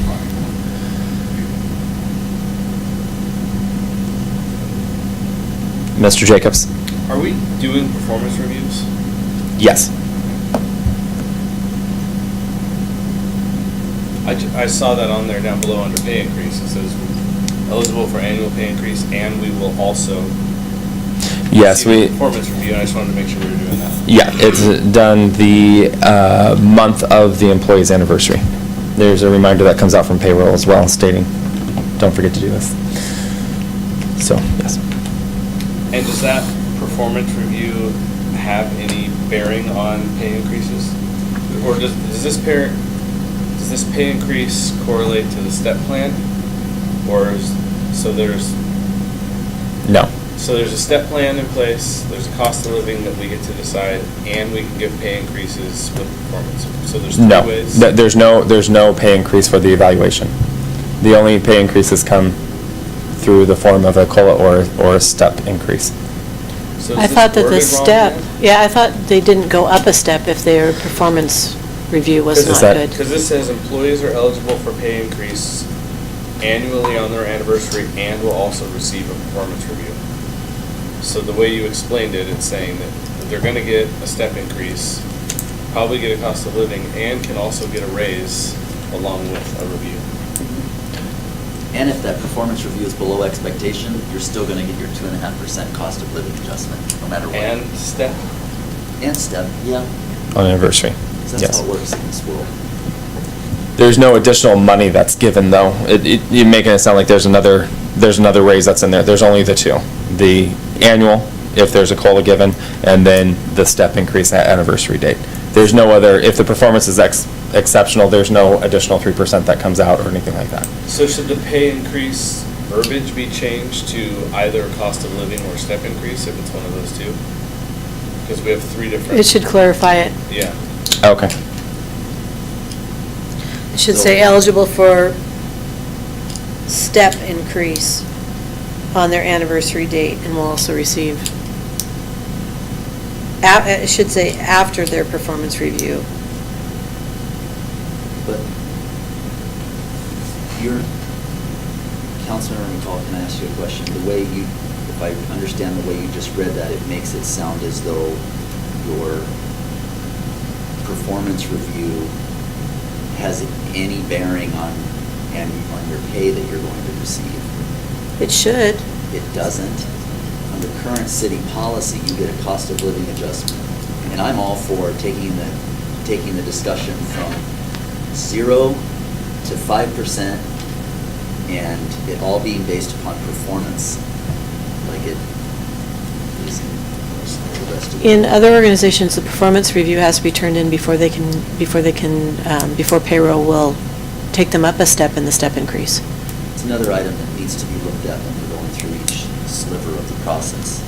Mr. Jacobs? Are we doing performance reviews? Yes. I saw that on there down below under pay increase. It says eligible for annual pay increase, and we will also. Yes, receiving we- a performance review, and I just wanted to make sure we were doing that. Yeah, it's done the month of the employee's anniversary. There's a reminder that comes out from payroll as well stating, don't forget to do this. So, yes. And does that performance review have any bearing on pay increases? Or does this pay increase correlate to the step plan? Or No. so there's a step plan in place, there's a cost of living that we get to decide, and we can give pay increases with performance. So there's three No. ways. There's no pay increase for the evaluation. The only pay increases come through the form of a COLA or a step increase. So is I this thought that the worded wrong step, then? yeah, I thought they didn't go up a step if their performance review was not good. Because this says employees are eligible for pay increase annually on their anniversary and will also receive a performance review. So the way you explained it, it's saying that they're going to get a step increase, probably get a cost of living, and can also get a raise along with a review. And if that performance review is below expectation, you're still gonna get your 2.5% cost of living adjustment, no matter what. And step. And step, yeah. On anniversary, That's yes. how it works in this world. There's no additional money that's given, though. You're making it sound like there's another raise that's in there. There's only the two. The annual, if there's a COLA given, and then the step increase at anniversary date. There's no other, if the performance is exceptional, there's no additional 3% that comes out or anything like that. So should the pay increase verbiage be changed to either cost of living or step increase if it's one of those two? Because we have three different. It should clarify it. Yeah. Okay. It should say eligible for step increase on their anniversary date and will also receive, it should say after their performance review. But Councilmember McCall, can I ask you a question? The way you, if I understand the way you just read that, it makes it sound as though your performance review has any bearing on your pay that you're going to receive. It should. It doesn't. Under current city policy, you get a cost of living adjustment. And I'm all for taking the discussion from 0 to 5% and it all being based upon performance, like it is in the rest of the. In other organizations, the performance review has to be turned in before payroll will take them up a step in the step increase. It's another item that needs to be looked at when we're going through each sliver of the process.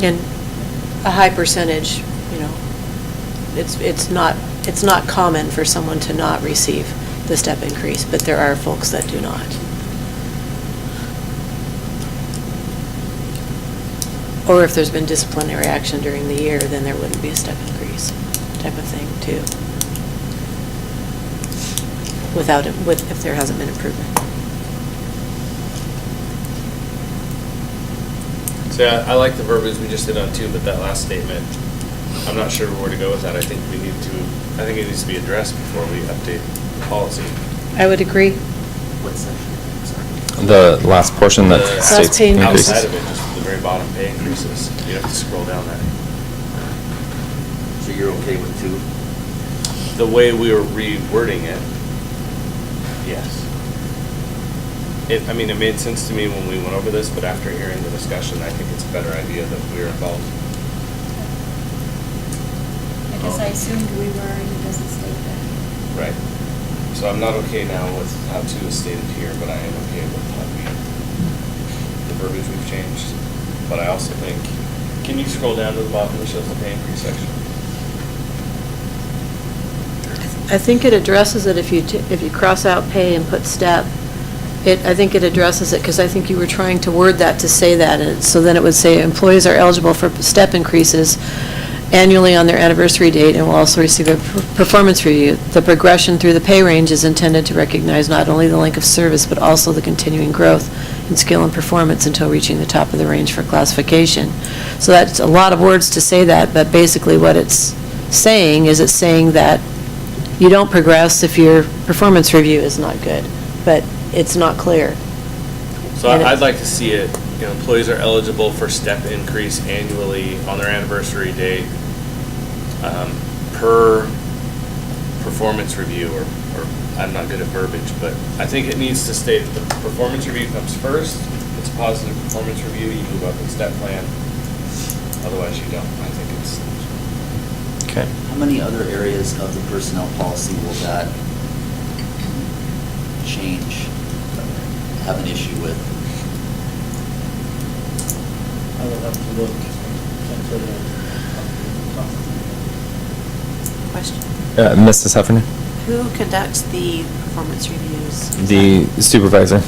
And a high percentage, it's not common for someone to not receive the step increase, but there are folks that do not. Or if there's been disciplinary action during the year, then there wouldn't be a step increase type of thing, too. If there hasn't been improvement. So yeah, I like the verbiage we just did on 2, but that last statement, I'm not sure where to go with that. I think it needs to be addressed before we update the policy. I would agree. What section? Sorry. The last portion that The states pay increases. Outside of it, just the very bottom pay increases. You have to scroll down that. So you're okay with 2? The way we were rewording it, yes. It made sense to me when we went over this, but after hearing the discussion, I think it's a better idea that we're involved. I guess I assumed we were, and it doesn't state that. Right. So I'm not okay now with how 2 is stated here, but I am okay with how the verbiage we've changed. But I also think, can you scroll down to the bottom that shows the pay increase section? I think it addresses it if you cross out pay and put step. I think it addresses it, because I think you were trying to word that to say that, and so then it would say employees are eligible for step increases annually on their anniversary date and will also receive a performance review. The progression through the pay range is intended to recognize not only the length of service, but also the continuing growth in skill and performance until reaching the top of the range for classification. So that's a lot of words to say that, but basically what it's saying is it's saying that you don't progress if your performance review is not good. But it's not clear. So And it- I'd like to see it, employees are eligible for step increase annually on their anniversary date, per performance review, or I'm not good at verbiage, but I think it needs to state that the performance review comes first. It's a positive performance review, you move up in step plan. Otherwise, you don't. I think it's, Okay. How many other areas of the personnel policy will that change, have an issue with? I will have to look. Can't tell you off the top. Question. Mrs. Heffernan? Who conducts the performance reviews? The supervisor.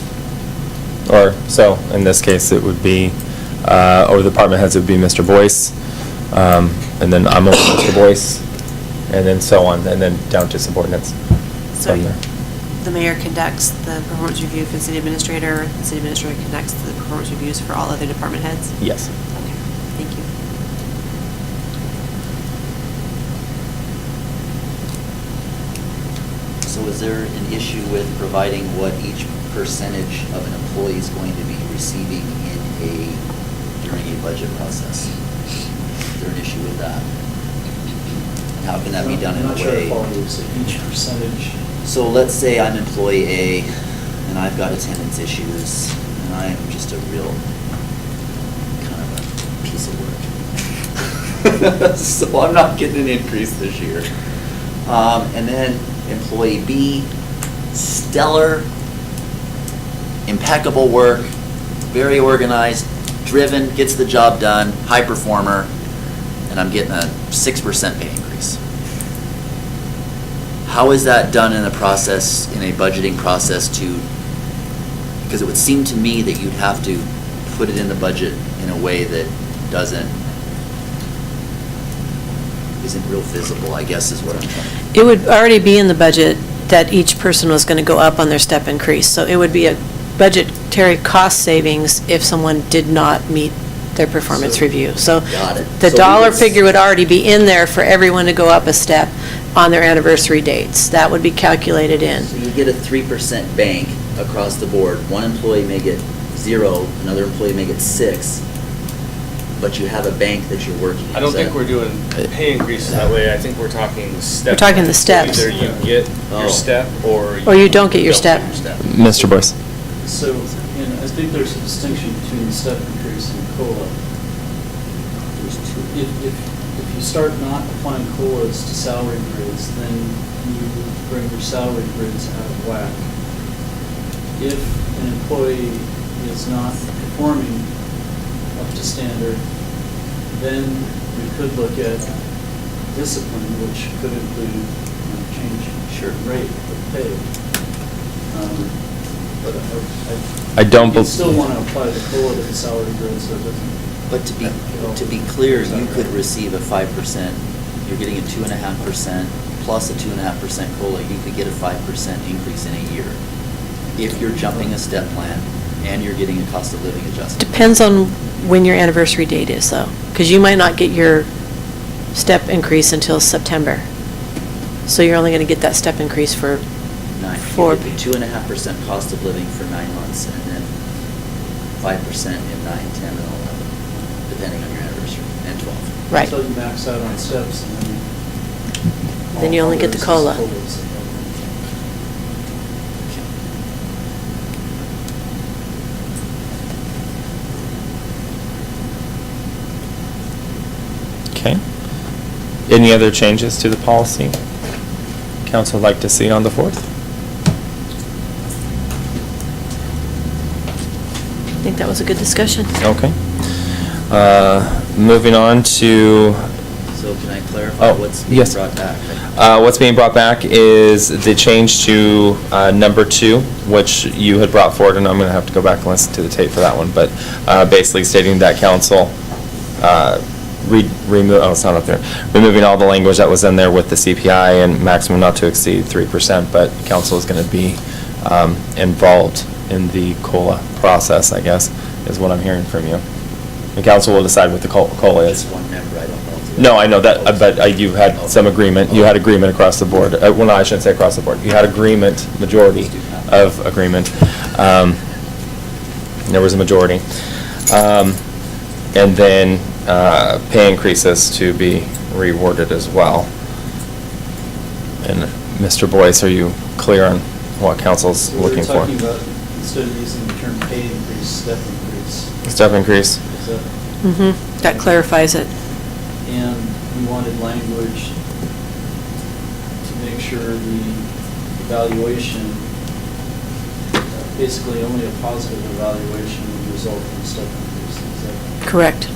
Or, so, in this case, it would be, over the department heads, it would be Mr. Boyce, and then I'm over Mr. Boyce, and then so on, and then down to subordinates So from there. the mayor conducts the performance review for the city administrator, the city administrator conducts the performance reviews for all other department heads? Yes. Okay, thank you. So is there an issue with providing what each percentage of an employee is going to be receiving during a budget process? Is there an issue with that? And how can that be done in a I'm not sure I way? follow you. So each percentage, So let's say I'm employee A, and I've got attendance issues, and I am just a real kind of a piece of work. So I'm not getting an increase this year. And then employee B, stellar, impeccable work, very organized, driven, gets the job done, high performer, and I'm getting a 6% pay increase. How is that done in a process, in a budgeting process because it would seem to me that you'd have to put it in the budget in a way that isn't real visible, I guess is what I'm trying to. It would already be in the budget that each person was going to go up on their step increase. So it would be a budgetary cost savings if someone did not meet their performance So- review. So Got it. the So we dollar would- figure would already be in there for everyone to go up a step on their anniversary dates. That would be calculated in. So you get a 3% bank across the board. One employee may get 0, another employee may get 6, but you have a bank that you're working. I don't Is think that- we're doing pay increases that way. I think we're talking step. We're talking the steps. Either you get Oh. your step, or you don't get your step. Mr. Boyce? so, I think there's a distinction between the step increase and COLA. If you start not applying COLAs to salary grades, then you bring your salary grades out of whack. If an employee is not performing up to standard, then we could look at discipline, which could include change rate of pay. But I don't you bel- still want to apply the COLA to the salary grade, so it doesn't. But to be clear, you could receive a 5%, you're getting a 2.5% plus a 2.5% COLA, you could get a 5% increase in a year. If you're jumping a step plan and you're getting a cost of living adjustment. Depends on when your anniversary date is, though, because you might not get your step increase until September. So you're only going to get that step increase for You get the 2.5% cost of living for 9 months, and then 5% in 9, 10, and 11, depending on your anniversary, and 12. Right. Until you max out on steps, and then. Then you only get the COLA. Okay. Any other changes to the policy council would like to see on the 4th? I think that was a good discussion. Okay. Moving on to, So can I clarify what's being yes. brought back? What's being brought back is the change to number 2, which you had brought forward, and I'm going to have to go back and listen to the tape for that one, but basically stating that council it's not up there, removing all the language that was in there with the CPI and maximum not to exceed 3%, but council is going to be involved in the COLA process, I guess, is what I'm hearing from you. The council will decide what the COLA is. Just one member, I don't know. No, I know that, but you had some agreement, you had agreement across the board. Well, no, I shouldn't say across the board. You had agreement, majority, of agreement. There was a majority. And then pay increases to be rewarded as well. And Mr. Boyce, are you clear on what council's looking for? We're talking about, instead of using the term pay increase, step increase. Step increase? Is that? Mm-hmm. That clarifies it. And we wanted language to make sure the evaluation, basically only a positive evaluation would result in step increase. Is that? Correct.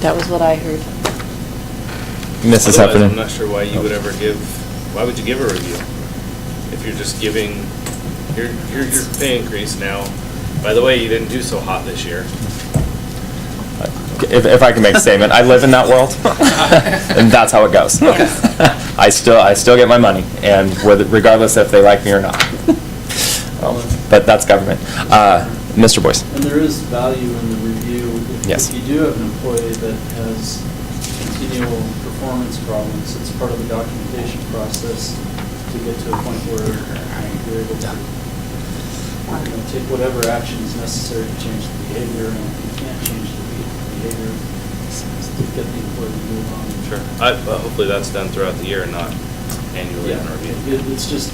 That was what I heard. Mrs. Otherwise, Heffernan? I'm not sure why you would ever give, why would you give a review? If you're just giving, your pay increase now, by the way, you didn't do so hot this year. If I can make a statement, I live in that world, and that's how it goes. I still get my money, and regardless if they like me or not. But that's government. Mr. Boyce? And there is value in the review. Yes. If you do have an employee that has continual performance problems, it's part of the documentation process to get to a point where you're able to take whatever action is necessary to change the behavior, and if you can't change the behavior, to get the employee to move on. Sure. Hopefully that's done throughout the year and not annually in a review. It's just,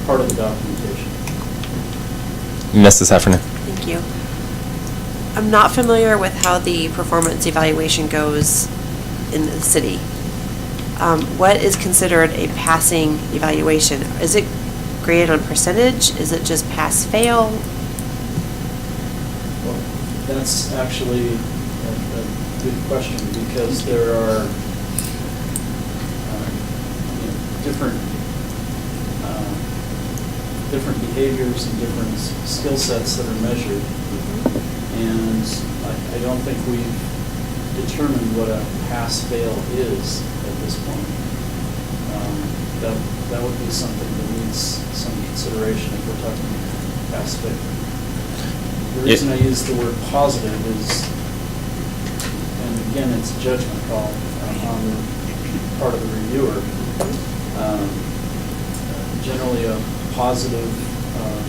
part of the documentation. Mrs. Heffernan? Thank you. I'm not familiar with how the performance evaluation goes in the city. What is considered a passing evaluation? Is it graded on percentage? Is it just pass-fail? Well, that's actually a good question, because there are different behaviors and different skill sets that are measured. And I don't think we've determined what a pass-fail is at this point. That would be something that needs some consideration if we're talking pass-fail. The reason I use the word positive is, and again, it's a judgment call on the part of the reviewer. Generally, a positive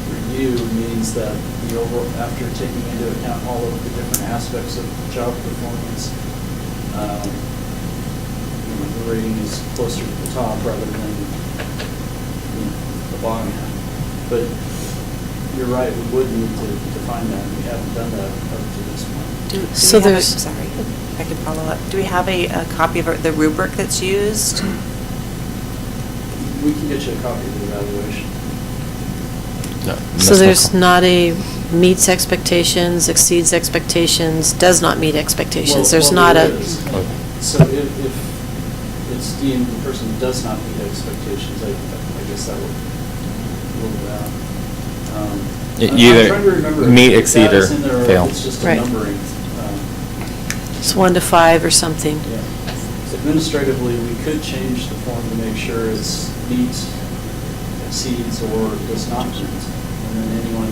review means that the overall, after taking into account all of the different aspects of job performance, the rating is closer to the top rather than the bottom half. But you're right, we would need to define that. We haven't done that up to this point. So there's- Sorry, I could follow up. Do we have a copy of the rubric that's used? We can get you a copy of the evaluation. No. So Ms. there's McCall? not a meets expectations, exceeds expectations, does not meet expectations. There's not there a, is. So if it's deemed the person does not meet expectations, I guess that would rule it out. You I'm either trying to remember meet, if exceed, that is or in there fail. if it's just a Right. numbering. it's 1 to 5 or something. Yeah. Administratively, we could change the form to make sure it's meets, exceeds, or does not meet. And then anyone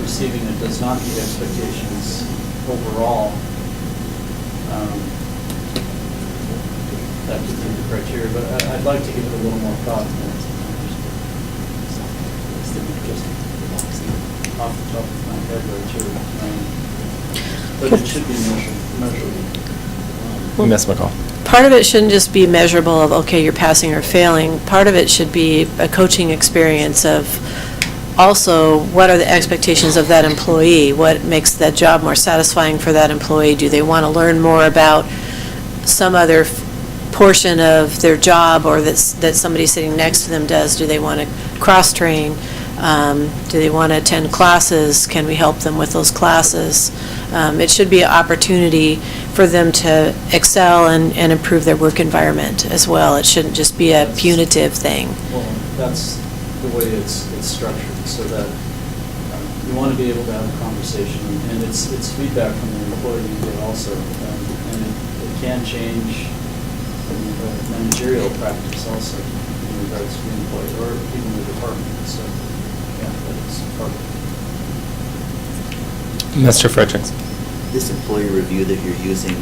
receiving it does not meet expectations overall, that could be the criteria. But I'd like to give it a little more thought. Just off the top of my head right here. But it should be measurable. Ms. McCall? Part of it shouldn't just be measurable of, okay, you're passing or failing. Part of it should be a coaching experience of also, what are the expectations of that employee? What makes that job more satisfying for that employee? Do they want to learn more about some other portion of their job, or that somebody sitting next to them does? Do they want to cross-train? Do they want to attend classes? Can we help them with those classes? It should be an opportunity for them to excel and improve their work environment as well. It shouldn't just be a punitive thing. Well, that's the way it's structured, so that you want to be able to have a conversation, and it's feedback from the employee you get also, and it can change the managerial practice also in regards to the employee or even the department. So, yeah, that's part of it. Mr. Fredericks? This employee review that you're using,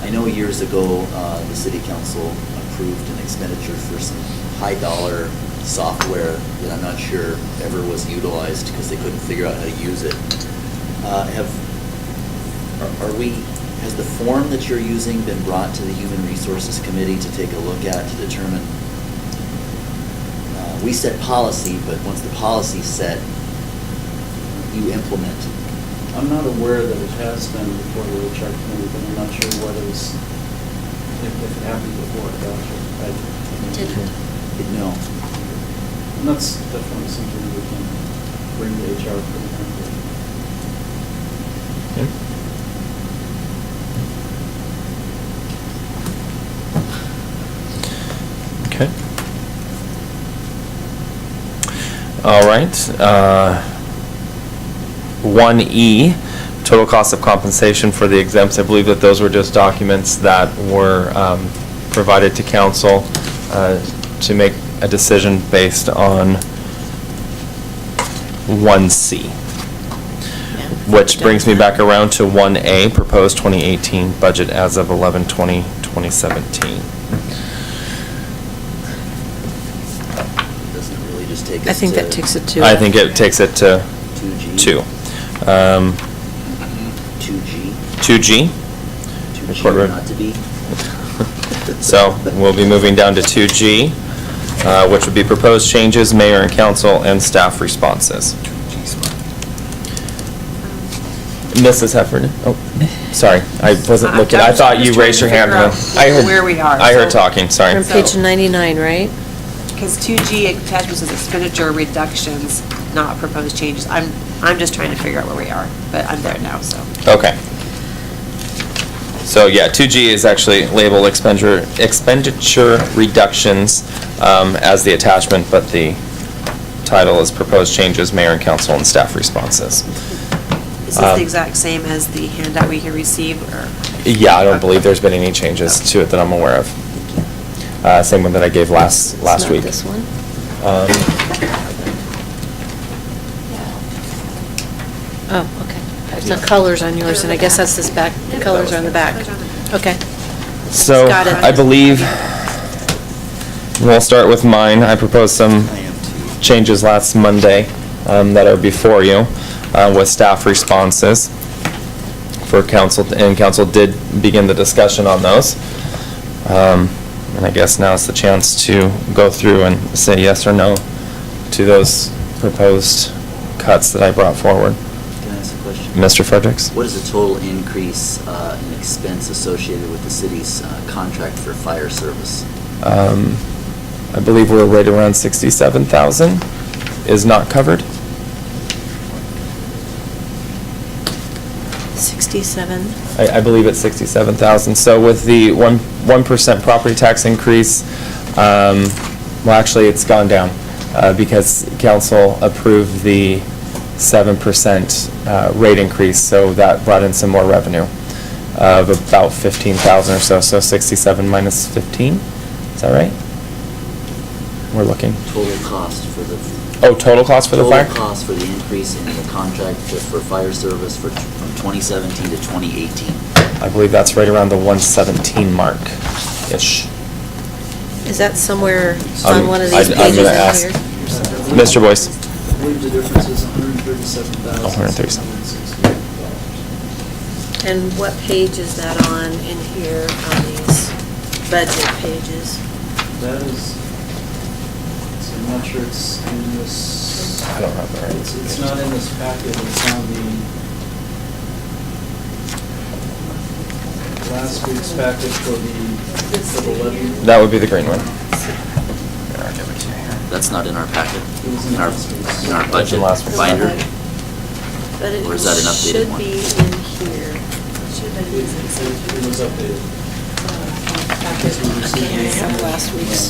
I know years ago, the city council approved an expenditure for some high dollar software that I'm not sure ever was utilized because they couldn't figure out how to use it. Has the form that you're using been brought to the Human Resources Committee to take a look at to determine? We set policy, but once the policy's set, you implement. I'm not aware that it has been before the HR committee, but I'm not sure what it was, if it happened before it got here. No. And that's definitely something we can bring to HR pretty quickly. Okay. All right. 1E, total cost of compensation for the exempts. I believe that those were just documents that were provided to council to make a decision based on 1C. Which brings me back around to 1A, proposed 2018 budget as of 11/20/2017. Doesn't it really just take us I think to that takes it to. I think it takes it to 2G? 2. 2G? 2G. 2G Recorder. or not to be? So we'll be moving down to 2G, which would be proposed changes, mayor and council, and staff responses. Mrs. Heffernan, oh, sorry, I wasn't looking, I thought you raised your hand. I heard Where we are, I heard so- talking, sorry. From page 99, right? Because 2G attachment says expenditure reductions, not proposed changes. I'm just trying to figure out where we are, but I'm there now, so. Okay. So, yeah, 2G is actually labeled expenditure reductions as the attachment, but the title is proposed changes, mayor and council, and staff responses. Is this the exact same as the handout we can receive, or? Yeah, I don't believe there's been any changes to it that I'm aware of. Same one that I gave last It's not week. this one? Oh, okay. There's no colors on yours, and I guess that's this back, the colors are on the back. Okay. So, Got it. I believe, we'll start with mine. I proposed some I am too. changes last Monday that are before you with staff responses for council, and council did begin the discussion on those. And I guess now is the chance to go through and say yes or no to those proposed cuts that I brought forward. Can I ask a question? Mr. Fredericks? What is the total increase in expense associated with the city's contract for fire service? I believe we're right around 67,000 is not covered. 67. I believe it's 67,000. So with the 1% property tax increase, well, actually, it's gone down because council approved the 7% rate increase, so that brought in some more revenue of about 15,000 or so. So 67 minus 15, is that right? We're looking. Total cost for the... Oh, total cost for the fire? Total cost for the increase in the contract for fire service from 2017 to 2018. I believe that's right around the 117 mark-ish. Is that somewhere on one of these I'm pages gonna in ask. here? Mr. Boyce? I believe the difference is $137,668. And what page is that on in here on these budget pages? That is, so I'm not sure it's in this. I don't have that right. It's not in this packet, it's on the last week's packet for the levy. That would be the green one. That's not in our packet, It was in in our last week's. budget last one. binder. But it Or is that an updated should one? be in here. It was updated. I can't have last week's.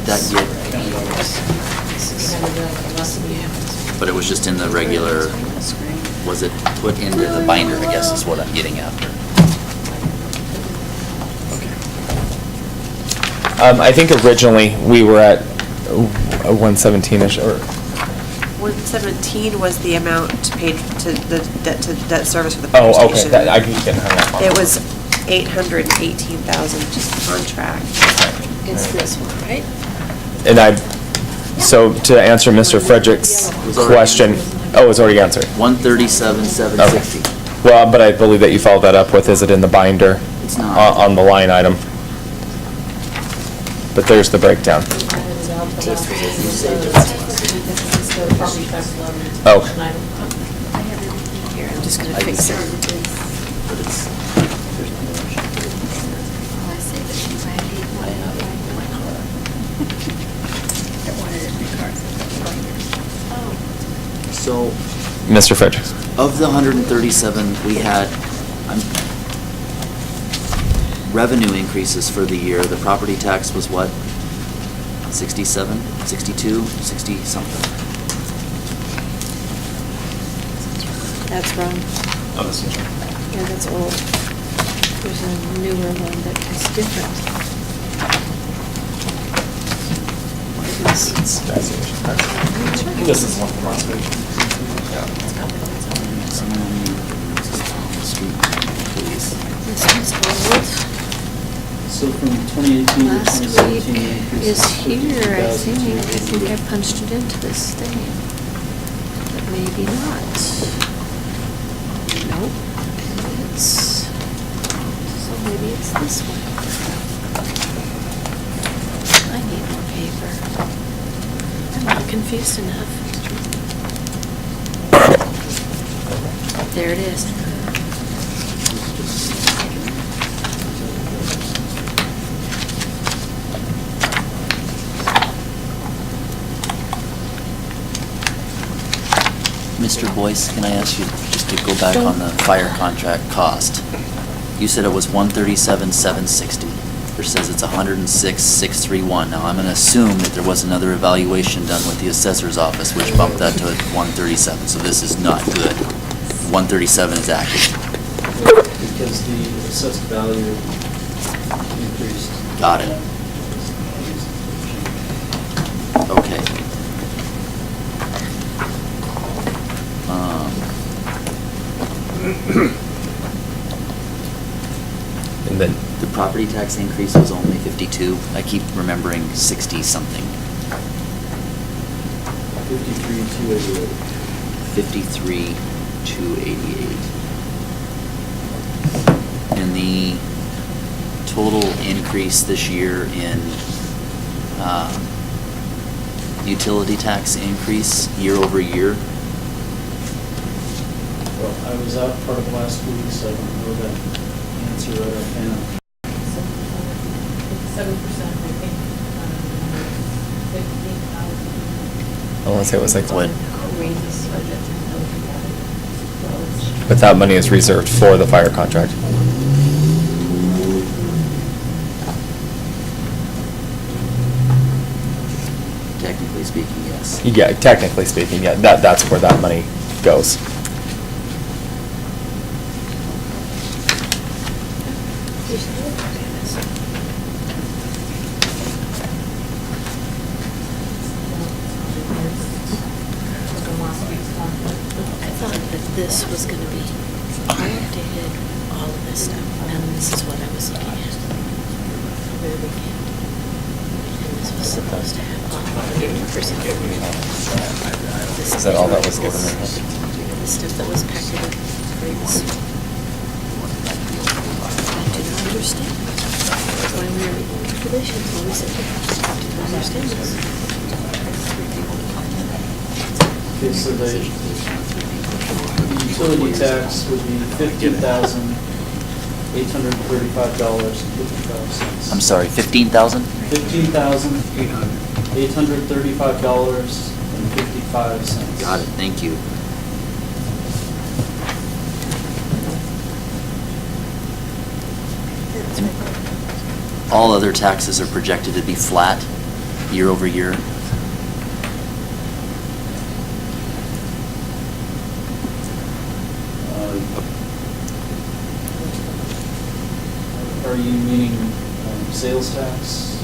That But it was just in the regular, was it put into the binder, I guess is what I'm getting after. I think originally we were at 117-ish, or, 117 was the amount paid to the debt service for the oh, fire okay, station. I keep getting hung up on It that. was 818,000, just contract. It's this one, right? And So to answer Mr. Frederick's question, oh, it's already answered. 137,760. Well, but I believe that you followed that up with, is it in the binder? It's not. On the line item. But there's the breakdown. Oh. Here, I'm just going to fix it. But it's, there's no rush. Oh, I say that you might need one of I wanted it in the cards. So, Mr. Frederick. of the 137, we had revenue increases for the year. The property tax was what? 67, 62, 60 something. That's wrong. Oh, this is Yeah, that's old. There's a newer one that is different. This is one from last week. This one's old. So from 2018 to Last 2017. week increase is of here, I 50,000. think. I think I punched it into this thing. But maybe not. Nope. So maybe it's this one. I need more paper. I'm not confused enough. There it is. Mr. Boyce, can I ask you just to go back on the fire contract cost? You said it was 137,760. It says it's 106,631. Now, I'm going to assume that there was another evaluation done with the assessor's office, which bumped that to 137, so this is not good. 137 is accurate. Because the assessed value increased. Got it. Okay. And then, The property tax increase was only 52. I keep remembering 60-something. 53,288. 53,288. And the total increase this year in utility tax increase year over year? Well, I was out part of last week, so I don't know that answer right offhand. 7%, I think, 15,000. I want to say it was like, What? Raises budget. but that money is reserved for the fire contract. Technically speaking, yes. Yeah, technically speaking, yeah, that's where that money goes. I thought that this was going to be, I updated all of this stuff, and this is what I was looking at. Very big hand. And this was supposed to have all the percent. Is that all that was given? The stuff that was packed in crates. I do not understand. When we were making calculations, when we said, I do not understand this. Okay, so the utility tax would be $15,835.55. I'm sorry, 15,000? $15,835.55. Got it, thank you. And all other taxes are projected to be flat year over year. Are you meaning sales tax?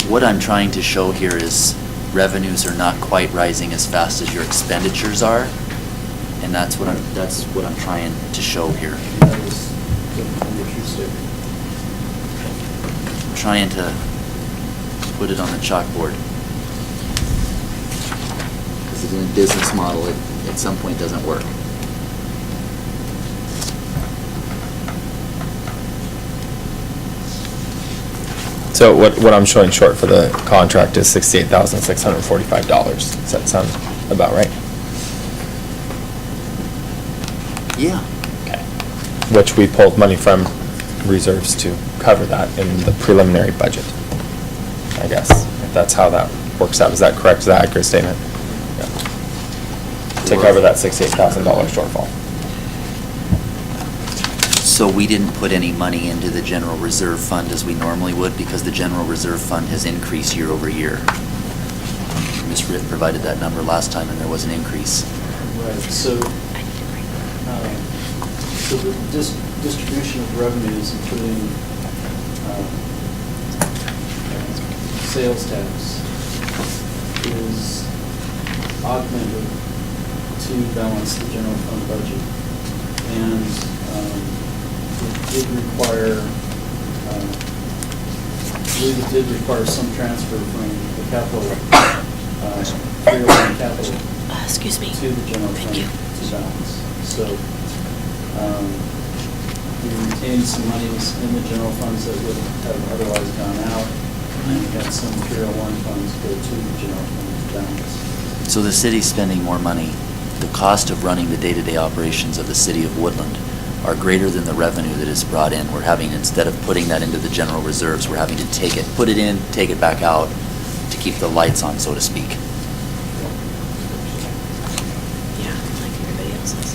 What I'm trying to show here is revenues are not quite rising as fast as your expenditures are, and that's what I'm trying to show here. That was the true statement. I'm trying to put it on the chalkboard. Because in a business model, it at some point doesn't work. So what I'm showing short for the contract is $68,645. Does that sound about right? Yeah. Okay. Which we pulled money from reserves to cover that in the preliminary budget, I guess, if that's how that works out. Is that correct? Is that an accurate statement? Yeah. To cover that $68,000 shortfall. So we didn't put any money into the general reserve fund as we normally would because the general reserve fund has increased year over year. Ms. Ritt provided that number last time and there was an increase. Right, so the distribution of revenues, including sales tax, is augmented to balance the general fund budget. And it did require, I believe it did require some transfer from the capital, 301 capital Excuse me. to the general Thank fund you. to balance. So we retained some monies in the general funds that would have otherwise gone out, and we had some 301 funds go to the general fund to balance. So the city's spending more money. The cost of running the day-to-day operations of the city of Woodland are greater than the revenue that is brought in. We're having, instead of putting that into the general reserves, we're having to take it, put it in, take it back out to keep the lights on, so to speak. Yeah, like everybody else's.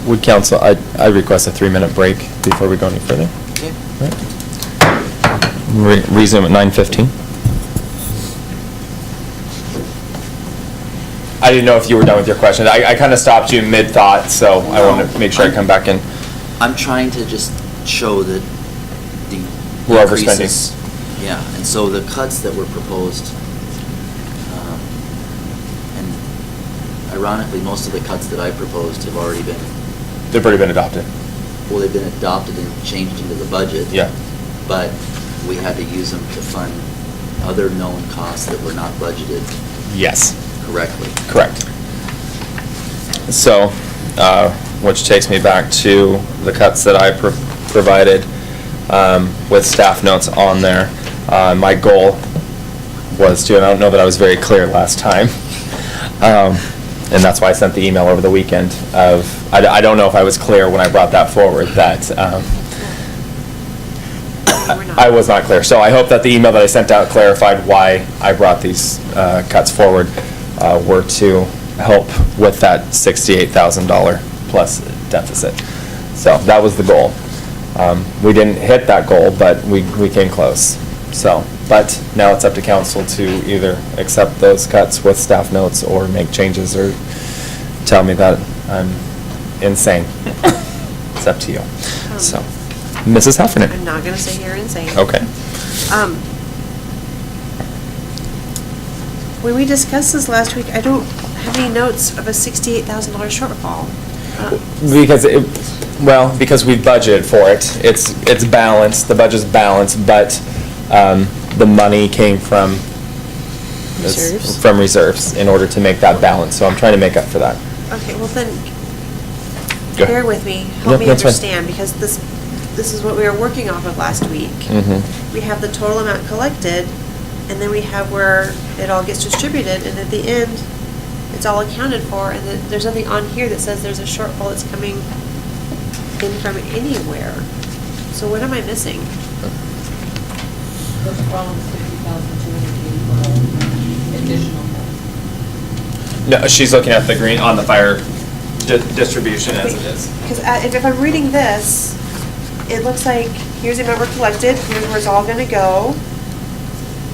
Would council, I request a 3-minute break before we go any further. Okay. Resume at 9:15. I didn't know if you were done with your question. I kind of stopped you mid-thought, so I want to make sure I come back in. I'm trying to just show that the We're overspending. increases- Yeah, and so the cuts that were proposed, and ironically, most of the cuts that I proposed have already been, They've already been adopted. well, they've been adopted and changed into the budget. Yeah. But we had to use them to fund other known costs that were not budgeted Yes. correctly. Correct. So, which takes me back to the cuts that I provided with staff notes on there. My goal was to, and I don't know that I was very clear last time, and that's why I sent the email over the weekend of, I don't know if I was clear when I brought that forward, that I was not clear. So I hope that the email that I sent out clarified why I brought these cuts forward, were to help with that $68,000 plus deficit. So that was the goal. We didn't hit that goal, but we came close. So, but now it's up to council to either accept those cuts with staff notes or make changes or tell me that I'm insane. It's up to you. So, Mrs. Heffernan. I'm not gonna say you're insane. Okay. When we discussed this last week, I don't have any notes of a $68,000 shortfall. Because because we budgeted for it. It's balanced, the budget's balanced, but the money came from Reserves? from reserves in order to make that balance. So I'm trying to make up for that. Okay, well then, Go ahead. bear with me, Yep, help me that's fine. understand, because this is what we were working off of last week. Mm-hmm. We have the total amount collected, and then we have where it all gets distributed, and at the end, it's all accounted for, and then there's nothing on here that says there's a shortfall that's coming in from anywhere. So what am I missing? Those problems, 50,284 additional. No, she's looking at the green on the fire distribution as it is. Because if I'm reading this, it looks like, here's the amount we're collected, here's where it's all gonna go,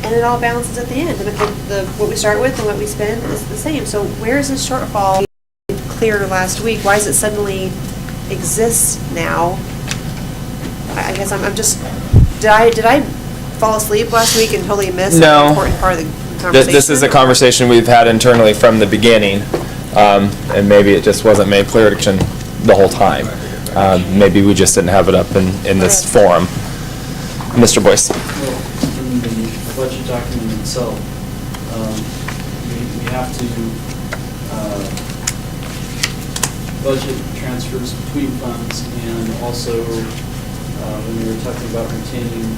and it all balances at the end. But what we start with and what we spend is the same. So where is this shortfall clear last week? Why does it suddenly exist now? I guess I'm just, did I fall asleep last week and totally miss No. an important part of the conversation? This is a conversation we've had internally from the beginning. And maybe it just wasn't made clear to the whole time. Maybe we just didn't have it up in this forum. Mr. Boyce? Well, in the budget document itself, we have to budget transfers between funds, and also when we were talking about retaining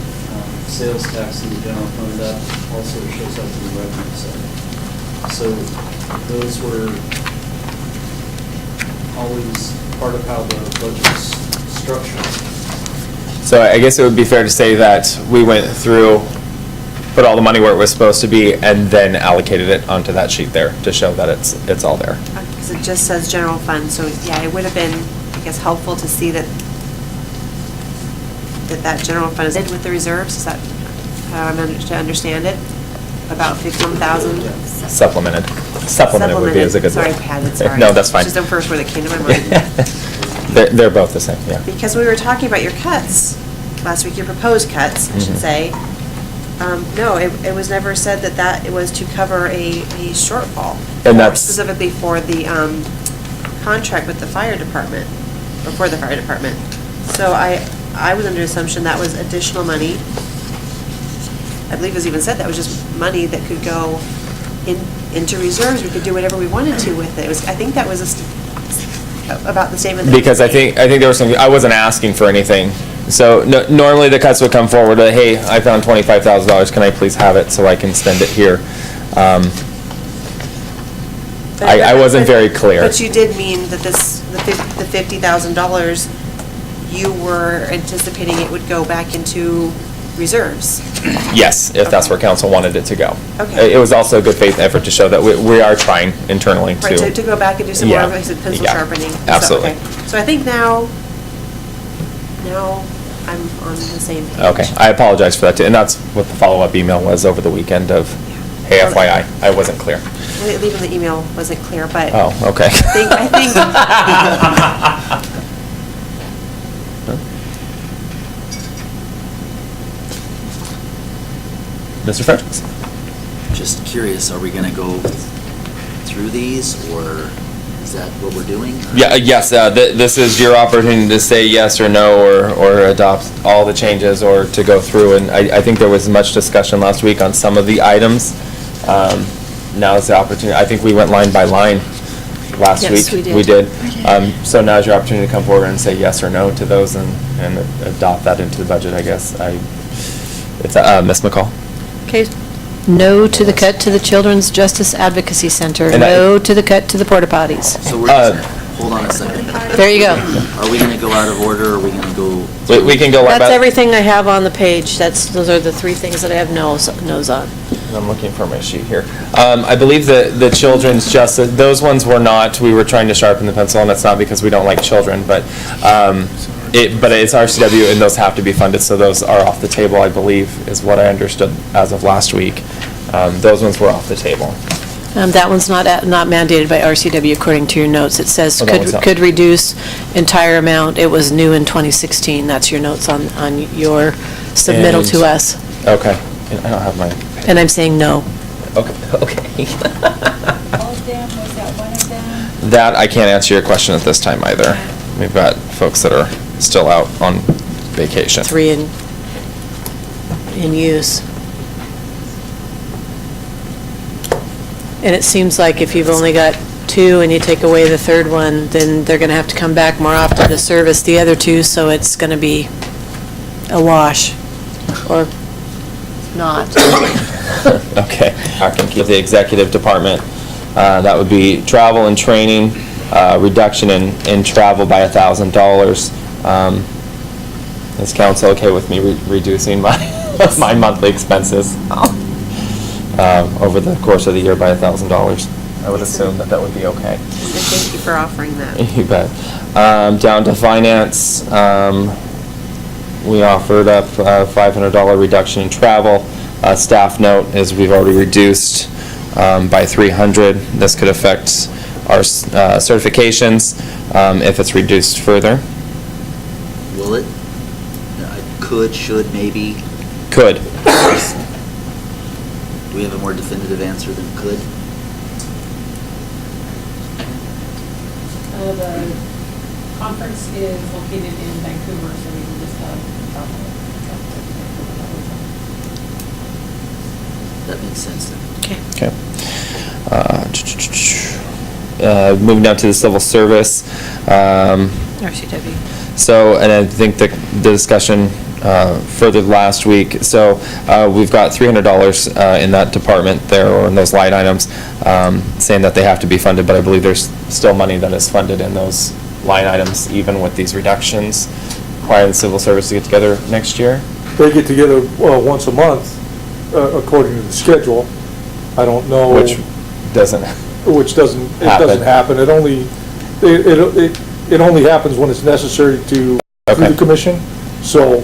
sales tax in the general fund, that also shows up in the revenue side. So those were always part of how the budget's structured. So I guess it would be fair to say that we went through, put all the money where it was supposed to be, and then allocated it onto that sheet there to show that it's all there. Because it just says general fund, so yeah, it would have been, I guess, helpful to see that that general fund is with the reserves, is that how I'm to understand it? About 51,000? Supplemented. Supplemented would be as a good word. Sorry, Pat, sorry. No, that's fine. It's just the first word that came to my mind. They're both the same, yeah. Because we were talking about your cuts, last week, your proposed cuts, I should Mhm. say. No, it was never said that it was to cover a shortfall. And or that's- Specifically for the contract with the fire department, or for the fire department. So I was under the assumption that was additional money. I believe it was even said that was just money that could go into reserves. We could do whatever we wanted to with it. I think that was about the statement. that Because I think there was some, I wasn't asking for anything. So normally the cuts would come forward, hey, I found $25,000, can I please have it so I can spend it here? I wasn't very clear. But you did mean that the $50,000, you were anticipating it would go back into reserves. Yes, if that's where council wanted it to go. Okay. It was also a good faith effort to show that we are trying internally Right, to go back and do some more, Yeah. like I said, pencil Yeah. sharpening. So, Absolutely. okay. So I think now I'm on the same page. Okay, I apologize for that too, and that's what the follow-up email was over the weekend of, hey, FYI, I wasn't clear. Leaving the email wasn't clear, but. Oh, okay. I think. Mr. Fredericks? Just curious, are we going to go through these, or is that what we're doing? Yeah, yes, this is your opportunity to say yes or no, or adopt all the changes, or to go through, and I think there was much discussion last week on some of the items. Now is the opportunity, I think we went line by line last week. Yes, we did. We did. So now's your opportunity to come forward and say yes or no to those, and adopt that into the budget, I guess. It's Ms. McCall? Okay, no to the cut to the Children's Justice Advocacy Center, And no to the cut to the porta potties. So we're just, hold on a second. There you go. Are we going to go out of order, or are we going to go? We can go right back. That's everything I have on the page. Those are the three things that I have no's on. I'm looking for my sheet here. I believe the Children's Justice, those ones were not, we were trying to sharpen the pencil, and it's not because we don't like children, but it's RCW, and those have to be funded, so those are off the table, I believe, is what I understood as of last week. Those ones were off the table. That one's not mandated by RCW according to your notes. It says Oh, that one's not. could reduce entire amount. It was new in 2016. That's your notes on your submittal to And- us. Okay, and I don't have my, And I'm saying no. okay. All of them, was that one of them? That, I can't answer your question at this time either. We've got folks that are still out on vacation. 3 in use. And it seems like if you've only got 2 and you take away the third one, then they're going to have to come back more often to service the other 2, so it's going to be a wash, or not. Okay, I can keep the executive department. That would be travel and training, reduction in travel by $1,000. Is council okay with me reducing my monthly expenses over the course of the year by $1,000? I would assume that would be okay. Thank you for offering that. You bet. Down to finance, we offered up a $500 reduction in travel. Staff note is we've already reduced by $300. This could affect our certifications if it's reduced further. Will it? Could, should, maybe? Could. Do we have a more definitive answer than could? The conference is located in Vancouver, so we can just travel. That makes sense then. Okay. Okay. Moving down to the civil service. RCW. So, and I think the discussion further last week, so we've got $300 in that department there, or in those line items, saying that they have to be funded, but I believe there's still money that is funded in those line items, even with these reductions. Require the civil service to get together next year? They get together, once a month, according to the schedule. I don't know. Which doesn't Which doesn't, it happen. doesn't happen. It only happens when it's necessary to, through Okay. the commission. So,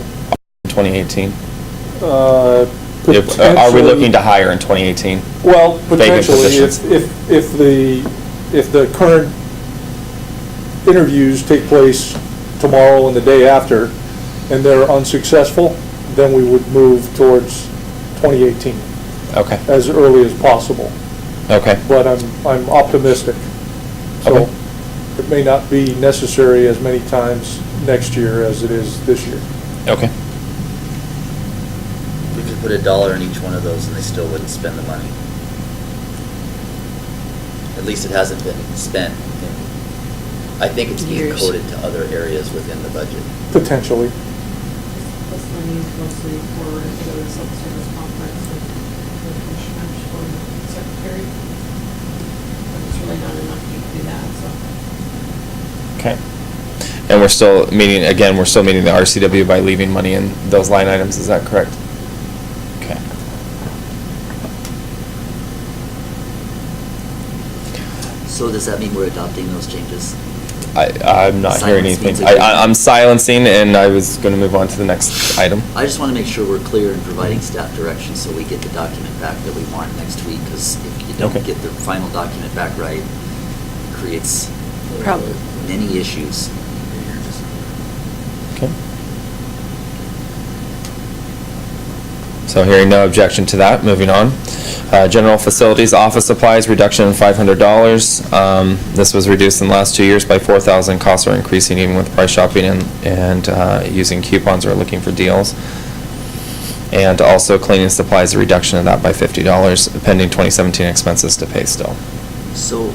2018? Are we potentially- looking to hire in 2018? Well, potentially, positions. if the current interviews take place tomorrow and the day after, and they're unsuccessful, then we would move towards 2018 Okay, as early as possible. okay, But I'm optimistic. So Okay. it may not be necessary as many times next year as it is this year. okay. We could put $1 in each one of those and they still wouldn't spend the money. At least it hasn't been spent. I think it's being Years. coded to other areas within the budget. Potentially. This money is mostly for the civil service conference with the commissioners for the secretary. But it's really not enough to do that, so. Okay. And we're still meeting, again, we're still meeting the RCW by leaving money in those line items, is that correct? Okay. So does that mean we're adopting those changes? I'm not hearing Silence anything. means agreement. I'm silencing, and I was going to move on to the next item. I just want to make sure we're clear in providing staff direction so we get the document back that we want next week, because if you don't Okay. get the final document back right, it creates Problem. many issues. Okay. So hearing no objection to that, moving on. General facilities, office supplies, reduction in $500. This was reduced in the last 2 years by $4,000. Costs are increasing even with price shopping and using coupons or looking for deals. And also cleaning supplies, a reduction of that by $50, pending 2017 expenses to pay still. So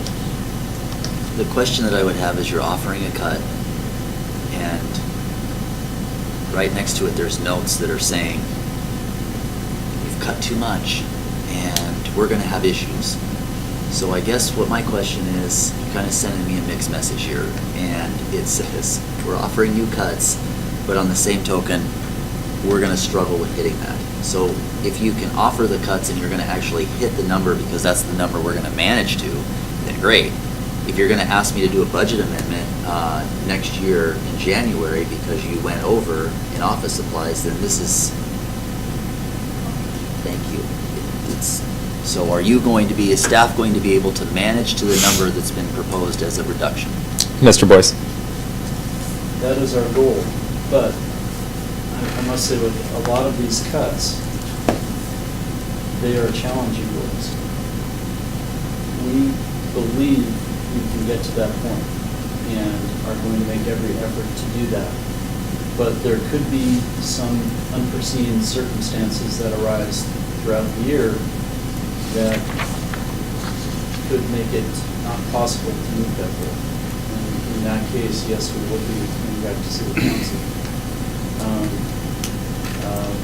the question that I would have is you're offering a cut, and right next to it, there's notes that are saying, you've cut too much, and we're gonna have issues. So I guess what my question is, you're kind of sending me a mixed message here, and it says, we're offering you cuts, but on the same token, we're gonna struggle with hitting that. So if you can offer the cuts and you're gonna actually hit the number, because that's the number we're gonna manage to, then great. If you're gonna ask me to do a budget amendment next year in January because you went over in office supplies, then this is, thank you. So are you going to be, is staff going to be able to manage to the number that's been proposed as a reduction? Mr. Boyce? That is our goal, but I must say with a lot of these cuts, they are challenging goals. We believe we can get to that point and are going to make every effort to do that. But there could be some unforeseen circumstances that arise throughout the year that could make it not possible to meet that goal. And in that case, yes, we will be coming back to city council.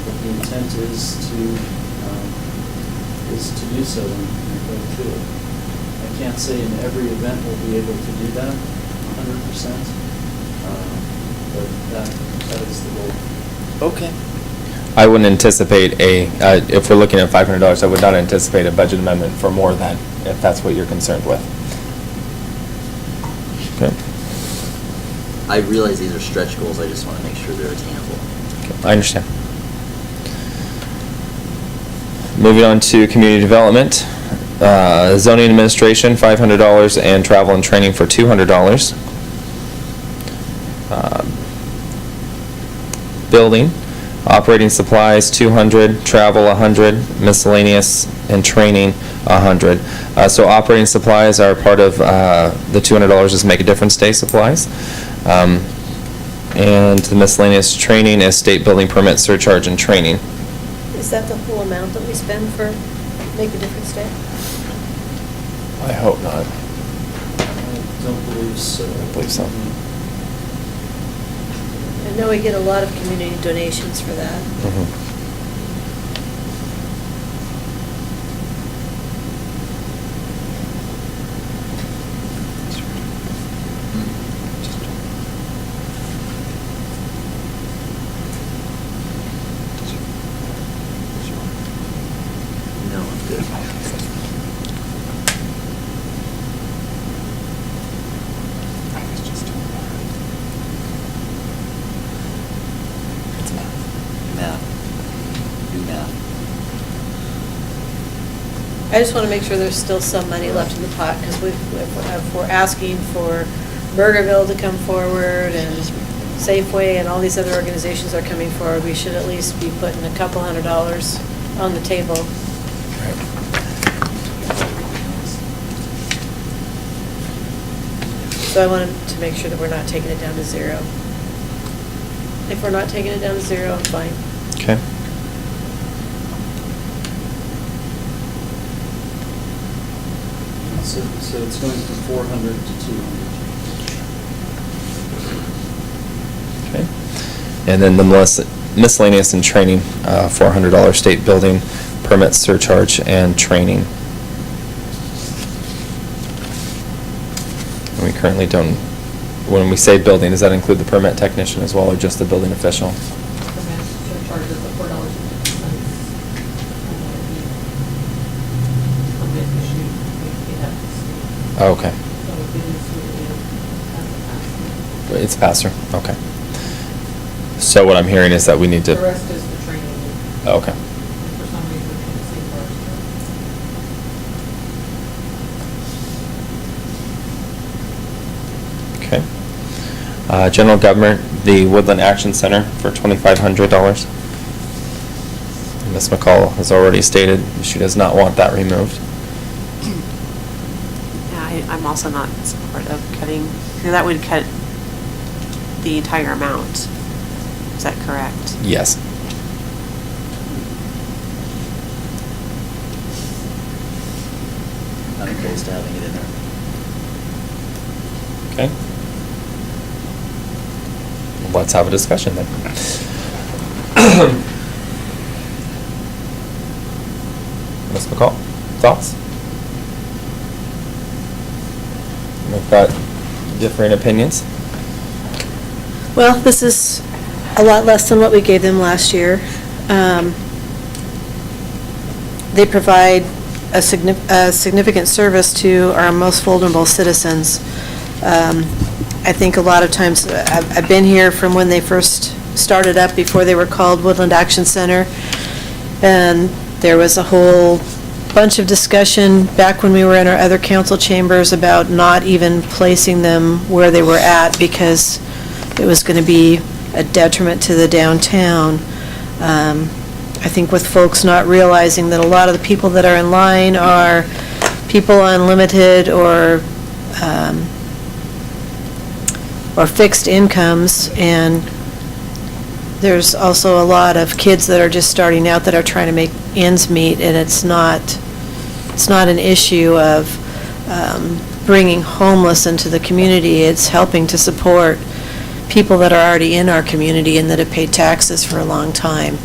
But the intent is to do so and go to it. I can't say in every event we'll be able to do that 100%, but that is the goal. Okay. I wouldn't anticipate if we're looking at $500, I would not anticipate a budget amendment for more than, if that's what you're concerned with. Okay. I realize these are stretch goals, I just want to make sure they're attainable. Okay, I understand. Moving on to community development. Zoning administration, $500, and travel and training for $200. Building, Operating supplies, 200, travel, 100, miscellaneous and training, 100. So operating supplies are part of the $200 is Make a Difference Day supplies. And the miscellaneous training is state building permit surcharge and training. Is that the whole amount that we spend for Make a Difference Day? I hope not. I don't believe so. I believe so. I know we get a lot of community donations for that. No, I'm good. Math. Do math. I just want to make sure there's still some money left in the pot, because if we're asking for Burgerville to come forward, and Safeway, and all these other organizations are coming forward, we should at least be putting a couple $100 on the table. So I wanted to make sure that we're not taking it down to zero. If we're not taking it down to zero, I'm fine. Okay. So it's going from 400 to 200. Okay. And then the miscellaneous and training, $400 state building permit surcharge and training. And we currently don't, when we say building, does that include the permit technician as well, or just the building official? Permit surcharges of $4.50. Permit issued, we have to see. Oh, okay. So it is as a It's passer, okay. So what I'm hearing is that we need to. The rest is the training. Oh, okay. For some reason, we can't see first. Okay. General government, the Woodland Action Center for $2,500. Ms. McCall has already stated she does not want that removed. Yeah, I'm also not in support of cutting, because that would cut the entire amount. Is that correct? Yes. I'm opposed to having it in there. Okay. Let's have a discussion then. Ms. McCall, thoughts? We've got differing opinions. Well, this is a lot less than what we gave them last year. They provide a significant service to our most vulnerable citizens. I think a lot of times, I've been here from when they first started up, before they were called Woodland Action Center, and there was a whole bunch of discussion back when we were in our other council chambers about not even placing them where they were at, because it was going to be a detriment to the downtown. I think with folks not realizing that a lot of the people that are in line are people on limited or fixed incomes, and there's also a lot of kids that are just starting out that are trying to make ends meet, and it's not an issue of bringing homeless into the community. It's helping to support people that are already in our community and that have paid taxes for a long time.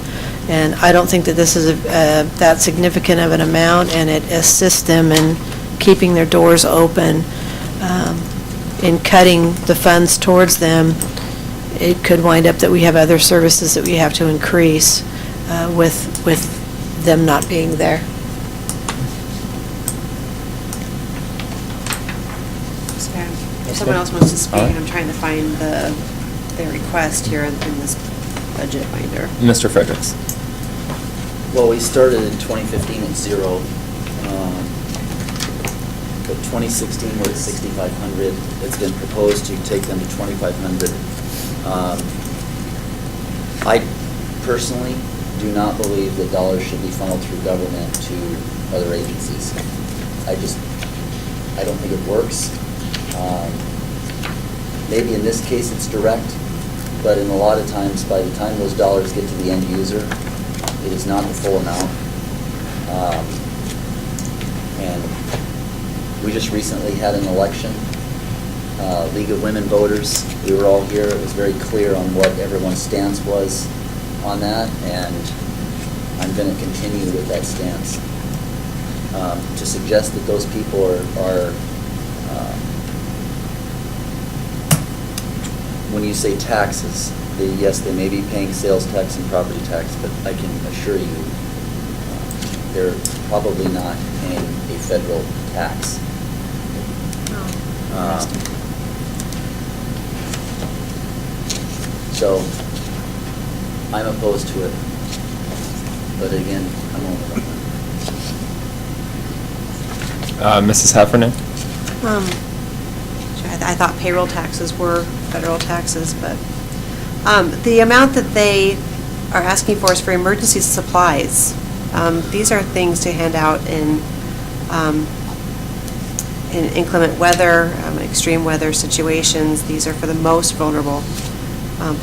And I don't think that this is that significant of an amount, and it assists them in keeping their doors open. In cutting the funds towards them, it could wind up that we have other services that we have to increase with them not being there. If someone else wants to speak, All right. I'm trying to find the request here in this budget binder. Mr. Fredericks. Well, we started in 2015 at zero. But 2016, we're at 6,500. It's been proposed to take them to 2,500. I personally do not believe that dollars should be funneled through government to other agencies. I don't think it works. Maybe in this case it's direct, but in a lot of times, by the time those dollars get to the end user, it is not the full amount. And we just recently had an election, League of Women Voters. We were all here. It was very clear on what everyone's stance was on that, and I'm going to continue with that stance. To suggest that those people are when you say taxes, yes, they may be paying sales tax and property tax, but I can assure you they're probably not paying a federal tax. So I'm opposed to it, but again, I'm only one. Mrs. Heffernan? I thought payroll taxes were federal taxes, but the amount that they are asking for is for emergency supplies. These are things to hand out in inclement weather, extreme weather situations. These are for the most vulnerable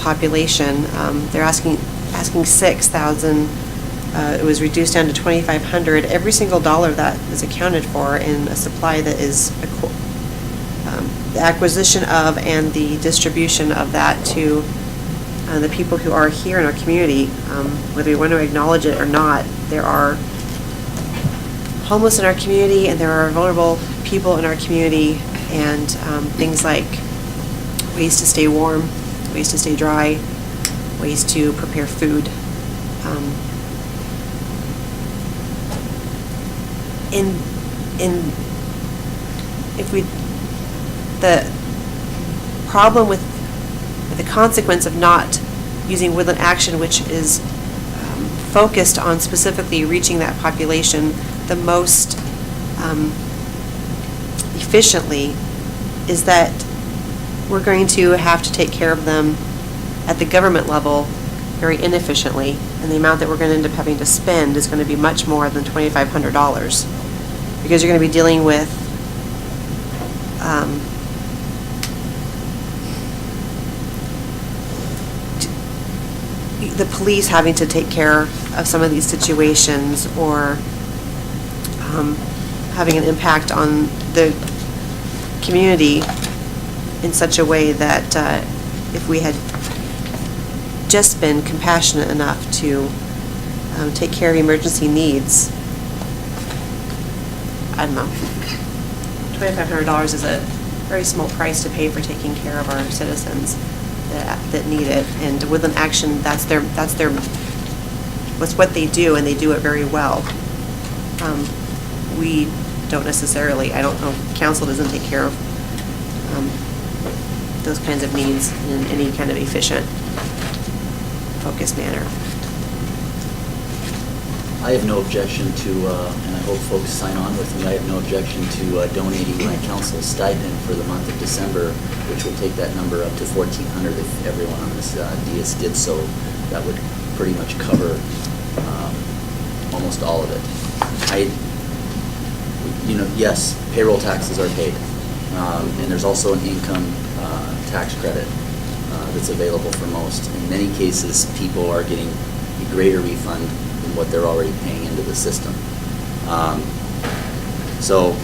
population. They're asking 6,000. It was reduced down to 2,500. Every single dollar that is accounted for in a supply that is the acquisition of and the distribution of that to the people who are here in our community, whether we want to acknowledge it or not. There are homeless in our community, and there are vulnerable people in our community, and things like ways to stay warm, ways to stay dry, ways to prepare food. The problem with the consequence of not using Woodland Action, which is focused on specifically reaching that population the most efficiently, is that we're going to have to take care of them at the government level very inefficiently, and the amount that we're going to end up having to spend is going to be much more than $2,500, because you're going to be dealing with the police having to take care of some of these situations, or having an impact on the community in such a way that if we had just been compassionate enough to take care of emergency needs, I don't know, $2,500 is a very small price to pay for taking care of our citizens that need it. And Woodland Action, that's what they do, and they do it very well. We don't necessarily, I don't know, council doesn't take care of those kinds of needs in any kind of efficient, focused manner. I have no objection to, and I hope folks sign on with me, I have no objection to donating my council stipend for the month of December, which will take that number up to $1,400 if everyone on this dais did so. That would pretty much cover almost all of it. Yes, payroll taxes are paid, and there's also an income tax credit that's available for most. In many cases, people are getting a greater refund than what they're already paying into the system. So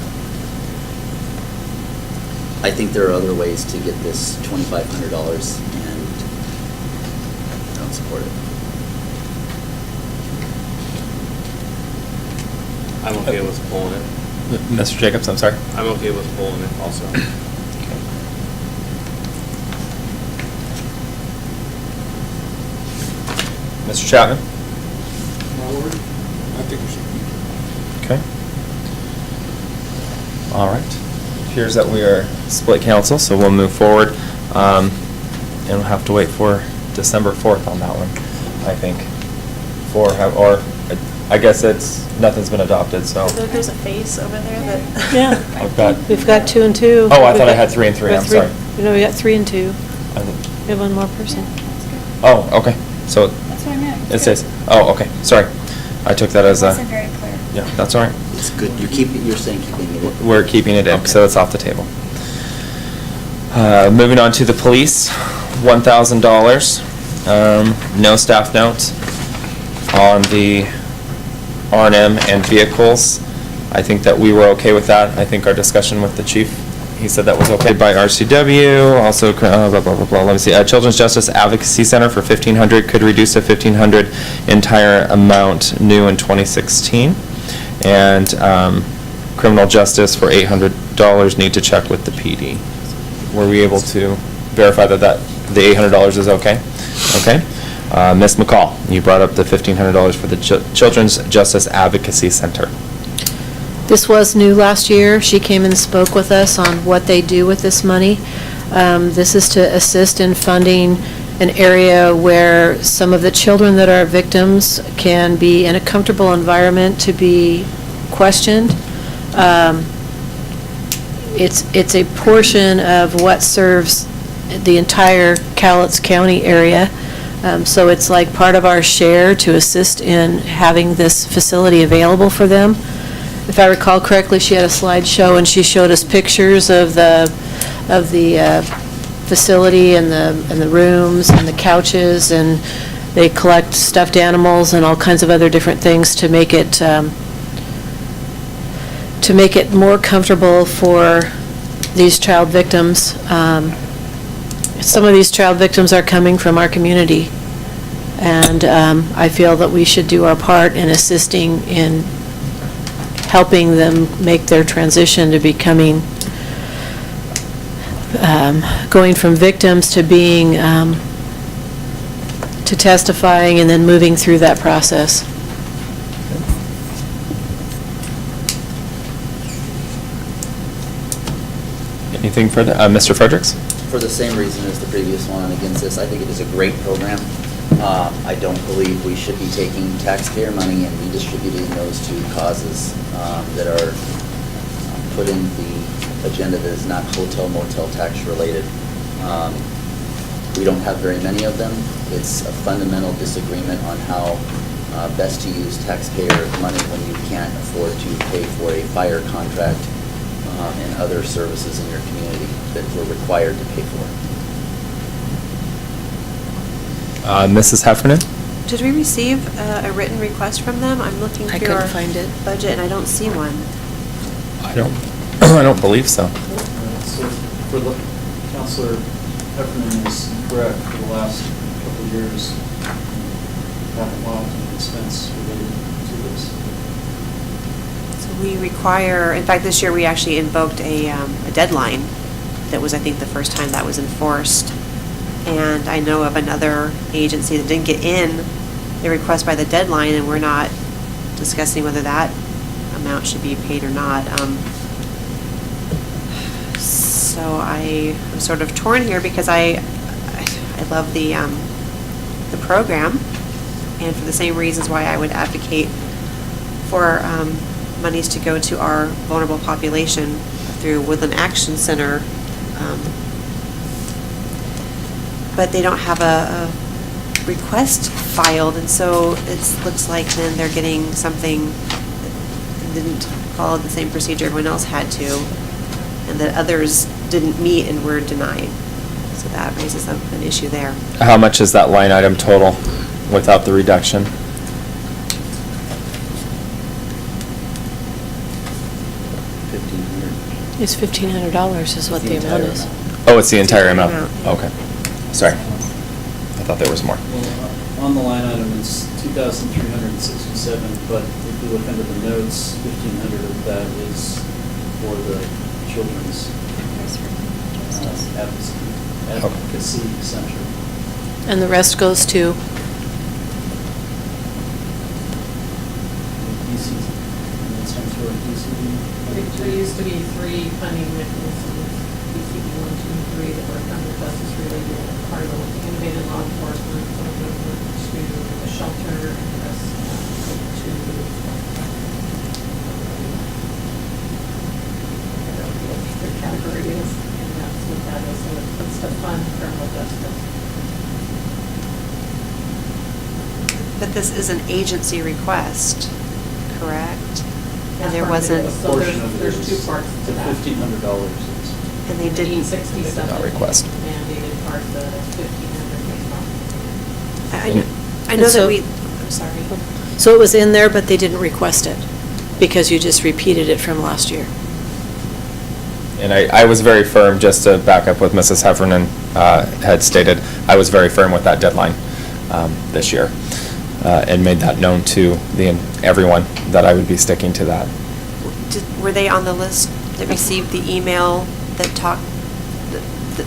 I think there are other ways to get this $2,500, and I don't support it. I'm okay with pulling it. Mr. Jacobs, I'm sorry. I'm okay with pulling it also. Mr. Chapman? My word, I think we should keep it. Okay. All right. Appears that we are split council, so we'll move forward. And we'll have to wait for December 4th on that one, I think. I guess nothing's been adopted, so. There's a face over there that. Yeah. We've got 2 and 2. Oh, I thought I had 3 and 3, I'm sorry. No, we got 3 and 2. I think- We have one more person. Oh, okay. So That's what I meant. It says, oh, okay, sorry. I took that as a. Wasn't very clear. Yeah, that's all right. It's good, you're saying keeping it in. We're keeping it in, so it's off the table. Moving on to the police, $1,000. No staff note on the R&M and vehicles. I think that we were okay with that. I think our discussion with the chief, he said that was okay. By RCW, also, blah, blah, blah, blah. Let me see. Children's Justice Advocacy Center for $1,500 could reduce to $1,500 entire amount new in 2016. And criminal justice for $800 need to check with the PD. Were we able to verify that the $800 is okay? Okay. Ms. McCall, you brought up the $1,500 for the Children's Justice Advocacy Center. This was new last year. She came and spoke with us on what they do with this money. This is to assist in funding an area where some of the children that are victims can be in a comfortable environment to be questioned. It's a portion of what serves the entire Cowlitz County area. So it's like part of our share to assist in having this facility available for them. If I recall correctly, she had a slideshow and she showed us pictures of the facility and the rooms and the couches, and they collect stuffed animals and all kinds of other different things to make it more comfortable for these child victims. Some of these child victims are coming from our community, and I feel that we should do our part in assisting in helping them make their transition to becoming, going from victims to being, to testifying and then moving through that process. Anything further? Mr. Fredericks? For the same reason as the previous one, I'm against this. I think it is a great program. I don't believe we should be taking taxpayer money and redistributing those to causes that are put in the agenda that is not hotel motel tax related. We don't have very many of them. It's a fundamental disagreement on how best to use taxpayer money when you can't afford to pay for a fire contract and other services in your community that we're required to pay for. Mrs. Heffernan? Did we receive a written request from them? I'm looking I through couldn't our find it. budget and I don't see one. I don't believe so. So for the, Counselor Heffernan is correct, for the last couple of years, haven't allowed any expense related to this. So we require, in fact, this year we actually invoked a deadline. That was, I think, the first time that was enforced. And I know of another agency that didn't get in the request by the deadline, and we're not discussing whether that amount should be paid or not. So I'm sort of torn here because I love the program, and for the same reasons why I would advocate for monies to go to our vulnerable population through Woodland Action Center. But they don't have a request filed, and so it looks like then they're getting something that didn't follow the same procedure everyone else had to, and that others didn't meet and were denied. So that raises up an issue there. How much is that line item total without the reduction? It's $1,500 is what the amount is. Oh, it's the entire amount? Amount. Okay. Sorry. I thought there was more. Well, on the line item, it's 2,367, but if you look under the notes, 1,500 of that is for the children's advocacy center. And the rest goes to? DC, and that's some sort of DCD. There used to be 3 funding mechanisms, BCD 1, 2, and 3, that were under justice related, part of the innovative law enforcement, some of them went to the shelter, and the rest to I don't know what the category is, and that's what that is, so it's to fund criminal justice. But this is an agency request, correct? And That's there part of it. wasn't, So there's two parts to that. $1,500. and they didn't, 867 not request. mandated part, the 1,500 based off. I know And so- that we, I'm sorry. So it was in there, but they didn't request it, because you just repeated it from last year. And I was very firm, just to back up what Mrs. Heffernan had stated, I was very firm with that deadline this year, and made that known to everyone that I would be sticking to that. Were they on the list that received the email that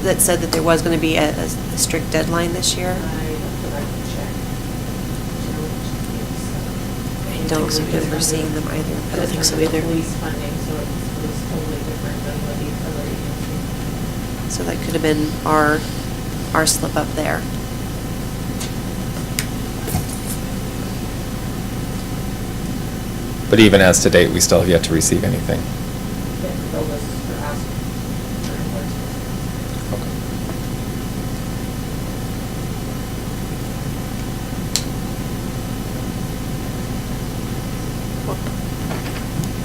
that said that there was going to be a strict deadline this year? I have to write the check. I don't remember seeing them either. I don't think so either. Police funding, so it was totally different than what the other agencies. So that could have been our slip up there. But even as to date, we still have yet to receive anything. They billed us for asking for invoices.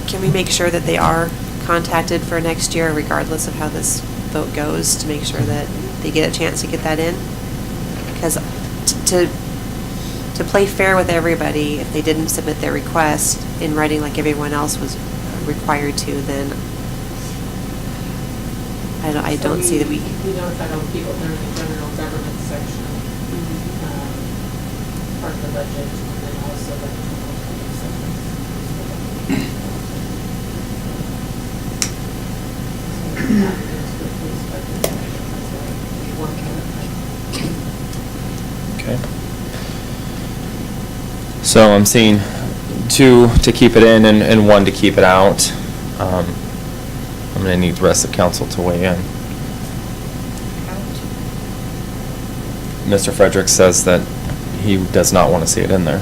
Can we make sure that they are contacted for next year regardless of how this vote goes, to make sure that they get a chance to get that in? Because to play fair with everybody, if they didn't submit their request in writing like everyone else was required to, then I don't see that we. We notified all the people that are in the general government section, part of the budget, and then also the public section. So that is the police budget, that's why we want to. Okay. So I'm seeing 2 to keep it in and 1 to keep it out. I'm going to need the rest of council to weigh in. Mr. Frederick says that he does not want to see it in there.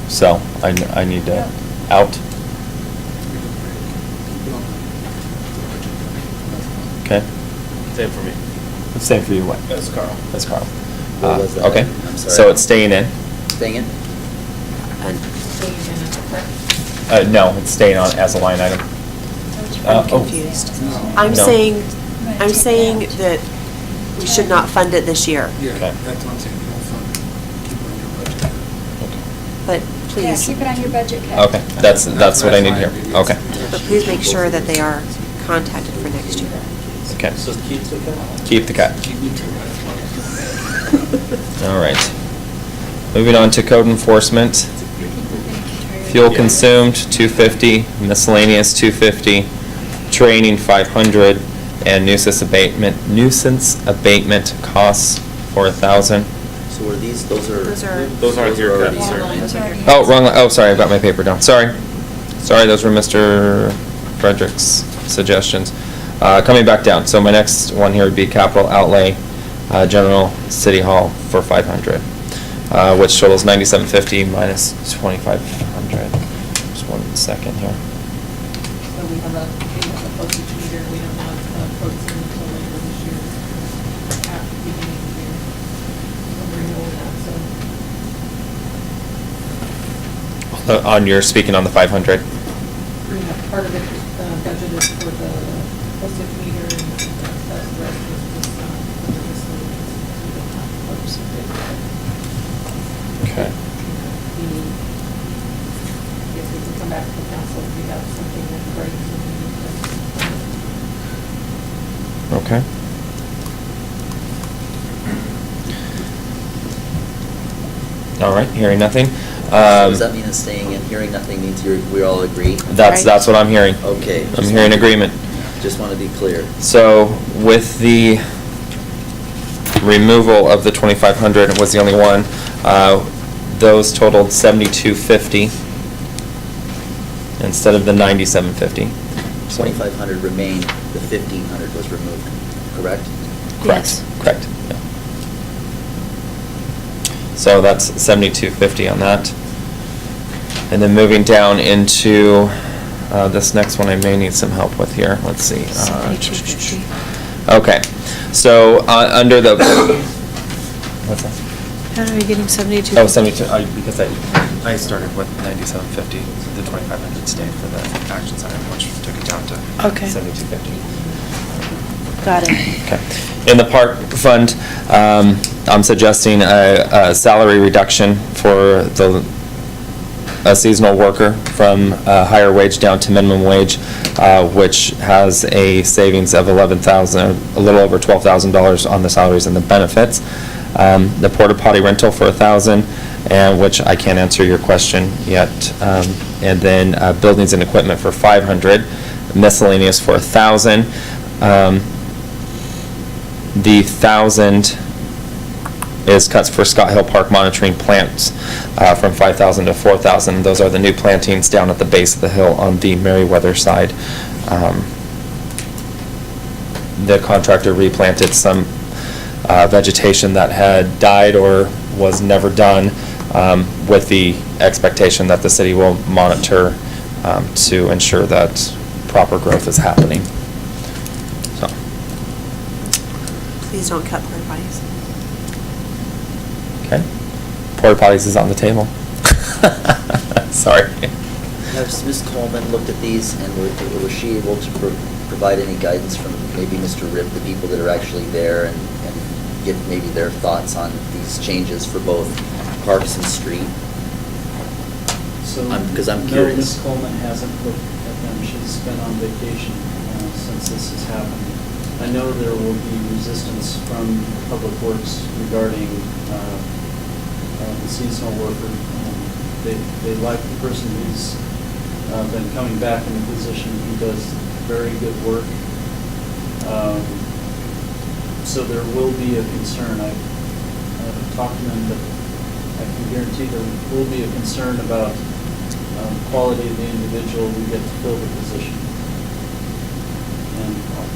So I need to out. Okay. Same for me. Same for you, what? That's Carl. That's Carl. What was that? Okay. I'm sorry. So it's staying in? Staying in? No, it's staying on as a line item. I'm confused. I'm No. saying that we should not fund it this year, Yeah, Okay. that's what I'm saying, you don't fund it. Keep it on your budget. but Yeah, please, keep it on your budget, Kat. Okay, that's what I need here. Okay. but please make sure that they are contacted for next year. Okay. So keep the cat. Keep the cat. All right. Moving on to code enforcement. Fuel consumed, 250, miscellaneous, 250, training, 500, and nuisance abatement costs for 1,000. So are these, those are? Those aren't your already- cuts, sir. Those are already- Oh, wrong, sorry, I've got my paper down, sorry. Sorry, those were Mr. Frederick's suggestions. Coming back down, so my next one here would be capital outlay, general city hall for 500, which totals 9,750 minus 2,500. Just 1 second here. So we have a postage meter, we don't have quotes in until later this year, after the beginning of the year. We'll renewal that, so. On your, speaking on the 500. We have part of it budgeted for the postage meter, and the rest was just for the miscellaneous. We don't have quotes. Okay. I guess we can come back to the council if we have something that breaks. Okay. All right, hearing nothing. So does that mean it's staying in? Hearing nothing means we all agree? That's what I'm hearing. Okay. I'm hearing agreement. Just want to be clear. So with the removal of the 2,500 was the only one, those totaled 7,250 instead of the 9,750. So- 2,500 remained, the 1,500 was removed, correct? Correct, Yes. correct. Yeah. So that's 7,250 on that. And then moving down into this next one, I may need some help with here. Let's see. 7250. Okay, so under the, what's that? How are you getting 72? Oh, 72, because I started with 9750, the 2500 stayed for the action center, which took it down to Okay. 7250. Got it. Okay. In the park fund, I'm suggesting a salary reduction for a seasonal worker from higher wage down to minimum wage, which has a savings of a little over $12,000 on the salaries and the benefits. The porta potty rental for $1,000, and which I can't answer your question yet. And then buildings and equipment for $500, miscellaneous for $1,000. The $1,000 is cuts for Scott Hill Park monitoring plants from $5,000 to $4,000. Those are the new plantings down at the base of the hill on the Meriwether side. The contractor replanted some vegetation that had died or was never done, with the expectation that the city will monitor to ensure that proper growth is happening. So. Please don't cut porta potties. Okay. Porta potties is on the table. Sorry. Has Ms. Coleman looked at these, and was she able to provide any guidance from maybe Mr. Rip, the people that are actually there, and get maybe their thoughts on these changes for both parks and street? So, Because I'm no, curious. Ms. Coleman hasn't looked at them. She's been on vacation since this has happened. I know there will be resistance from Public Works regarding the seasonal worker. They like the person who's been coming back in the position. He does very good work. So there will be a concern. I haven't talked to them, but I can guarantee there will be a concern about quality of the individual we get to fill the position. And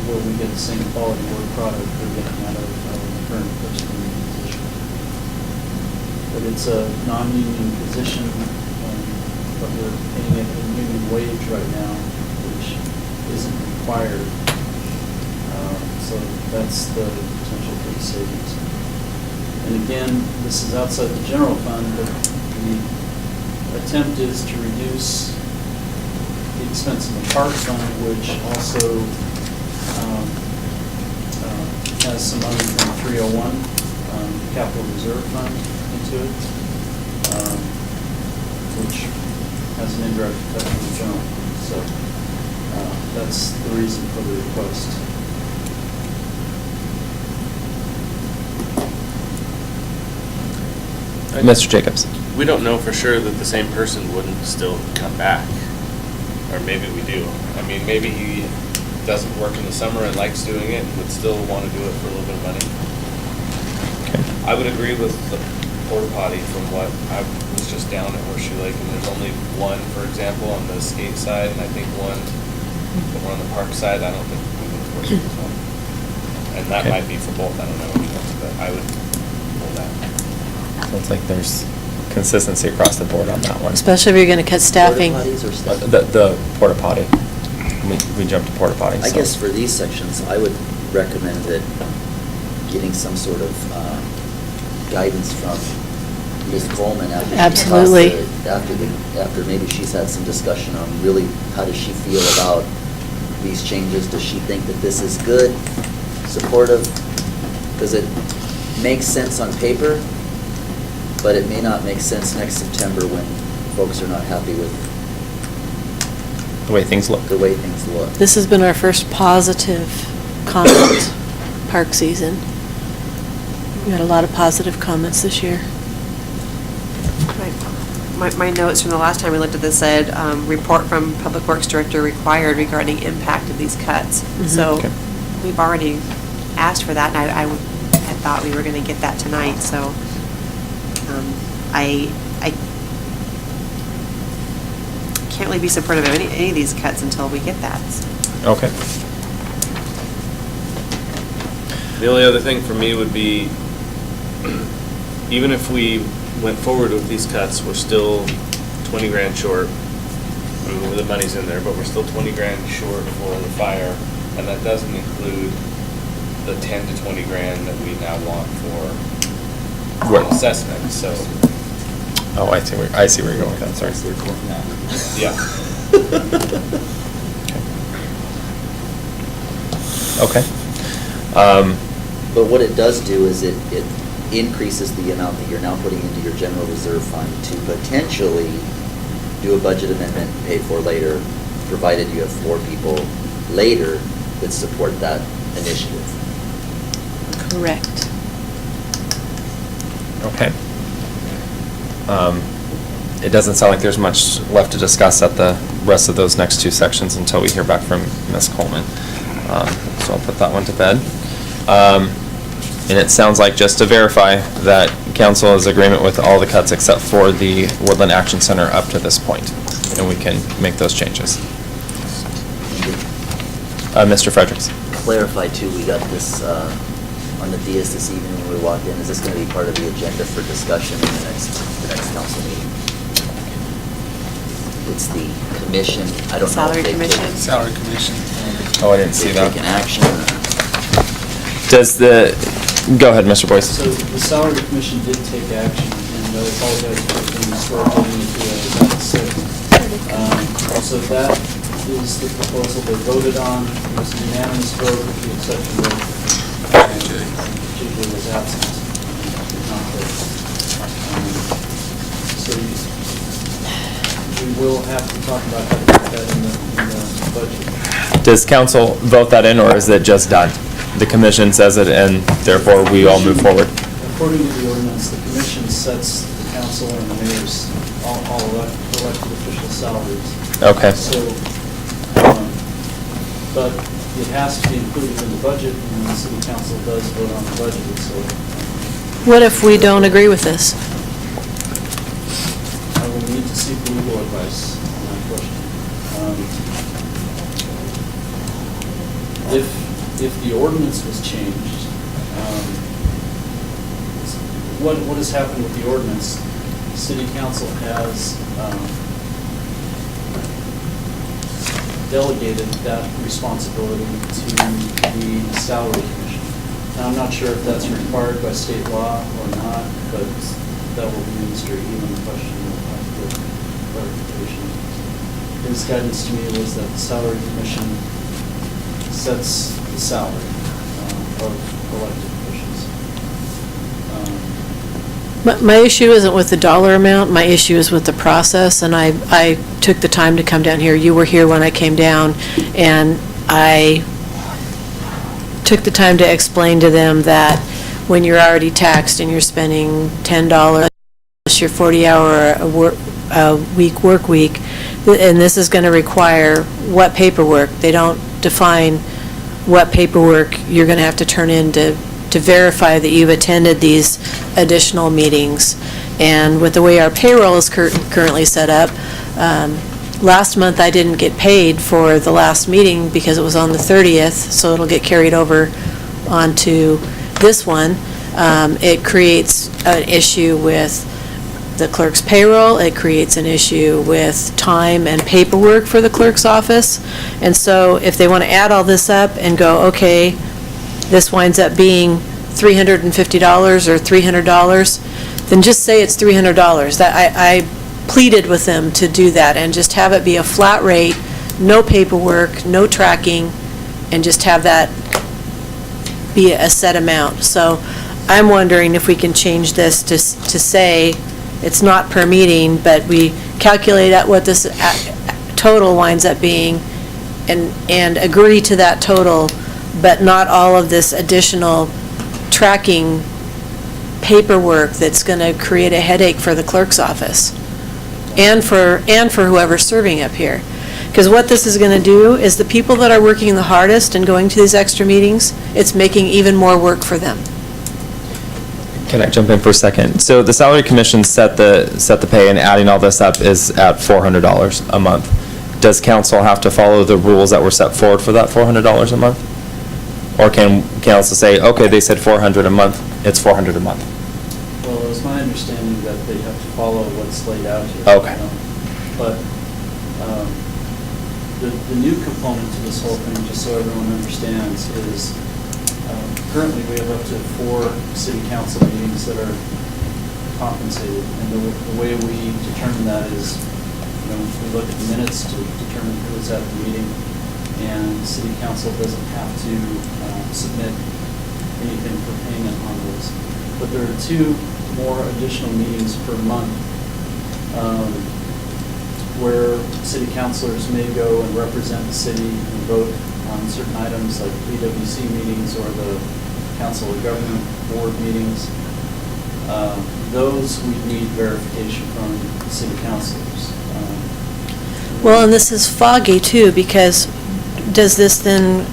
will we get the same quality work product we're getting out of the current person in the position. But it's a non-union position, but we're paying it a union wage right now, which isn't required. So that's the potential for the savings. And again, this is outside the general fund, but the attempt is to reduce the expense in the park fund, which also has some money from 301, capital reserve fund into it, which has an indirect effect on the general fund. So that's the reason for the request. Mr. Jacobs. We don't know for sure that the same person wouldn't still come back. Or maybe we do. I mean, maybe he doesn't work in the summer and likes doing it and would still want to do it for a little bit of money. Okay. I would agree with the porta potty from what I was just down at Horseshoe Lake, and there's only one, for example, on the skate side, and I think one over on the park side. I don't think we would work with this one. And that Okay. might be for both, I don't know which ones, but I would pull that. Sounds like there's consistency across the board on that one. Especially if you're going to cut staffing. Porta potties or stuff? The porta potty. We jumped to porta potty. I so. guess for these sections, I would recommend that getting some sort of guidance from Ms. Coleman after she Absolutely. talks to- after maybe she's had some discussion on really how does she feel about these changes? Does she think that this is good, supportive? Because it makes sense on paper, but it may not make sense next September when folks are not happy with The way things look. the way things look. This has been our first positive comment park season. We had a lot of positive comments this year. My notes from the last time we looked at this said, report from Public Works Director required regarding impact of these cuts. So Okay. we've already asked for that, and I had thought we were going to get that tonight, so I can't really be supportive of any of these cuts until we get that. Okay. The only other thing for me would be, even if we went forward with these cuts, we're still 20 grand short. I mean, the money's in there, but we're still 20 grand short for the fire, and that doesn't include the 10 to 20 grand that we now want for What? assessment, so, Oh, I see where you're going with that, sorry. yeah. Okay. But what it does do is it increases the amount that you're now putting into your general reserve fund to potentially do a budget amendment and pay for later, provided you have 4 people later that support that initiative. Correct. Okay. It doesn't sound like there's much left to discuss at the rest of those next 2 sections until we hear back from Ms. Coleman. So I'll put that one to bed. And it sounds like, just to verify, that council is agreement with all the cuts except for the Woodland Action Center up to this point, and we can make those changes. Mr. Fredericks. Clarify too, we got this on the DS this evening when we walked in. Is this going to be part of the agenda for discussion in the next council meeting? It's the commission. I don't know if Salary they've commission. taken- Salary commission. Oh, I didn't see they've that. taken action. Go ahead, Mr. Boyce. So the salary commission did take action, and I apologize for being slow getting into that second. So that is the proposal they voted on. It was a unanimous vote with the exception of Julie was absent. Not there. So we will have to talk about how to put that in the budget. Does council vote that in, or is it just done? The commission says it, and therefore we all move forward? According to the ordinance, the commission sets the council and the mayor's, all elected official salaries. Okay. So, but it has to be included in the budget, and the city council does vote on the budget, so What if we don't agree with this? I will need to seek legal advice on that question. If the ordinance was changed, what has happened with the ordinance? City council has delegated that responsibility to the salary commission. Now, I'm not sure if that's required by state law or not, but that will be Mr. Elam's question of clarification. His guidance to me was that the salary commission sets the salary of elected officials. My issue isn't with the dollar amount, my issue is with the process, and I took the time to come down here. You were here when I came down, and I took the time to explain to them that when you're already taxed and you're spending $10 plus your 40-hour week work week, and this is going to require what paperwork. They don't define what paperwork you're going to have to turn in to verify that you've attended these additional meetings. And with the way our payroll is currently set up, last month I didn't get paid for the last meeting because it was on the 30th, so it'll get carried over onto this one. It creates an issue with the clerk's payroll. It creates an issue with time and paperwork for the clerk's office. And so if they want to add all this up and go, okay, this winds up being $350 or $300, then just say it's $300. That I pleaded with them to do that and just have it be a flat rate, no paperwork, no tracking, and just have that be a set amount. So I'm wondering if we can change this to say it's not per meeting, but we calculate out what this total winds up being and agree to that total, but not all of this additional tracking paperwork that's going to create a headache for the clerk's office and for whoever's serving up here. Because what this is going to do is the people that are working the hardest and going to these extra meetings, it's making even more work for them. Can I jump in for a second? So the salary commission set the pay, and adding all this up is at $400 a month. Does council have to follow the rules that were set forward for that $400 a month? Or can council say, okay, they said $400 a month, it's $400 a month? Well, it was my understanding that they have to follow what's laid out here. Okay. But the new component to this whole thing, just so everyone understands, is currently we have up to 4 city council meetings that are compensated. And the way we determine that is, we look at the minutes to determine who was at the meeting, and city council doesn't have to submit anything for payment on those. But there are 2 more additional meetings per month where city councilors may go and represent the city and vote on certain items like PWC meetings or the Council of Government Board meetings. Those we need verification from city councilors. Well, and this is foggy too, because does this then,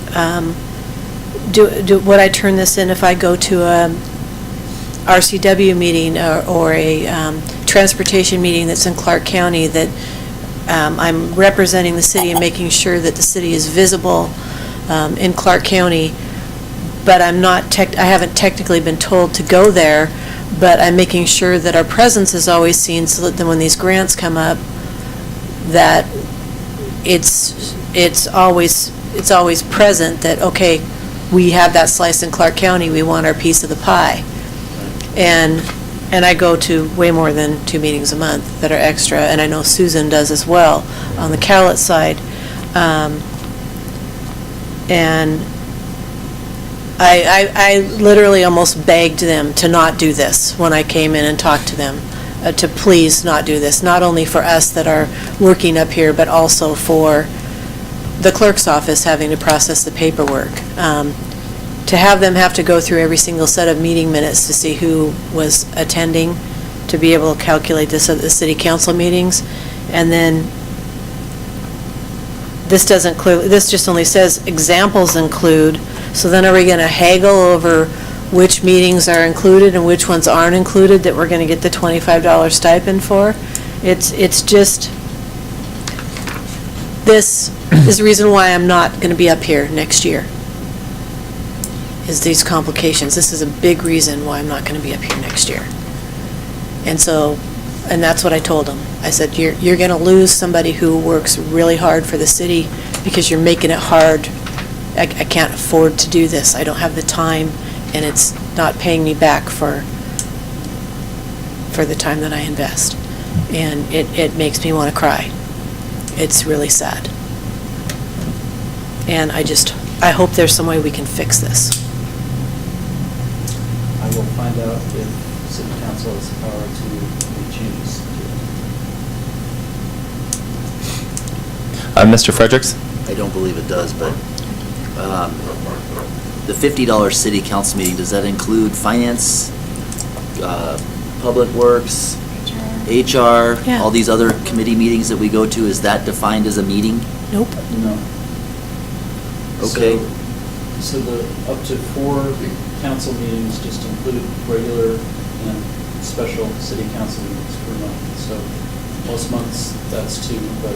would I turn this in if I go to a RCW meeting or a transportation meeting that's in Clark County, that I'm representing the city and making sure that the city is visible in Clark County, but I haven't technically been told to go there, but I'm making sure that our presence is always seen, so that then when these grants come up, that it's always present that, okay, we have that slice in Clark County, we want our piece of the pie. And I go to way more than 2 meetings a month that are extra, and I know Susan does as well on the Cowlitz side. And I literally almost begged them to not do this when I came in and talked to them, to please not do this, not only for us that are working up here, but also for the clerk's office having to process the paperwork. To have them have to go through every single set of meeting minutes to see who was attending, to be able to calculate this at the city council meetings, and then this just only says examples include, so then are we going to haggle over which meetings are included and which ones aren't included that we're going to get the $25 stipend for? It's just, this is the reason why I'm not going to be up here next year, is these complications. This is a big reason why I'm not going to be up here next year. And that's what I told them. I said, you're going to lose somebody who works really hard for the city because you're making it hard. I can't afford to do this. I don't have the time, and it's not paying me back for the time that I invest. And it makes me want to cry. It's really sad. And I hope there's some way we can fix this. I will find out if city council has the power to make changes to it. Mr. Fredericks? I don't believe it does, but the $50 city council meeting, does that include finance, public works, HR, Yeah. all these other committee meetings that we go to? Is that defined as a meeting? Nope. No. Okay. So the up to 4 council meetings just include regular and special city council meetings per month. So most months that's 2, but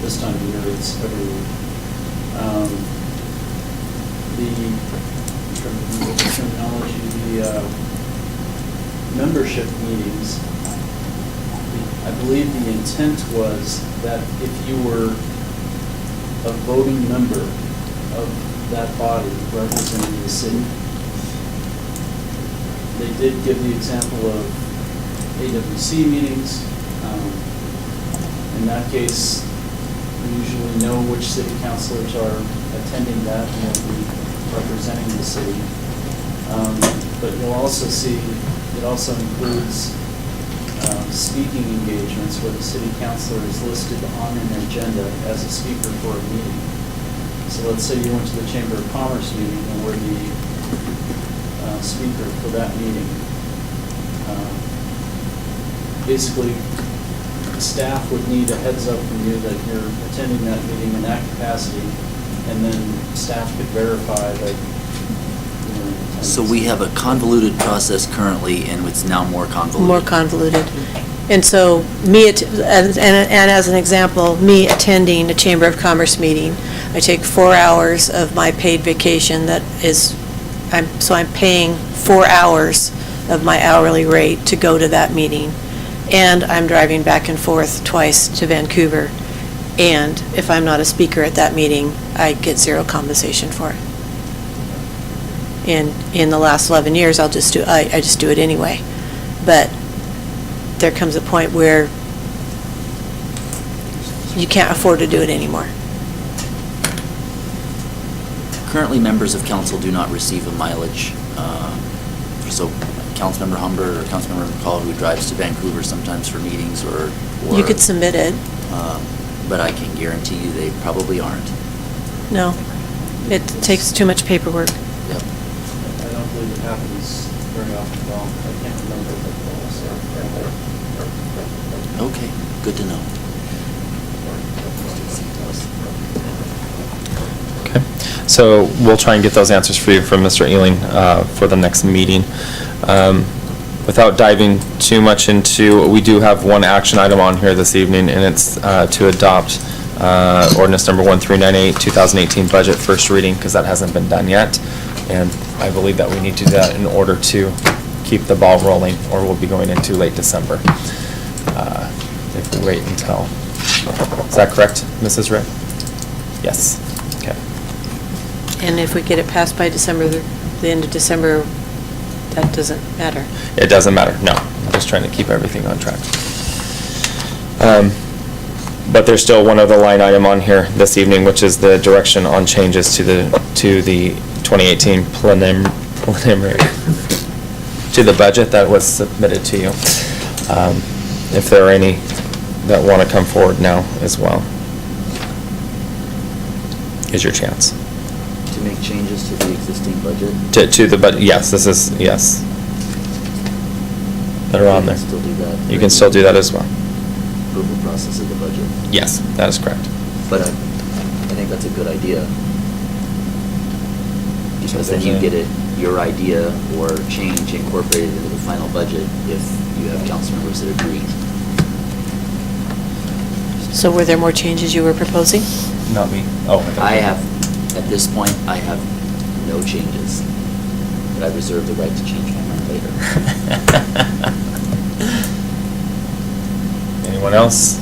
this time of year it's every week. The terminology, the membership meetings, I believe the intent was that if you were a voting member of that body representing the city, they did give the example of AWC meetings. In that case, we usually know which city councilors are attending that and will be representing the city. But you'll also see, it also includes speaking engagements where the city councilor is listed on an agenda as a speaker for a meeting. So let's say you went to the Chamber of Commerce meeting and were the speaker for that meeting. Basically, staff would need a heads up from you that you're attending that meeting in that capacity, and then staff could verify that. So we have a convoluted process currently, and it's now more convoluted. More convoluted. And so and as an example, me attending a Chamber of Commerce meeting, I take 4 hours of my paid vacation so I'm paying 4 hours of my hourly rate to go to that meeting. And I'm driving back and forth twice to Vancouver. And if I'm not a speaker at that meeting, I get 0 compensation for it. And in the last 11 years, I just do it anyway. But there comes a point where you can't afford to do it anymore. Currently, members of council do not receive a mileage. So Councilmember Humber or Councilmember McCall, who drives to Vancouver sometimes for meetings or. You could submit it. But I can guarantee you they probably aren't. No, it takes too much paperwork. Yep. I don't believe it happens very often at all. I can't remember if it was. Okay, good to know. Okay, so we'll try and get those answers for you from Mr. Ealing for the next meeting. Without diving too much into, we do have one action item on here this evening, and it's to adopt ordinance number 1398, 2018 budget first reading, because that hasn't been done yet. And I believe that we need to do that in order to keep the ball rolling, or we'll be going into late December if we wait until. Is that correct, Mrs. Rick? Yes. Okay. And if we get it passed by December, the end of December, that doesn't matter. It doesn't matter, no. I'm just trying to keep everything on track. But there's still one other line item on here this evening, which is the direction on changes to the 2018 preliminary, to the budget that was submitted to you. If there are any that want to come forward now as well, is your chance. To make changes to the existing budget? To the budget, yes, this is, yes. That are on there. You can still do that. You can still do that as well. Approval process of the budget. Yes, that is correct. But I think that's a good idea. Because then you get it, your idea or change incorporated into the final budget if you have council members that agree. So were there more changes you were proposing? Not me. Oh. I have, at this point, I have no changes. But I reserve the right to change my mind later. Anyone else?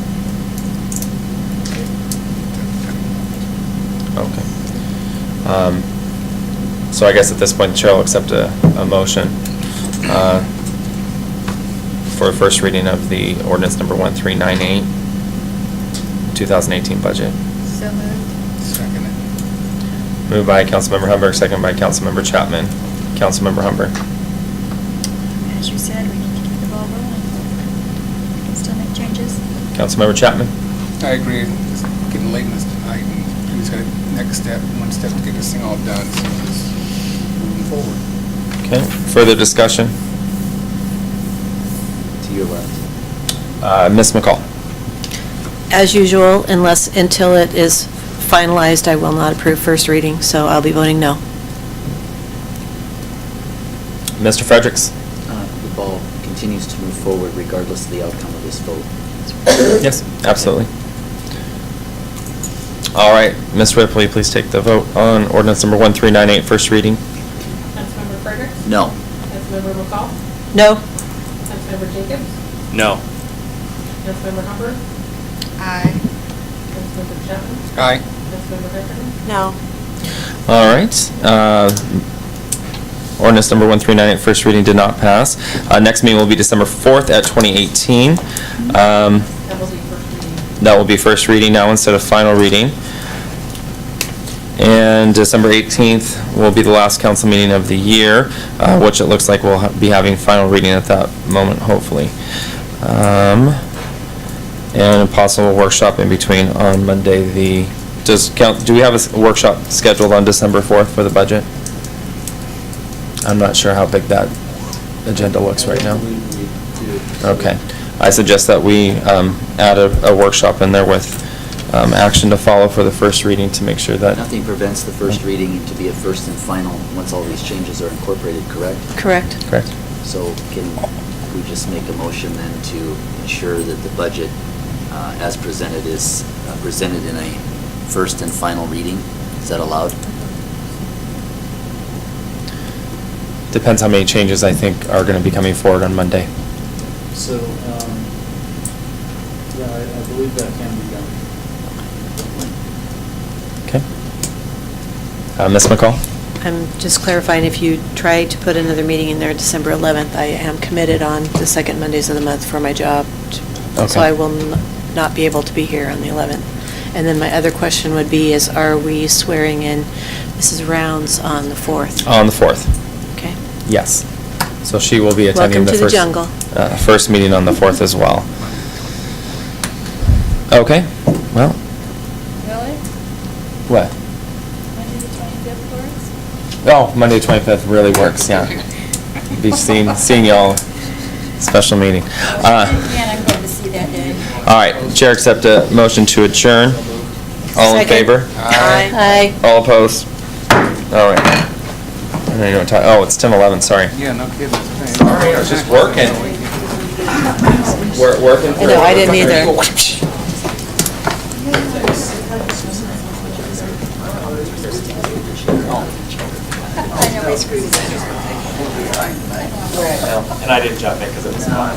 Okay. So I guess at this point, the chair will accept a motion for a first reading of the ordinance number 1398, 2018 budget. So moved. Second it. Moved by Councilmember Humber, second by Councilmember Chapman. Councilmember Humber. As you said, we need to keep the ball rolling. We can still make changes. Councilmember Chapman. I agree, it's getting late in this tonight, and we just got a next step, one step to get this thing all done, so it's moving forward. Okay, further discussion? To your left. Ms. McCall. As usual, until it is finalized, I will not approve first reading, so I'll be voting no. Mr. Fredericks. The ball continues to move forward regardless of the outcome of this vote. Yes, absolutely. All right, Ms. Ripp, will you please take the vote on ordinance number 1398, first reading? Councilmember Fredericks? No. Councilmember McCall? No? Councilmember Jacobs? No. Councilmember Humber? Aye. Councilmember Chapman? Aye. Councilmember Becker? No. All right. Ordinance number 1398, first reading did not pass. Next meeting will be December 4th at 2018. That will be first reading. That will be first reading now instead of final reading. And December 18th will be the last council meeting of the year, which it looks like we'll be having final reading at that moment, hopefully. And a possible workshop in between on Monday. Do we have a workshop scheduled on December 4th for the budget? I'm not sure how big that agenda looks right now. I believe we do. Okay. I suggest that we add a workshop in there with action to follow for the first reading to make sure that. Nothing prevents the first reading to be a first and final once all these changes are incorporated, correct? Correct. Correct. So can we just make a motion then to ensure that the budget as presented is presented in a first and final reading? Is that allowed? Depends how many changes I think are going to be coming forward on Monday. So, yeah, I believe that can be done. Okay. Ms. McCall? I'm just clarifying, if you try to put another meeting in there December 11th, I am committed on the second Mondays of the month for my job. Okay. So I will not be able to be here on the 11th. And then my other question would be is, are we swearing in Mrs. Rounds on the 4th? On the 4th, Okay. yes. So she will be attending Welcome the to the first... jungle. First meeting on the 4th as well. Okay, well, Really? what? Monday the 25th works? Oh, Monday, 25th really works, yeah. Be seeing y'all, special meeting. Yeah, I'm going to see that day. All right, Chair, accept a motion to adjourn. All in Second. favor? Aye. All opposed? All right. I know you don't talk, oh, it's 10:11, sorry. Yeah, no kidding. Sorry, I was just working. Working I know, I didn't either. I know I screwed it up. And I didn't jump in because it was fun.